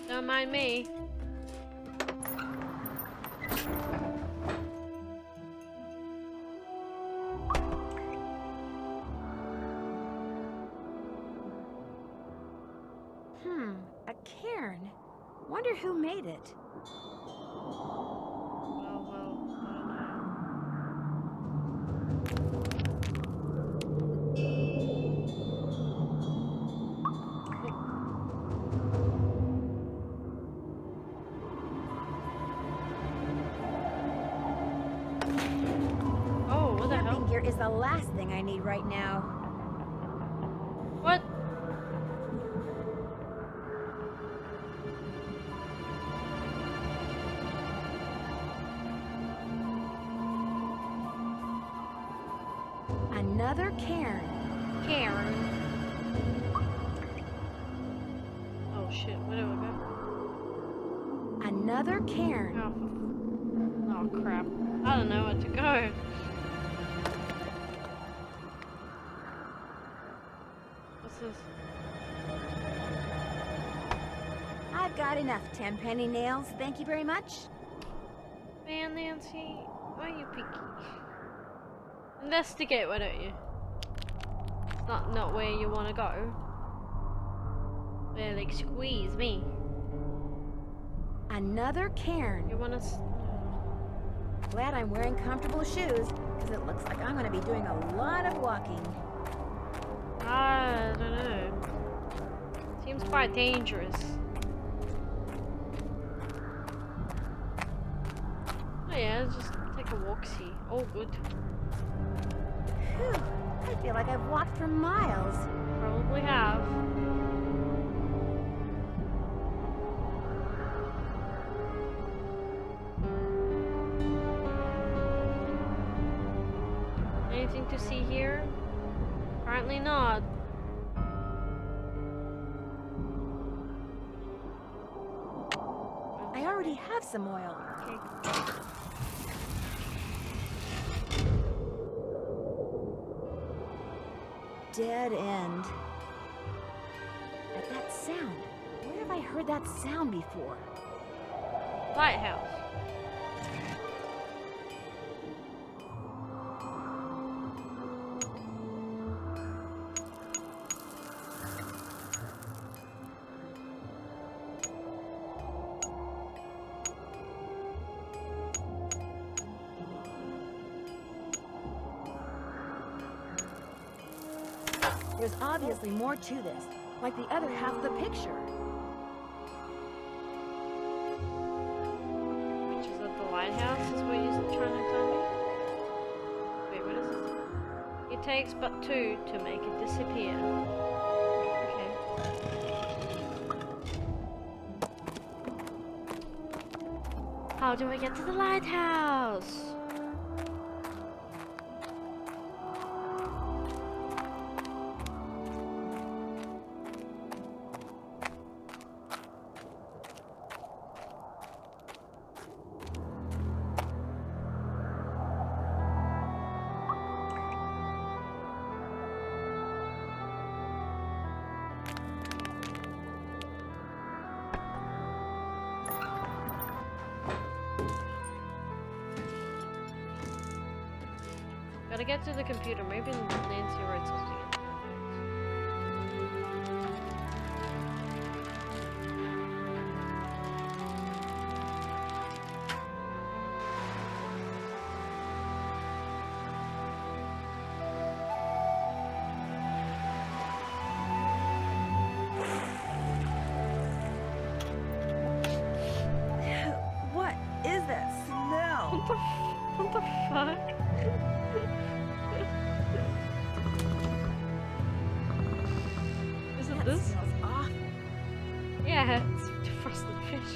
Speaker 3: Don't mind me.
Speaker 1: A cairn. Wonder who made it.
Speaker 3: Oh, what the hell?
Speaker 1: Camping gear is the last thing I need right now.
Speaker 3: What?
Speaker 1: Another cairn.
Speaker 3: Karen. Oh shit, where do I go?
Speaker 1: Another cairn.
Speaker 3: Oh crap. I don't know where to go. What's this?
Speaker 1: I've got enough 10-penny nails. Thank you very much.
Speaker 3: Man, Nancy, why are you picky? Investigate, why don't you? It's not where you want to go. Well, like, squeeze me.
Speaker 1: Another cairn.
Speaker 3: You want to...
Speaker 1: Glad I'm wearing comfortable shoes, because it looks like I'm going to be doing a lot of walking.
Speaker 3: I don't know. Seems quite dangerous. Oh yeah, just take a walk-see. Oh, good.
Speaker 1: Whew, I feel like I've walked for miles.
Speaker 3: Probably have. Anything to see here? Apparently not.
Speaker 1: I already have some oil.
Speaker 3: Okay.
Speaker 1: Dead end. At that sound. Where have I heard that sound before?
Speaker 3: Lighthouse.
Speaker 1: There's obviously more to this, like the other half of the picture.
Speaker 3: Which is at the lighthouse, is what you're trying to tell me? Wait, what is this? It takes but 2 to make it disappear. Okay. How do I get to the lighthouse? Gotta get to the computer. Maybe Nancy wrote something in there.
Speaker 1: What is that smell?
Speaker 3: What the fuck? Isn't this?
Speaker 1: Smells awful.
Speaker 3: Yeah, it's defrosted fish.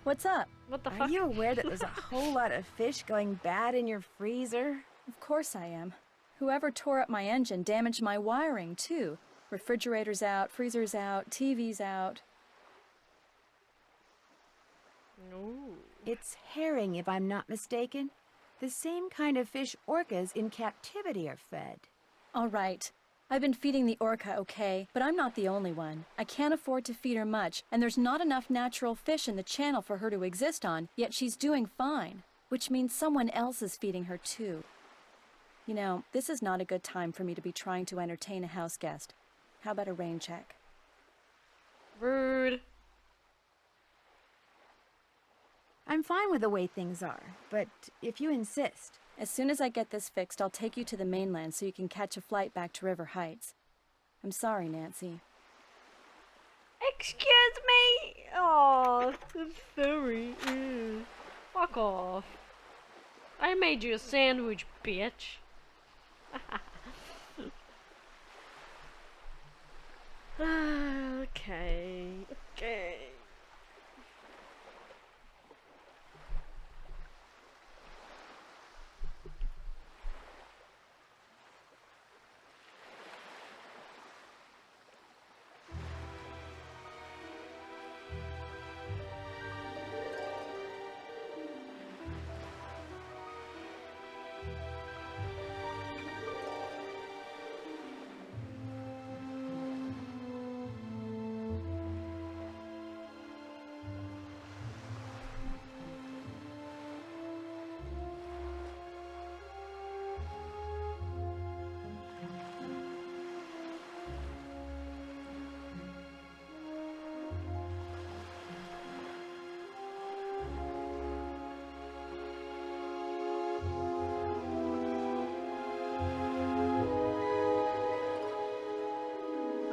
Speaker 2: What's up?
Speaker 3: What the fuck?
Speaker 1: Are you aware that there's a whole lot of fish going bad in your freezer?
Speaker 2: Of course I am. Whoever tore up my engine damaged my wiring, too. Refrigerator's out, freezer's out, TV's out.
Speaker 3: No.
Speaker 1: It's herring, if I'm not mistaken. The same kind of fish orcas in captivity are fed.
Speaker 2: All right. I've been feeding the orca okay, but I'm not the only one. I can't afford to feed her much, and there's not enough natural fish in the channel for her to exist on, yet she's doing fine, which means someone else is feeding her too. You know, this is not a good time for me to be trying to entertain a house guest. How about a rain check?
Speaker 3: Rude.
Speaker 1: I'm fine with the way things are, but if you insist.
Speaker 2: As soon as I get this fixed, I'll take you to the mainland so you can catch a flight back to River Heights. I'm sorry, Nancy.
Speaker 3: Excuse me? Oh, sorry. Fuck off. I made you a sandwich, bitch. Okay.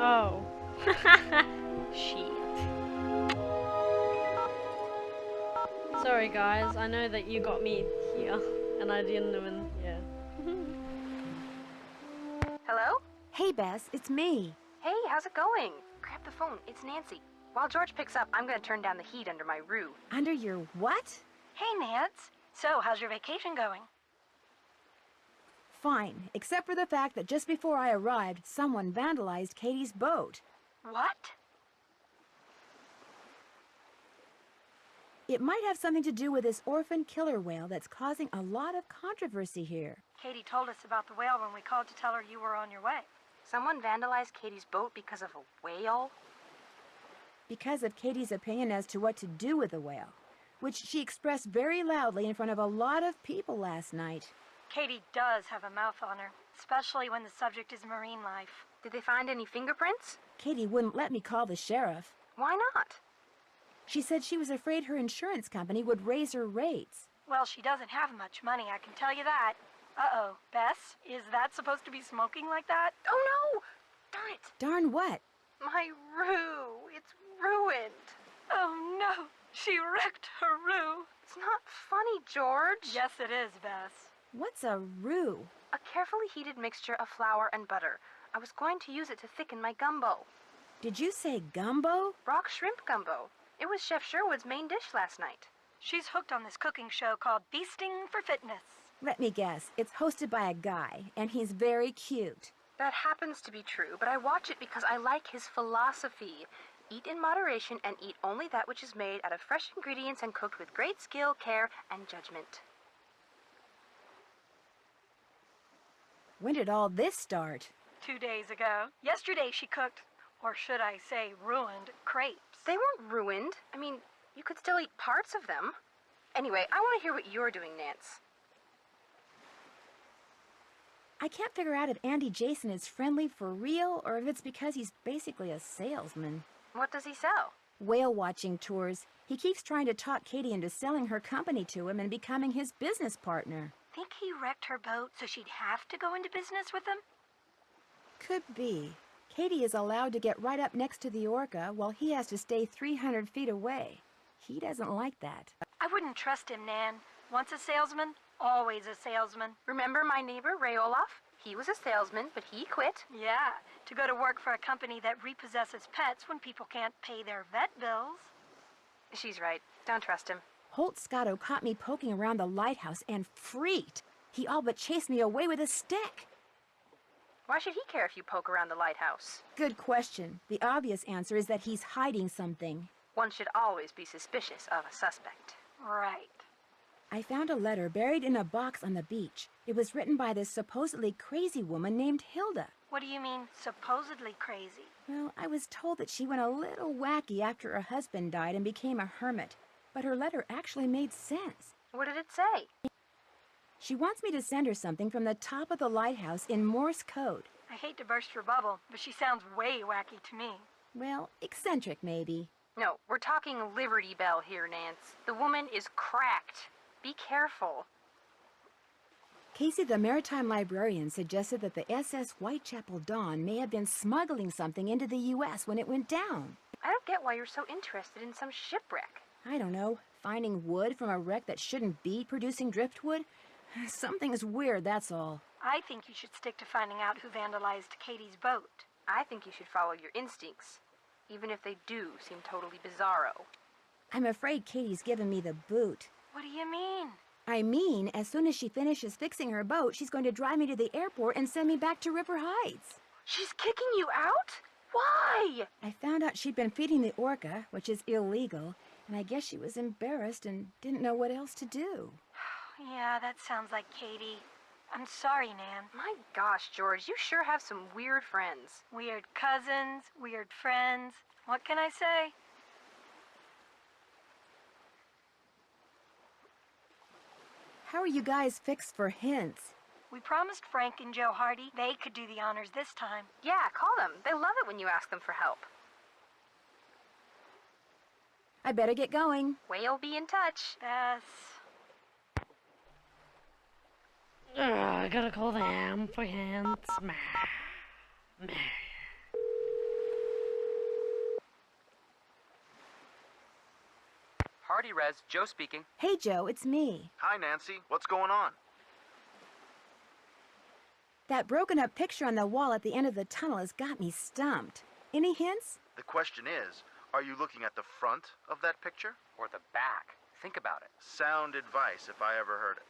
Speaker 3: Oh. Shit. Sorry guys, I know that you got me here, and I didn't even, yeah.
Speaker 4: Hello?
Speaker 1: Hey, Bess, it's me.
Speaker 4: Hey, how's it going? Grab the phone, it's Nancy. While George picks up, I'm gonna turn down the heat under my roof.
Speaker 1: Under your what?
Speaker 13: Hey, Nance. So, how's your vacation going?
Speaker 1: Fine, except for the fact that just before I arrived, someone vandalized Katie's boat.
Speaker 13: What?
Speaker 1: It might have something to do with this orphan killer whale that's causing a lot of controversy here.
Speaker 13: Katie told us about the whale when we called to tell her you were on your way.
Speaker 4: Someone vandalized Katie's boat because of a whale?
Speaker 1: Because of Katie's opinion as to what to do with the whale, which she expressed very loudly in front of a lot of people last night.
Speaker 13: Katie does have a mouth on her, especially when the subject is marine life.
Speaker 4: Did they find any fingerprints?
Speaker 1: Katie wouldn't let me call the sheriff.
Speaker 4: Why not?
Speaker 1: She said she was afraid her insurance company would raise her rates.
Speaker 13: Well, she doesn't have much money, I can tell you that. Uh-oh. Bess, is that supposed to be smoking like that?
Speaker 4: Oh no! Darn it!
Speaker 1: Darn what?
Speaker 4: My Rue. It's ruined.
Speaker 13: Oh no, she wrecked her roux.
Speaker 4: It's not funny, George.
Speaker 13: Yes, it is, Bess.
Speaker 1: What's a roux?
Speaker 4: A carefully heated mixture of flour and butter. I was going to use it to thicken my gumbo.
Speaker 1: Did you say gumbo?
Speaker 4: Rock shrimp gumbo. It was Chef Sherwood's main dish last night.
Speaker 13: She's hooked on this cooking show called Feasting for Fitness.
Speaker 1: Let me guess, it's hosted by a guy, and he's very cute.
Speaker 4: That happens to be true, but I watch it because I like his philosophy. Eat in moderation and eat only that which is made out of fresh ingredients and cooked with great skill, care, and judgment.
Speaker 1: When did all this start?
Speaker 13: 2 days ago. Yesterday she cooked, or should I say ruined, crepes.
Speaker 4: They weren't ruined. I mean, you could still eat parts of them. Anyway, I want to hear what you're doing, Nance.
Speaker 1: I can't figure out if Andy Jason is friendly for real or if it's because he's basically a salesman.
Speaker 4: What does he sell?
Speaker 1: Whale watching tours. He keeps trying to talk Katie into selling her company to him and becoming his business partner.
Speaker 13: Think he wrecked her boat so she'd have to go into business with him?
Speaker 1: Could be. Katie is allowed to get right up next to the orca while he has to stay 300 feet away. He doesn't like that.
Speaker 13: I wouldn't trust him, Nan. Once a salesman, always a salesman.
Speaker 4: Remember my neighbor, Ray Olaf? He was a salesman, but he quit.
Speaker 13: Yeah, to go to work for a company that repossesses pets when people can't pay their vet bills.
Speaker 4: She's right. Don't trust him.
Speaker 1: Holt Scotto caught me poking around the lighthouse and freaked. He all but chased me away with a stick.
Speaker 4: Why should he care if you poke around the lighthouse?
Speaker 1: Good question. The obvious answer is that he's hiding something.
Speaker 4: One should always be suspicious of a suspect.
Speaker 13: Right.
Speaker 1: I found a letter buried in a box on the beach. It was written by this supposedly crazy woman named Hilda.
Speaker 13: What do you mean, supposedly crazy?
Speaker 1: Well, I was told that she went a little wacky after her husband died and became a hermit. But her letter actually made sense.
Speaker 4: What did it say?
Speaker 1: She wants me to send her something from the top of the lighthouse in Morse code.
Speaker 13: I hate to burst your bubble, but she sounds way wacky to me.
Speaker 1: Well, eccentric maybe.
Speaker 4: No, we're talking Liberty Bell here, Nance. The woman is cracked. Be careful.
Speaker 1: Casey, the maritime librarian, suggested that the SS Whitechapel Dawn may have been smuggling something into the U.S. when it went down.
Speaker 4: I don't get why you're so interested in some shipwreck.
Speaker 1: I don't know, finding wood from a wreck that shouldn't be producing driftwood? Something's weird, that's all.
Speaker 13: I think you should stick to finding out who vandalized Katie's boat.
Speaker 4: I think you should follow your instincts, even if they do seem totally bizarro.
Speaker 1: I'm afraid Katie's given me the boot.
Speaker 13: What do you mean?
Speaker 1: I mean, as soon as she finishes fixing her boat, she's going to drive me to the airport and send me back to Ripper Heights.
Speaker 4: She's kicking you out? Why?
Speaker 1: I found out she'd been feeding the orca, which is illegal, and I guess she was embarrassed and didn't know what else to do.
Speaker 13: Yeah, that sounds like Katie. I'm sorry, Nan.
Speaker 4: My gosh, George, you sure have some weird friends.
Speaker 13: Weird cousins, weird friends. What can I say?
Speaker 1: How are you guys fixed for hints?
Speaker 13: We promised Frank and Joe Hardy they could do the honors this time.
Speaker 4: Yeah, call them. They love it when you ask them for help.
Speaker 1: I better get going.
Speaker 4: Whale be in touch.
Speaker 13: Bess.
Speaker 3: I gotta call them for hints. Meh. Meh.
Speaker 10: Hardy Res, Joe speaking.
Speaker 1: Hey, Joe, it's me.
Speaker 11: Hi, Nancy. What's going on?
Speaker 1: That broken-up picture on the wall at the end of the tunnel has got me stumped. Any hints?
Speaker 11: The question is, are you looking at the front of that picture?
Speaker 10: Or the back. Think about it.
Speaker 11: Sound advice if I ever heard it.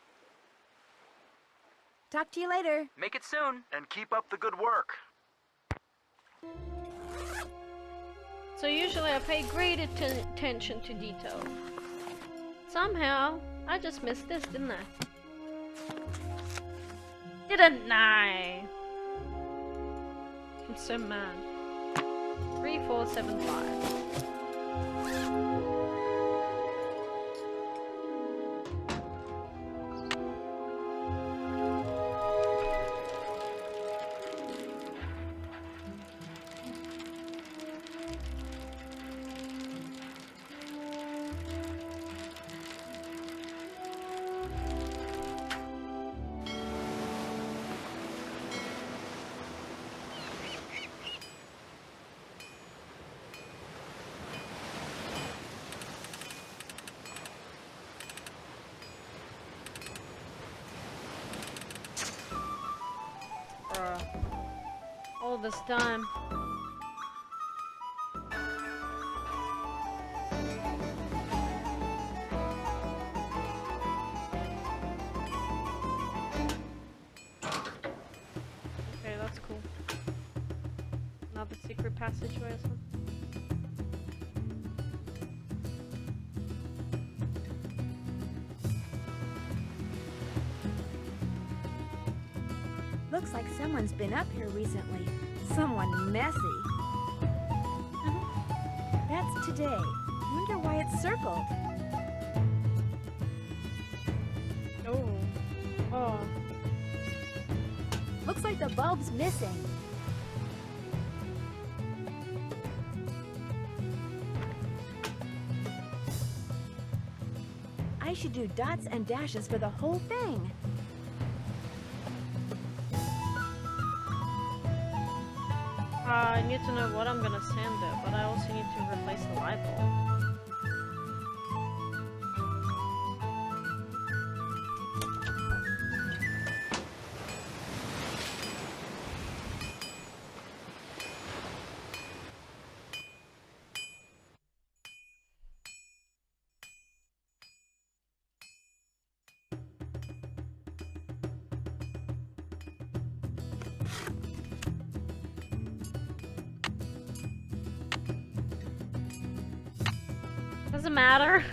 Speaker 1: Talk to you later.
Speaker 10: Make it soon.
Speaker 11: And keep up the good work.
Speaker 3: So usually I pay great attention to detail. Somehow, I just missed this, didn't I? Didn't I? I'm so mad. 3475. this time. Okay, that's cool. Another secret passageway or something.
Speaker 1: Looks like someone's been up here recently. Someone messy. That's today. Wonder why it's circled.
Speaker 3: Oh.
Speaker 1: Looks like the bulb's missing. I should do dots and dashes for the whole thing.
Speaker 3: I need to know what I'm gonna sand there, but I also need to replace the light bulb. Doesn't matter.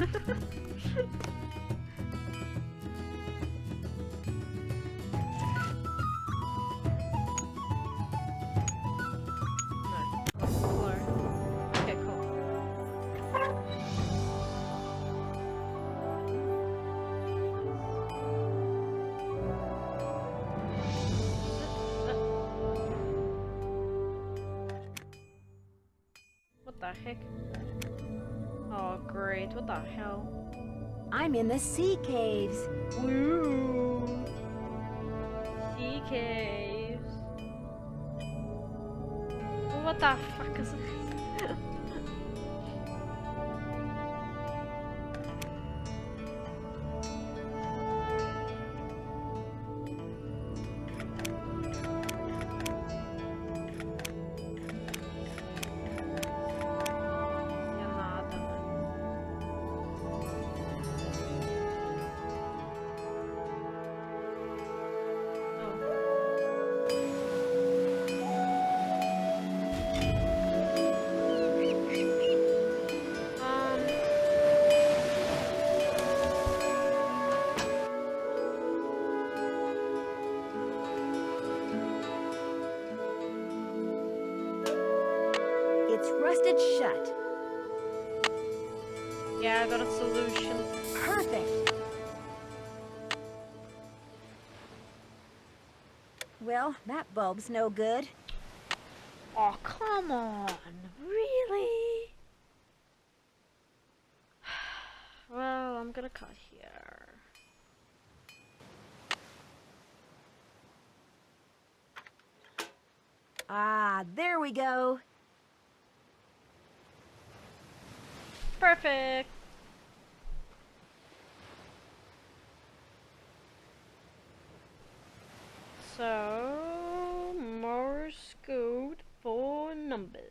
Speaker 3: No. Floor. Okay, cool. What the heck? Oh great, what the hell?
Speaker 1: I'm in the sea caves.
Speaker 3: Woo! Sea caves. What the fuck is this?
Speaker 1: It's rusted shut.
Speaker 3: Yeah, I got a solution.
Speaker 1: Perfect. Well, that bulb's no good.
Speaker 3: Oh, come on. Really? Well, I'm gonna cut here.
Speaker 1: Ah, there we go.
Speaker 3: Perfect. So, Morse code for numbers.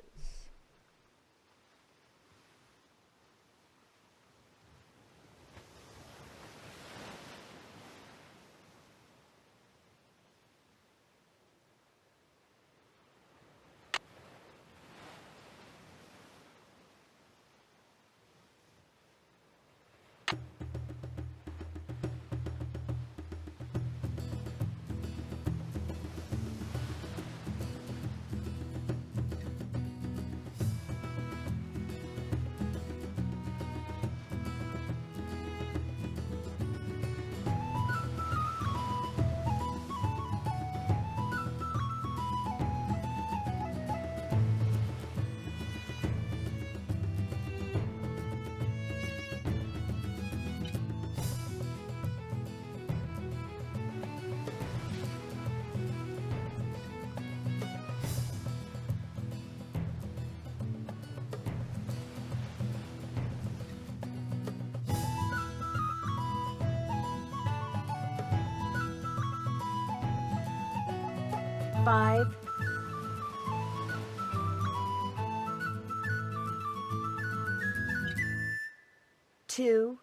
Speaker 1: 2,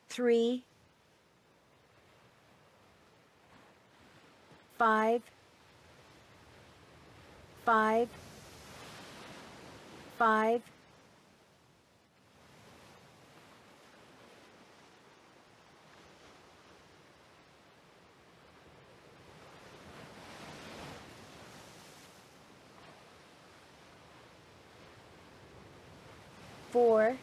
Speaker 1: 3, 5, 5, 5, 4,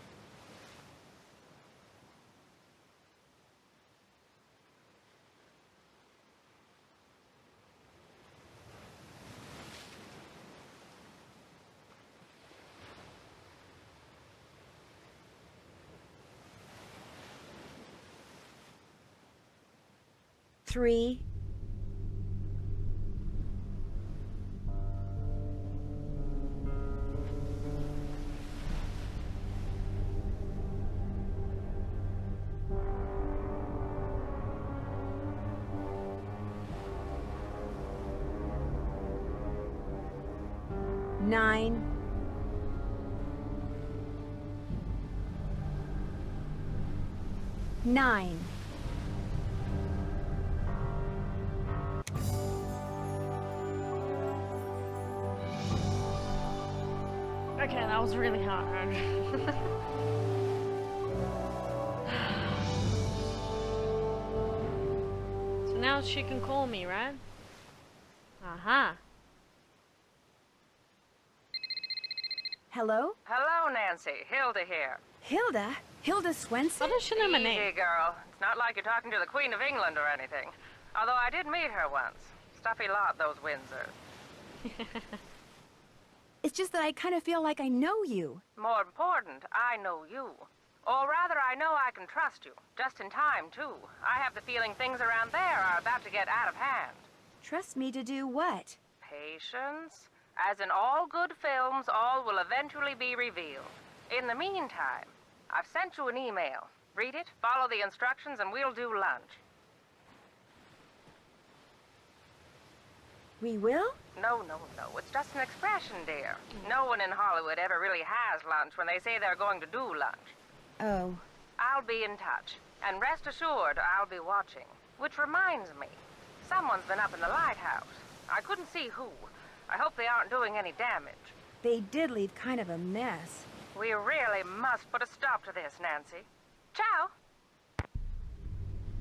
Speaker 1: 3, 9, 9.
Speaker 3: Okay, that was really hard. So now she can call me, right? Aha.
Speaker 1: Hello?
Speaker 8: Hello, Nancy. Hilda here.
Speaker 1: Hilda? Hilda Swenson?
Speaker 3: How does she know my
Speaker 8: Easy,
Speaker 3: name?
Speaker 8: girl. It's not like you're talking to the Queen of England or anything. Although I did meet her once. Stuffy lot, those Windsors.
Speaker 1: It's just that I kind of feel like I know you.
Speaker 8: More important, I know you. Or rather, I know I can trust you. Just in time, too. I have the feeling things around there are about to get out of hand.
Speaker 1: Trust me to do what?
Speaker 8: Patience. As in all good films, all will eventually be revealed. In the meantime, I've sent you an email. Read it, follow the instructions, and we'll do lunch.
Speaker 1: We will?
Speaker 8: No. It's just an expression, dear. No one in Hollywood ever really has lunch when they say they're going to do lunch.
Speaker 1: Oh.
Speaker 8: I'll be in touch. And rest assured, I'll be watching. Which reminds me, someone's been up in the lighthouse. I couldn't see who. I hope they aren't doing any damage.
Speaker 1: They did leave kind of a mess.
Speaker 8: We really must put a stop to this, Nancy. Ciao!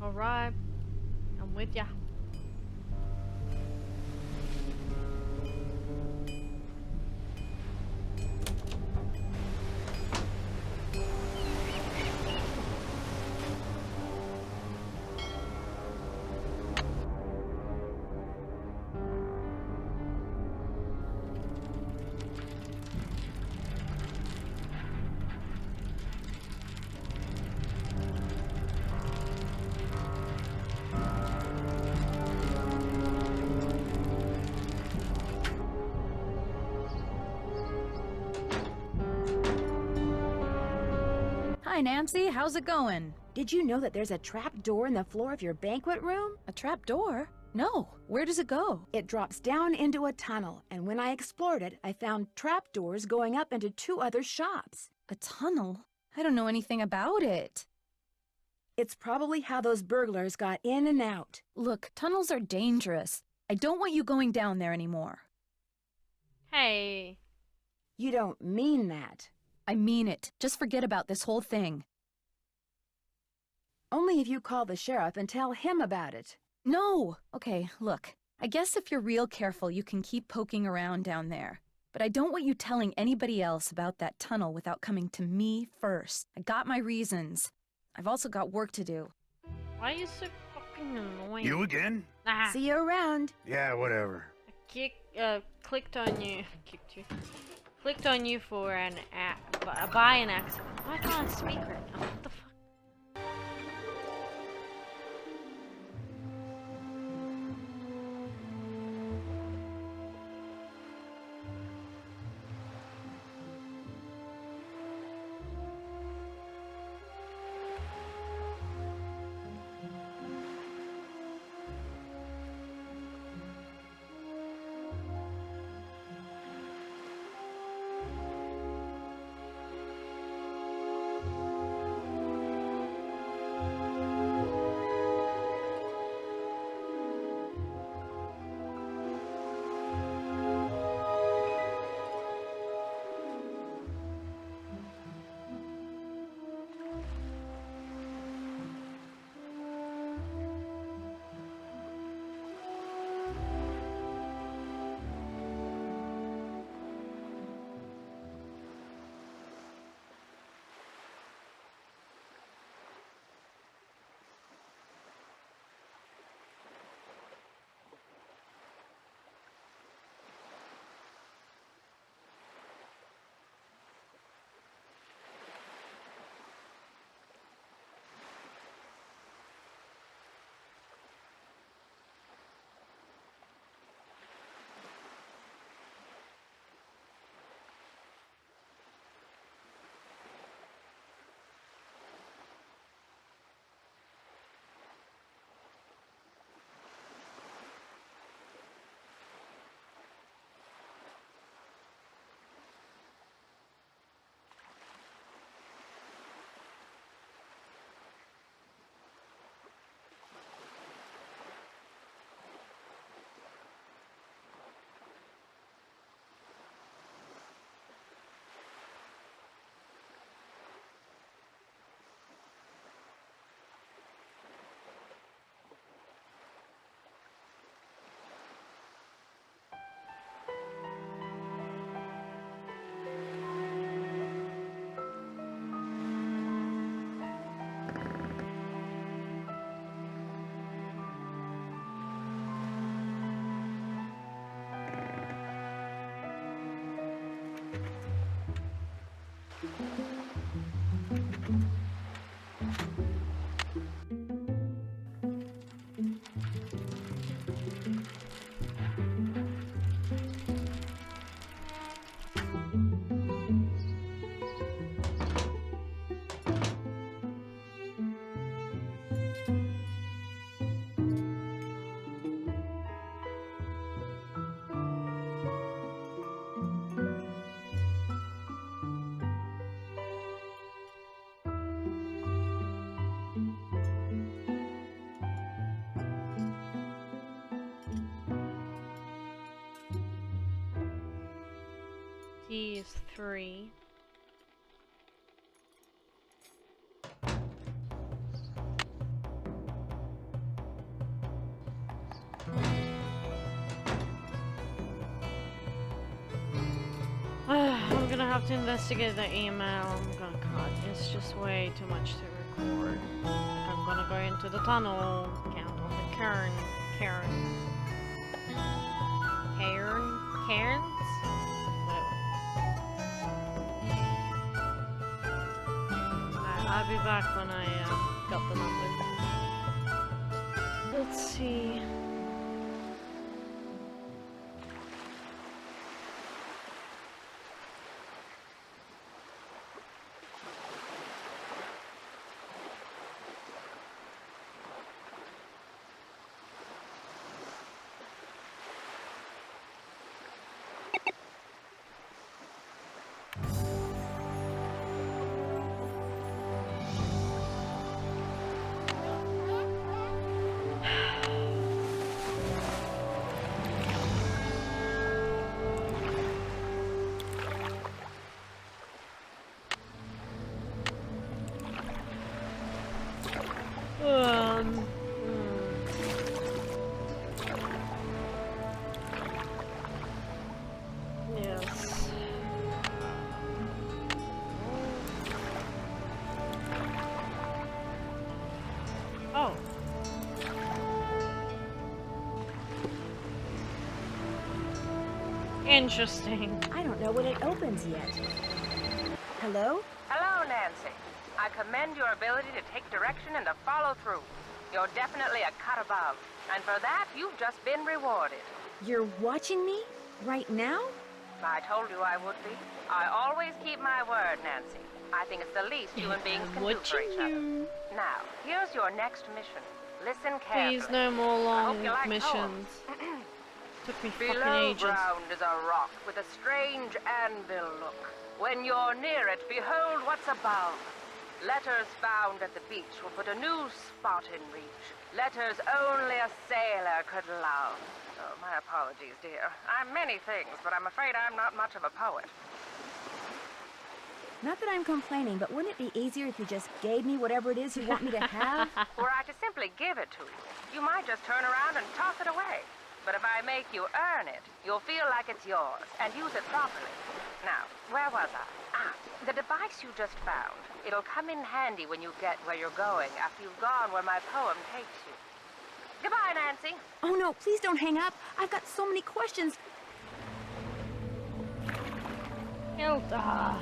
Speaker 3: Alright. I'm with ya.
Speaker 5: Hi, Nancy. How's it going?
Speaker 1: Did you know that there's a trap door in the floor of your banquet room?
Speaker 5: A trap door? No. Where does it go?
Speaker 1: It drops down into a tunnel, and when I explored it, I found trap doors going up into 2 other shops.
Speaker 5: A tunnel? I don't know anything about it.
Speaker 1: It's probably how those burglars got in and out.
Speaker 5: Look, tunnels are dangerous. I don't want you going down there anymore.
Speaker 3: Hey.
Speaker 1: You don't mean that.
Speaker 5: I mean it. Just forget about this whole thing.
Speaker 1: Only if you call the sheriff and tell him about it.
Speaker 5: No! Okay, look. I guess if you're real careful, you can keep poking around down there. But I don't want you telling anybody else about that tunnel without coming to me first. I got my reasons. I've also got work to do.
Speaker 3: Why are you so fucking annoying?
Speaker 6: You again?
Speaker 3: Ah.
Speaker 1: See you around.
Speaker 6: Yeah, whatever.
Speaker 3: Clicked on you. Kicked you. Clicked on you for by an accident. Why can't I speak right now? What the fuck? D is 3. I'm gonna have to investigate the email. I'm gonna cut. It's just way too much to record. I'm gonna go into the tunnel. Count on the Cairns. Whatever. I'll be back when I got the numbers. Let's see. Yes. Oh. Interesting.
Speaker 1: I don't know when it opens yet. Hello?
Speaker 8: Hello, Nancy. I commend your ability to take direction and to follow through. You're definitely a cut above, and for that, you've just been rewarded.
Speaker 1: You're watching me? Right now?
Speaker 8: I told you I would be. I always keep my word, Nancy. I think it's the least human beings can do for each other. Now, here's your next mission. Listen carefully.
Speaker 3: Please, no more long
Speaker 8: I hope you like
Speaker 3: missions. Took me fucking
Speaker 8: Below
Speaker 3: ages.
Speaker 8: ground is a rock with a strange anvil look. When you're near it, behold what's above. Letters found at the beach will put a new spot in reach. Letters only a sailor could love. Oh, my apologies, dear. I'm many things, but I'm afraid I'm not much of a poet.
Speaker 1: Not that I'm complaining, but wouldn't it be easier if you just gave me whatever it is you want me to have?
Speaker 8: Were I to simply give it to you, you might just turn around and toss it away. But if I make you earn it, you'll feel like it's yours, and use it properly. Now, where was I? The device you just found. It'll come in handy when you get where you're going, after you've gone where my poem takes you. Goodbye, Nancy.
Speaker 1: Oh no, please don't hang up. I've got so many questions.
Speaker 3: Hilda.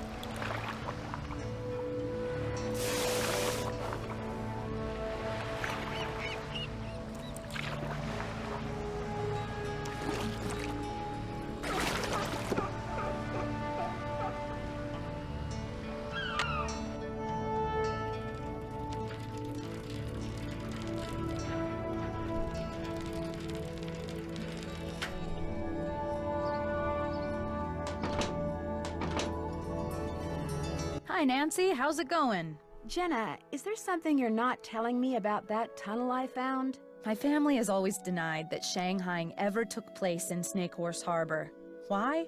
Speaker 5: Hi, Nancy. How's it going?
Speaker 1: Jenna, is there something you're not telling me about that tunnel I found?
Speaker 5: My family has always denied that Shanghaiing ever took place in Snake Horse Harbor. Why?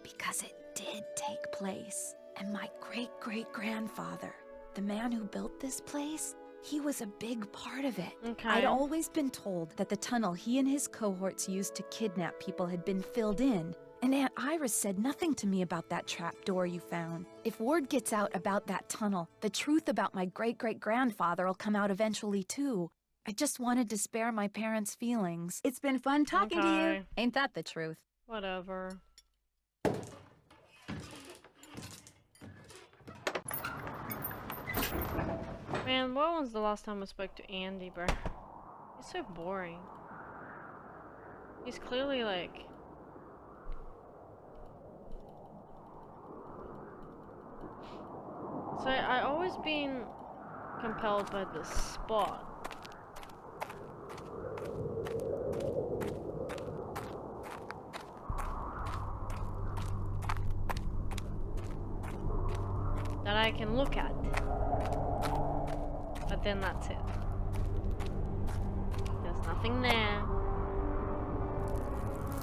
Speaker 2: Because it did take place. And my great-great-grandfather, the man who built this place, he was a big part of it.
Speaker 3: Okay.
Speaker 2: I'd always been told that the tunnel he and his cohorts used to kidnap people had been filled in. And Aunt Iris said nothing to me about that trapdoor you found. If word gets out about that tunnel, the truth about my great-great-grandfather will come out eventually too. I just wanted to spare my parents' feelings.
Speaker 1: It's been fun talking to you.
Speaker 5: Ain't that the truth?
Speaker 3: Whatever. Man, when was the last time I spoke to Andy, bro? He's so boring. He's clearly like... So I always been compelled by this spot. That I can look at. But then that's it. There's nothing there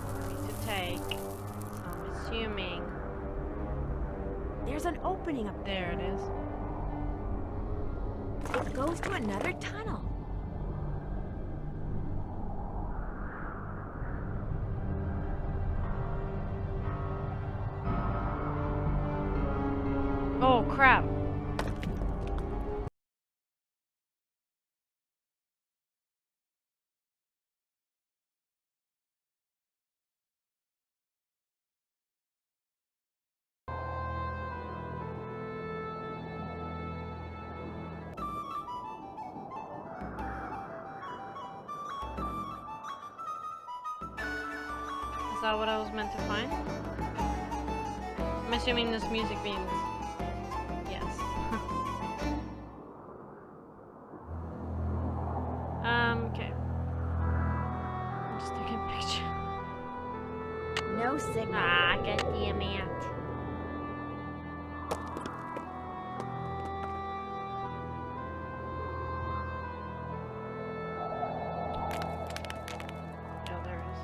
Speaker 3: for me to take. So I'm assuming
Speaker 1: There's an opening up
Speaker 3: There it is.
Speaker 1: It goes to another tunnel.
Speaker 3: Oh crap. Is that what I was meant to find? I'm assuming this music means yes. Okay. I'm just taking a picture.
Speaker 1: No signal.
Speaker 3: Ah, god damn it. Oh, there it is.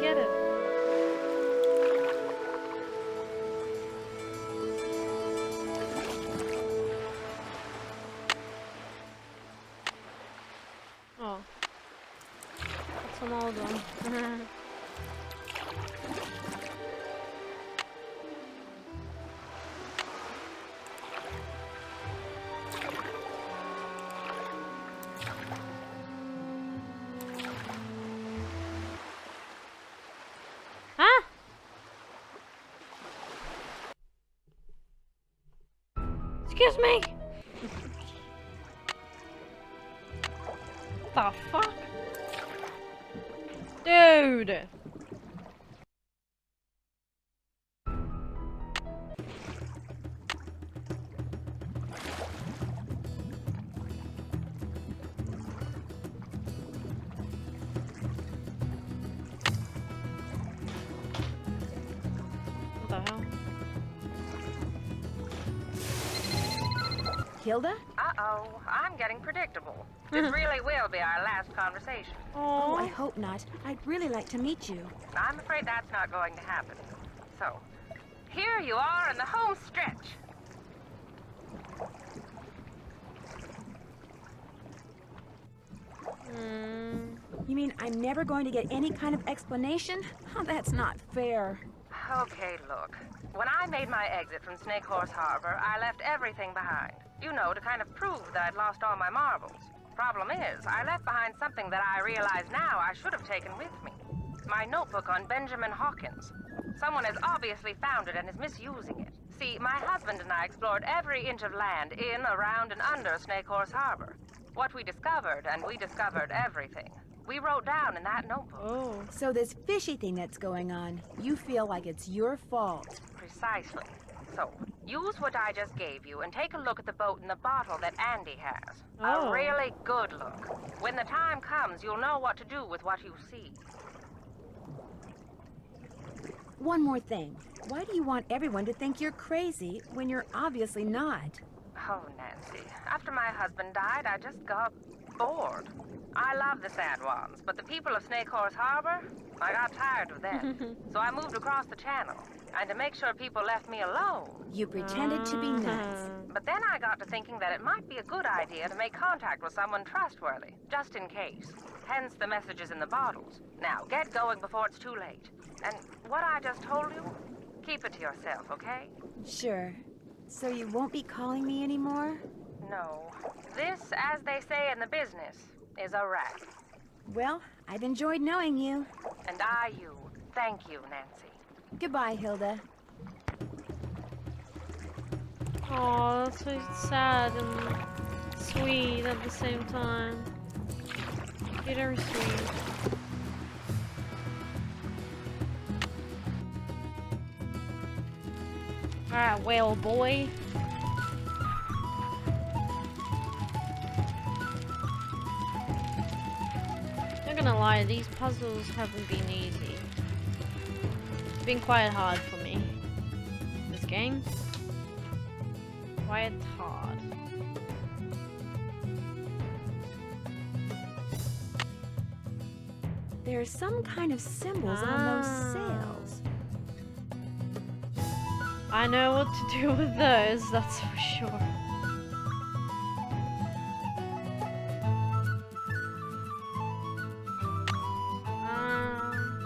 Speaker 3: Get it. Oh. That's an old one. Excuse me! What the fuck? Dude! What the hell?
Speaker 1: Hilda?
Speaker 14: Uh-oh, I'm getting predictable. This really will be our last conversation.
Speaker 1: Oh, I hope not. I'd really like to meet you.
Speaker 14: I'm afraid that's not going to happen. So, here you are in the home stretch.
Speaker 1: You mean I'm never going to get any kind of explanation? Oh, that's not fair.
Speaker 14: Okay, look. When I made my exit from Snake Horse Harbor, I left everything behind. You know, to kind of prove that I'd lost all my marbles. Problem is, I left behind something that I realize now I should have taken with me. My notebook on Benjamin Hawkins. Someone has obviously found it and is misusing it. See, my husband and I explored every inch of land in, around, and under Snake Horse Harbor. What we discovered, and we discovered everything, we wrote down in that notebook.
Speaker 1: Oh. So this fishy thing that's going on, you feel like it's your fault.
Speaker 14: Precisely. So, use what I just gave you and take a look at the boat in the bottle that Andy has.
Speaker 3: Oh.
Speaker 14: A really good look. When the time comes, you'll know what to do with what you see.
Speaker 1: One more thing. Why do you want everyone to think you're crazy when you're obviously not?
Speaker 14: Oh, Nancy. After my husband died, I just got bored. I love the San Juans, but the people of Snake Horse Harbor, I got tired of them. So I moved across the channel. And to make sure people left me alone.
Speaker 1: You pretended to be nuts.
Speaker 14: But then I got to thinking that it might be a good idea to make contact with someone trustworthy, just in case. Hence the messages in the bottles. Now, get going before it's too late. And what I just told you, keep it to yourself, okay?
Speaker 1: Sure. So you won't be calling me anymore?
Speaker 14: No. This, as they say in the business, is a wrap.
Speaker 1: Well, I've enjoyed knowing you.
Speaker 14: And I you. Thank you, Nancy.
Speaker 1: Goodbye, Hilda.
Speaker 3: Oh, that's so sad and sweet at the same time. Very sweet. Alright, whale boy. Not gonna lie, these puzzles haven't been easy. It's been quite hard for me. This game. Quite hard.
Speaker 1: There's some kind of symbols on those sails.
Speaker 3: I know what to do with those, that's for sure.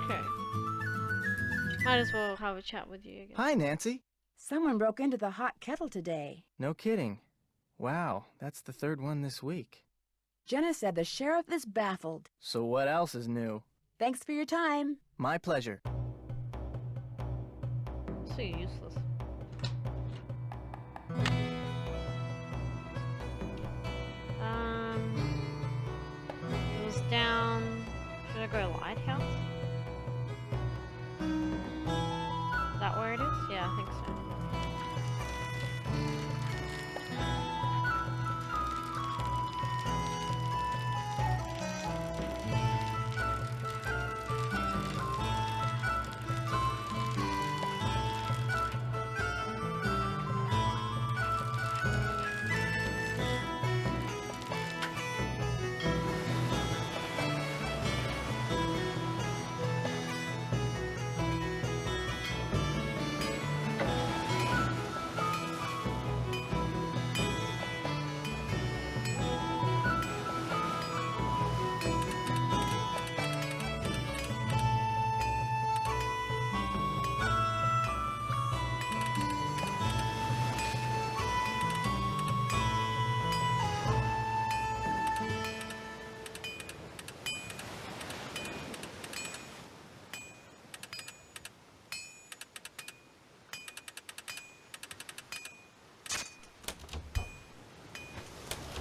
Speaker 3: Okay. Might as well have a chat with you again.
Speaker 7: Hi, Nancy.
Speaker 1: Someone broke into the hot kettle today.
Speaker 7: No kidding. Wow, that's the third one this week.
Speaker 1: Jenna said the sheriff is baffled.
Speaker 7: So what else is new?
Speaker 1: Thanks for your time.
Speaker 7: My pleasure.
Speaker 3: So useless. It was down. Should I go lighthouse? Is that where it is? Yeah, I think so.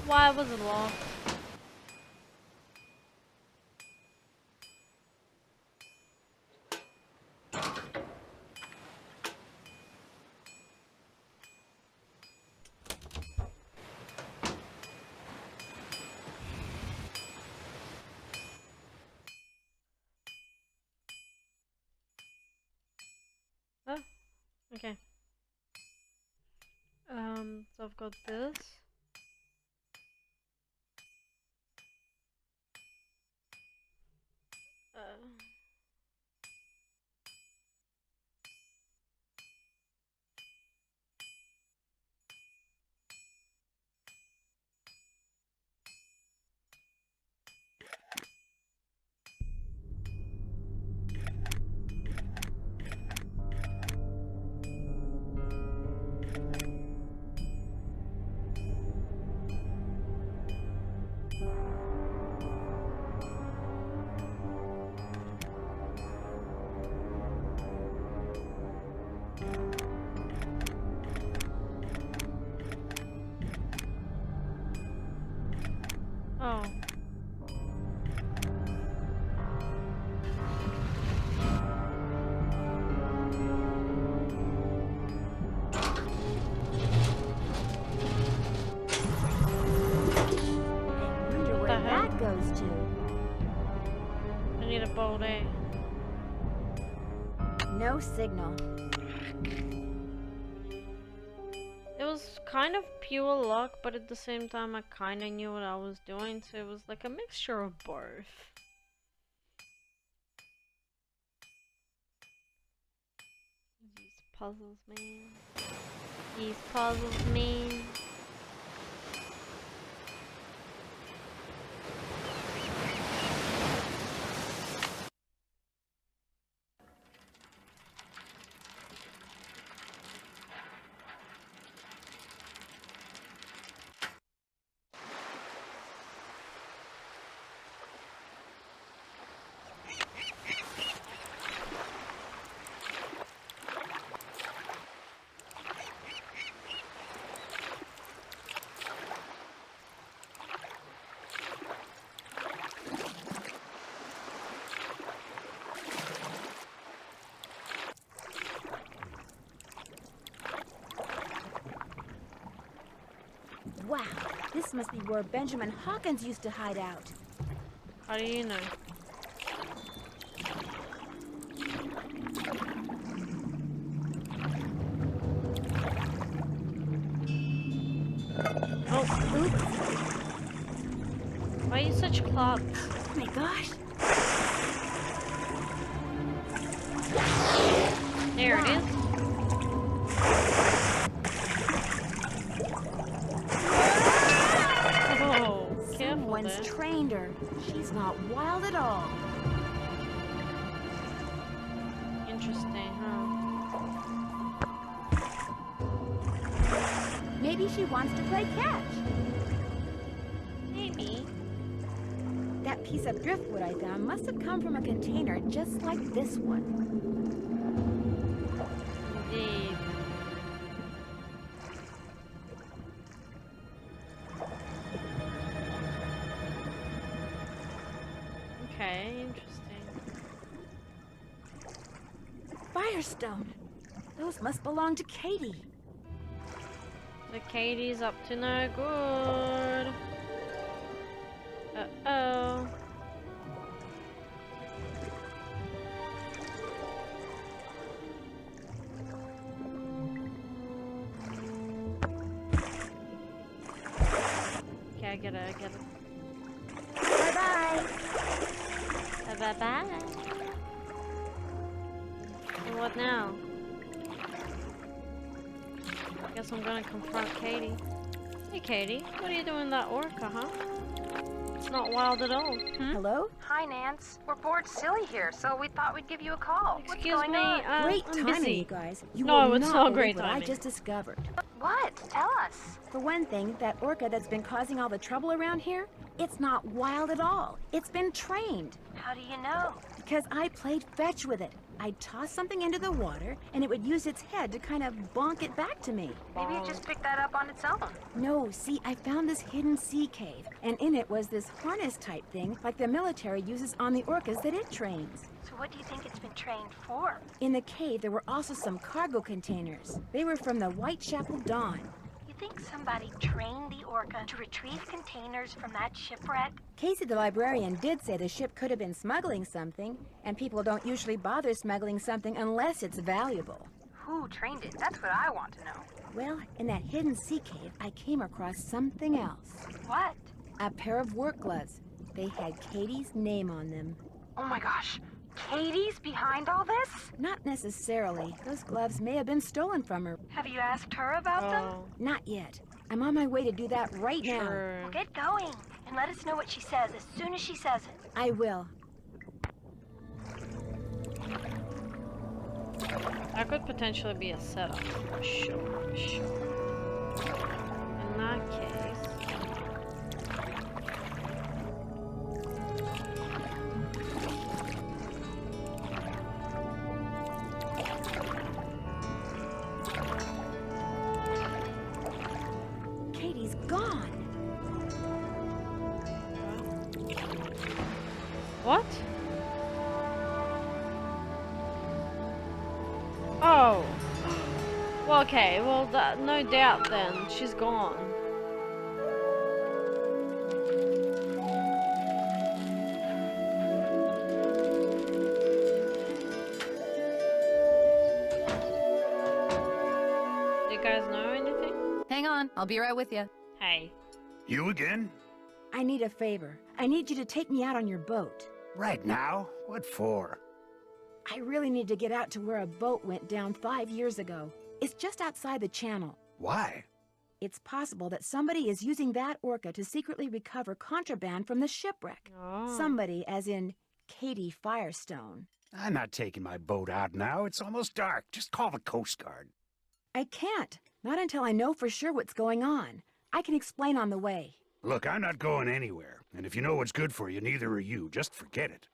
Speaker 3: Why was it locked? Oh, okay. So I've got this. Oh.
Speaker 1: Wonder where that goes to.
Speaker 3: I need a bolt, eh?
Speaker 1: No signal.
Speaker 3: It was kind of pure luck, but at the same time I kind of knew what I was doing, so it was like a mixture of both. These puzzles, man. These puzzles, man.
Speaker 1: Wow, this must be where Benjamin Hawkins used to hide out.
Speaker 3: How do you know? Oh, oops. Why are you such clubs?
Speaker 1: Oh my gosh.
Speaker 3: There it is. Oh, careful
Speaker 1: Someone's
Speaker 3: there.
Speaker 1: trained her. She's not wild at all.
Speaker 3: Interesting, huh?
Speaker 1: Maybe she wants to play catch.
Speaker 3: Maybe.
Speaker 1: That piece of driftwood I found must have come from a container just like this one.
Speaker 3: Indeed. Okay, interesting.
Speaker 1: Firestone. Those must belong to Katie.
Speaker 3: The Katie's up to no good. Uh-oh. Okay, I get it, I get it.
Speaker 1: Bye-bye.
Speaker 3: Bye-bye. And what now? Guess I'm gonna confront Katie. Hey Katie, what are you doing in that orca, huh? It's not wild at all. Hmm?
Speaker 1: Hello?
Speaker 4: Hi, Nance. We're bored silly here, so we thought we'd give you a call.
Speaker 3: Excuse
Speaker 4: What's going
Speaker 3: me,
Speaker 4: on?
Speaker 1: Great
Speaker 3: I'm
Speaker 1: timing,
Speaker 3: busy.
Speaker 1: you guys. You
Speaker 3: No,
Speaker 1: will
Speaker 3: it's
Speaker 1: not
Speaker 3: not
Speaker 1: believe
Speaker 3: great
Speaker 1: what I
Speaker 3: timing.
Speaker 1: just discovered.
Speaker 4: What? Tell us.
Speaker 1: For one thing, that orca that's been causing all the trouble around here, it's not wild at all. It's been trained.
Speaker 13: How do you know?
Speaker 1: Because I played fetch with it. I'd toss something into the water, and it would use its head to kind of bonk it back to me.
Speaker 4: Maybe it just picked that up on its own.
Speaker 1: No, see, I found this hidden sea cave, and in it was this harness-type thing like the military uses on the orcas that it trains.
Speaker 13: So what do you think it's been trained for?
Speaker 1: In the cave, there were also some cargo containers. They were from the Whitechapel Dawn.
Speaker 13: You think somebody trained the orca to retrieve containers from that shipwreck?
Speaker 1: Casey the librarian did say the ship could have been smuggling something, and people don't usually bother smuggling something unless it's valuable.
Speaker 4: Who trained it? That's what I want to know.
Speaker 1: Well, in that hidden sea cave, I came across something else.
Speaker 13: What?
Speaker 1: A pair of work gloves. They had Katie's name on them.
Speaker 4: Oh my gosh. Katie's behind all this?
Speaker 1: Not necessarily. Those gloves may have been stolen from her.
Speaker 13: Have you asked her about them?
Speaker 1: Not yet. I'm on my way to do that right now.
Speaker 13: Well, get going and let us know what she says as soon as she says it.
Speaker 1: I will.
Speaker 3: That could potentially be a setup. For sure, for sure. In that case...
Speaker 1: Katie's gone.
Speaker 3: okay, well, no doubt then. She's gone. Do you guys know anything?
Speaker 5: Hang on, I'll be right with you.
Speaker 3: Hey.
Speaker 6: You again?
Speaker 1: I need a favor. I need you to take me out on your boat.
Speaker 6: Right now? What for?
Speaker 1: I really need to get out to where a boat went down 5 years ago. It's just outside the channel.
Speaker 6: Why?
Speaker 1: It's possible that somebody is using that orca to secretly recover contraband from the shipwreck.
Speaker 3: Oh.
Speaker 1: Somebody, as in Katie Firestone.
Speaker 6: I'm not taking my boat out now. It's almost dark. Just call the Coast Guard.
Speaker 1: I can't. Not until I know for sure what's going on. I can explain on the way.
Speaker 6: Look, I'm not going anywhere. And if you know what's good for you, neither are you. Just forget it.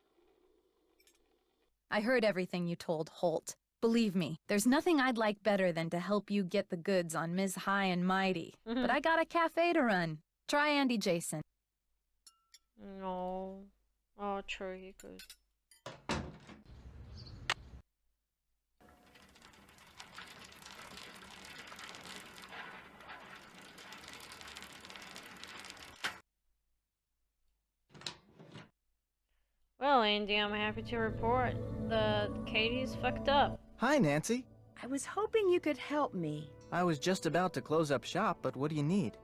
Speaker 5: I heard everything you told Holt. Believe me, there's nothing I'd like better than to help you get the goods on Ms. High and Mighty. But I got a cafe to run. Try Andy Jason.
Speaker 3: No. Oh, true, you could. Well, Andy, I'm happy to report that Katie's fucked up.
Speaker 7: Hi, Nancy.
Speaker 1: I was hoping you could help me.
Speaker 7: I was just about to close up shop, but what do you need?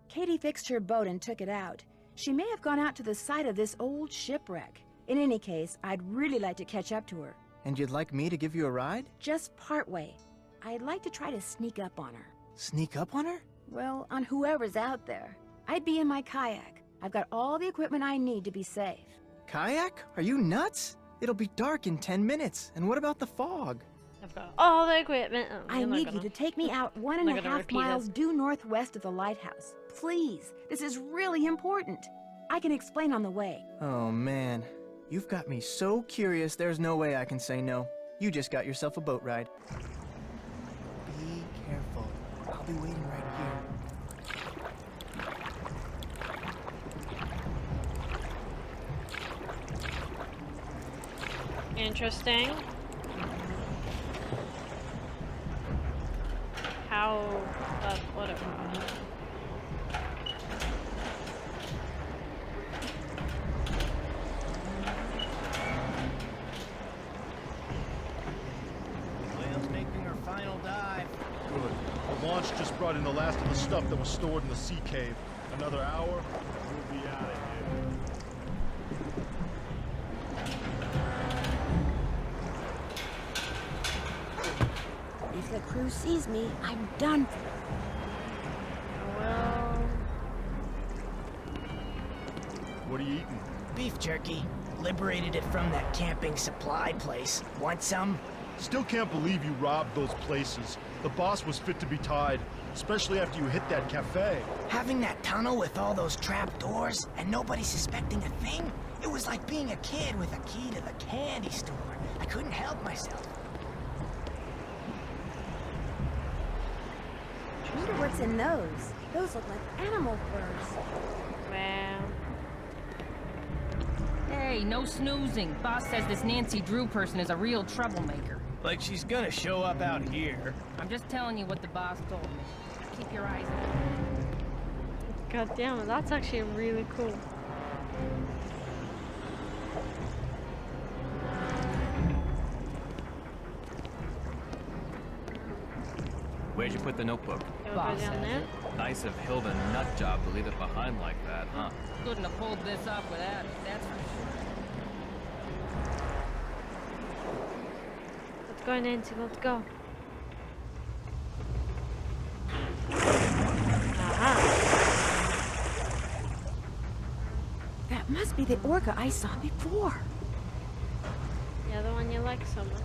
Speaker 1: Katie fixed her boat and took it out. She may have gone out to the site of this old shipwreck. In any case, I'd really like to catch up to her.
Speaker 7: And you'd like me to give you a ride?
Speaker 1: Just partway. I'd like to try to sneak up on her.
Speaker 7: Sneak up on her?
Speaker 1: Well, on whoever's out there. I'd be in my kayak. I've got all the equipment I need to be safe.
Speaker 7: Kayak? Are you nuts? It'll be dark in 10 minutes. And what about the fog?
Speaker 3: I've got all the equipment. Oh,
Speaker 1: I need you to take me out 1.5 miles
Speaker 3: it.
Speaker 1: due northwest of the lighthouse. Please, this is really important. I can explain on the way.
Speaker 7: Oh, man. You've got me so curious, there's no way I can say no. You just got yourself a boat ride. Be careful. I'll be waiting right here.
Speaker 3: Interesting. How... whatever.
Speaker 15: Whale's making her final dive. Good. The launch just brought in the last of the stuff that was stored in the sea cave. Another hour, we'll be out of here.
Speaker 1: If the crew sees me, I'm done for.
Speaker 3: Well...
Speaker 15: What are you eating?
Speaker 9: Beef jerky. Liberated it from that camping supply place. Want some?
Speaker 15: Still can't believe you robbed those places. The boss was fit to be tied, especially after you hit that cafe.
Speaker 9: Having that tunnel with all those trap doors and nobody suspecting a thing? It was like being a kid with a key to the candy store. I couldn't help myself.
Speaker 1: I wonder what's in those. Those look like animal furs.
Speaker 3: Wow.
Speaker 16: Hey, no snoozing. Boss says this Nancy Drew person is a real troublemaker.
Speaker 9: Like she's gonna show up out here.
Speaker 16: I'm just telling you what the boss told me. Keep your eyes open.
Speaker 3: God damn it, that's actually really cool.
Speaker 17: Where'd you put the notebook?
Speaker 16: Boss has it.
Speaker 17: Nice of Hilda Nutjob to leave it behind like that, huh?
Speaker 16: Couldn't have pulled this off without it, that's for sure.
Speaker 3: Let's go, Nancy, let's go.
Speaker 1: That must be the orca I saw before.
Speaker 3: Yeah, the one you like so much.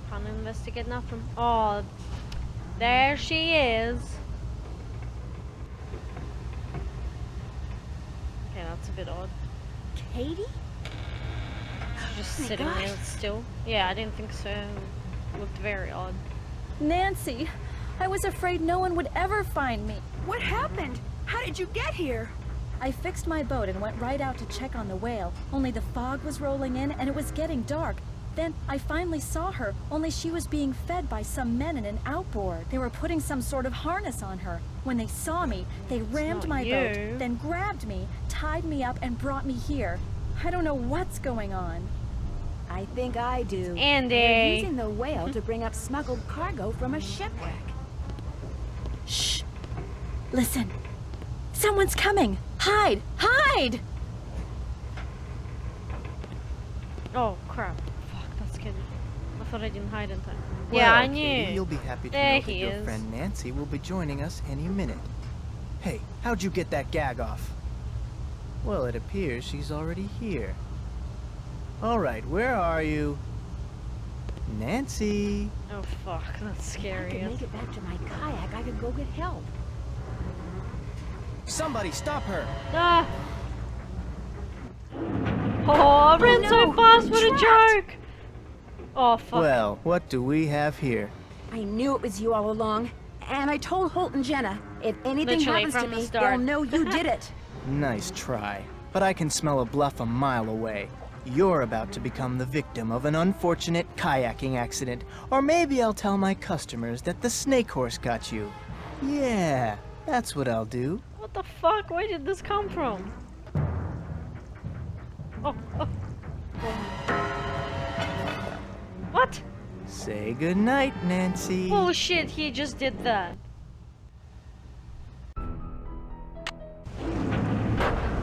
Speaker 3: Can't investigate nothing. Oh, there she is. Okay, that's a bit odd.
Speaker 1: Katie?
Speaker 3: She's just
Speaker 1: Oh my
Speaker 3: sitting there
Speaker 1: gosh.
Speaker 3: still. Yeah, I didn't think so. Looked very odd.
Speaker 2: Nancy, I was afraid no one would ever find me.
Speaker 1: What happened? How did you get here?
Speaker 2: I fixed my boat and went right out to check on the whale, only the fog was rolling in and it was getting dark. Then I finally saw her, only she was being fed by some men in an outboard. They were putting some sort of harness on her. When they saw me, they rammed my boat, then grabbed me, tied me up, and brought me here. I don't know what's going on.
Speaker 1: I think I do.
Speaker 3: Andy.
Speaker 1: They're using the whale to bring up smuggled cargo from a shipwreck.
Speaker 2: Shh! Listen. Someone's coming! Hide! Hide!
Speaker 3: Oh, crap. Fuck, that's good. I thought I didn't hide in time.
Speaker 7: Well,
Speaker 3: Yeah, I
Speaker 7: Katie,
Speaker 3: knew.
Speaker 7: you'll be happy to
Speaker 3: There
Speaker 7: know that
Speaker 3: he
Speaker 7: your
Speaker 3: is.
Speaker 7: friend Nancy will be joining us any minute. Hey, how'd you get that gag off? Well, it appears she's already here. All right, where are you? Nancy!
Speaker 3: Oh, fuck, that's
Speaker 1: If I
Speaker 3: scary.
Speaker 1: could make it back to my kayak, I could go get help.
Speaker 7: Somebody stop her!
Speaker 3: Ah! Oh, I ran so fast, what a joke! Oh, fuck.
Speaker 7: Well, what do we have here?
Speaker 1: I knew it was you all along. And I told Holt and Jenna, if anything
Speaker 3: Literally
Speaker 1: happens to
Speaker 3: from the
Speaker 1: me, they'll
Speaker 3: start.
Speaker 1: know you did it.
Speaker 7: Nice try. But I can smell a bluff a mile away. You're about to become the victim of an unfortunate kayaking accident. Or maybe I'll tell my customers that the snake horse got you. Yeah, that's what I'll do.
Speaker 3: What the fuck? Where did this come from? Oh, oh. What?
Speaker 7: Say goodnight, Nancy.
Speaker 3: Oh shit, he just did that.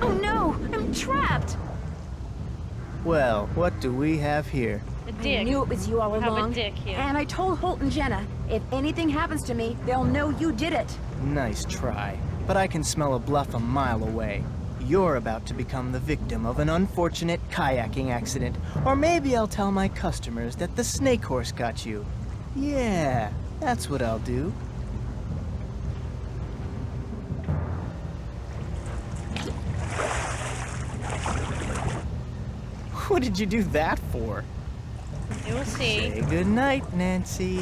Speaker 1: Oh no, I'm trapped.
Speaker 7: Well, what do we have here?
Speaker 3: A dick.
Speaker 1: I knew it was you all
Speaker 3: We have a
Speaker 1: along.
Speaker 3: dick here.
Speaker 1: And I told Holt and Jenna, if anything happens to me, they'll know you did it.
Speaker 7: Nice try. But I can smell a bluff a mile away. You're about to become the victim of an unfortunate kayaking accident. Or maybe I'll tell my customers that the snake horse got you. Yeah, that's what I'll do. What did you do that for?
Speaker 3: You will see.
Speaker 7: Say goodnight, Nancy.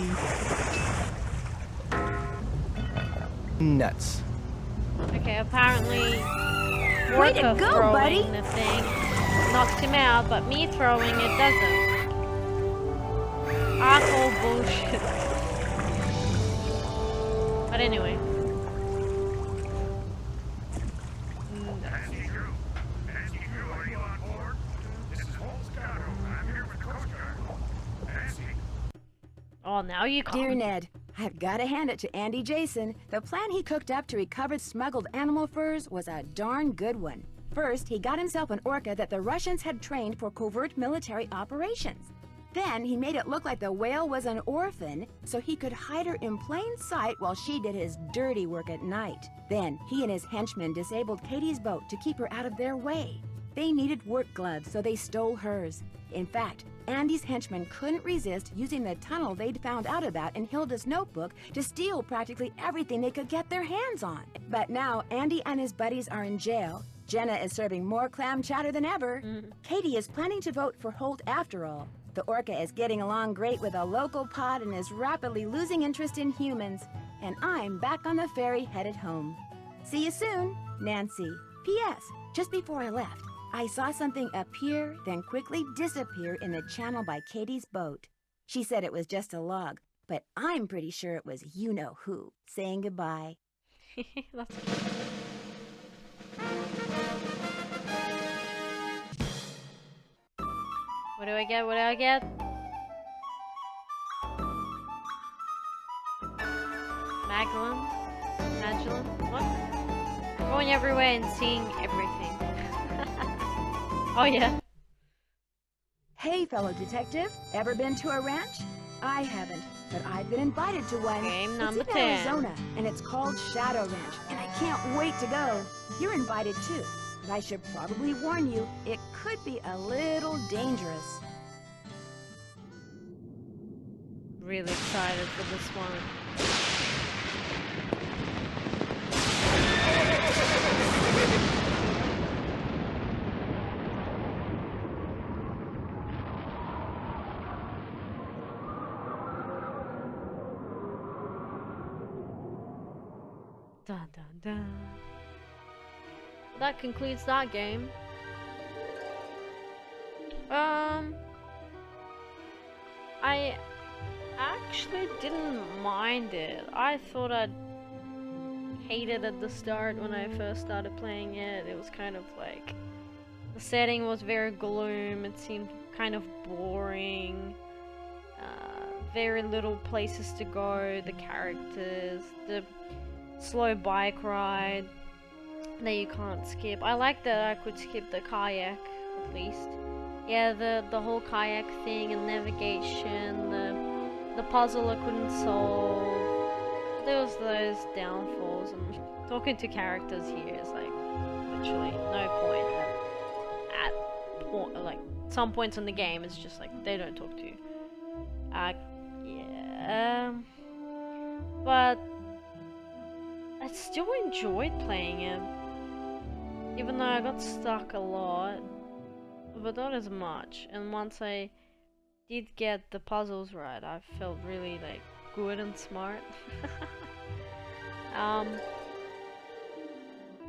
Speaker 7: Nuts.
Speaker 3: Okay, apparently
Speaker 1: Way to
Speaker 3: Orca
Speaker 1: go,
Speaker 3: throwing
Speaker 1: buddy.
Speaker 3: the thing knocks him out, but me throwing it doesn't. I call bullshit. But anyway. Oh, now you call.
Speaker 1: Dear Ned, I've got to hand it to Andy Jason. The plan he cooked up to recover smuggled animal furs was a darn good one. First, he got himself an orca that the Russians had trained for covert military operations. Then, he made it look like the whale was an orphan, so he could hide her in plain sight while she did his dirty work at night. Then, he and his henchmen disabled Katie's boat to keep her out of their way. They needed work gloves, so they stole hers. In fact, Andy's henchmen couldn't resist using the tunnel they'd found out about in Hilda's notebook to steal practically everything they could get their hands on. But now, Andy and his buddies are in jail. Jenna is serving more clam chowder than ever. Katie is planning to vote for Holt after all. The orca is getting along great with a local pod and is rapidly losing interest in humans. And I'm back on the ferry headed home. See you soon, Nancy. P.S. Just before I left, I saw something appear, then quickly disappear in the channel by Katie's boat. She said it was just a log, but I'm pretty sure it was you-know-who saying goodbye.
Speaker 3: That's cute. What do I get? What do I get? Magellan? What? Going everywhere and seeing everything. Oh yeah.
Speaker 1: Hey, fellow detective, ever been to a ranch? I haven't, but I've been invited to one.
Speaker 3: Game number
Speaker 1: it's in
Speaker 3: 10.
Speaker 1: Arizona, and it's called Shadow Ranch, and I can't wait to go. You're invited too, but I should probably warn you, it could be a little dangerous.
Speaker 3: Really excited for this one. Dun dun dun. that concludes that game. I actually didn't mind it. I thought I'd hate it at the start when I first started playing it. It was kind of like, the setting was very gloom, it seemed kind of boring, very little places to go, the characters, the slow bike ride that you can't skip. I like that I could skip the kayak, at least. Yeah, the whole kayak thing and navigation, the puzzle I couldn't solve. There was those downfalls, and talking to characters here is like literally no point at like some points in the game. It's just like they don't talk to you. Yeah, but I still enjoyed playing it, even though I got stuck a lot, but not as much. And once I did get the puzzles right, I felt really like good and smart.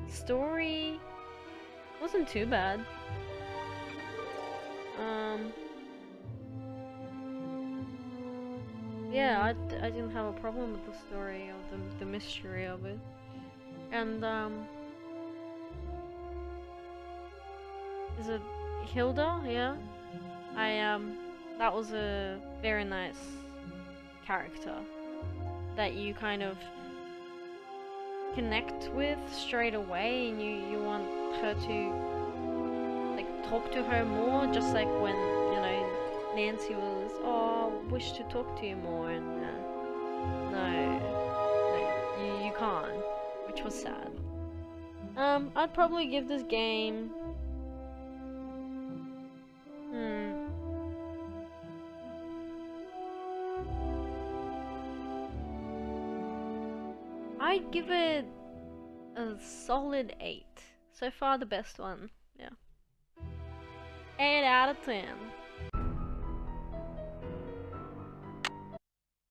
Speaker 3: Story wasn't too bad. Yeah, I didn't have a problem with the story or the mystery of it. And is it Hilda? Yeah, that was a very nice character that you kind of connect with straight away, and you want her to like talk to her more, just like when, you know, Nancy was, oh, I wish to talk to you more, and no, you can't, which was sad. I'd probably give this game I'd give it a solid 8. So far the best one, yeah. 8 out of 10.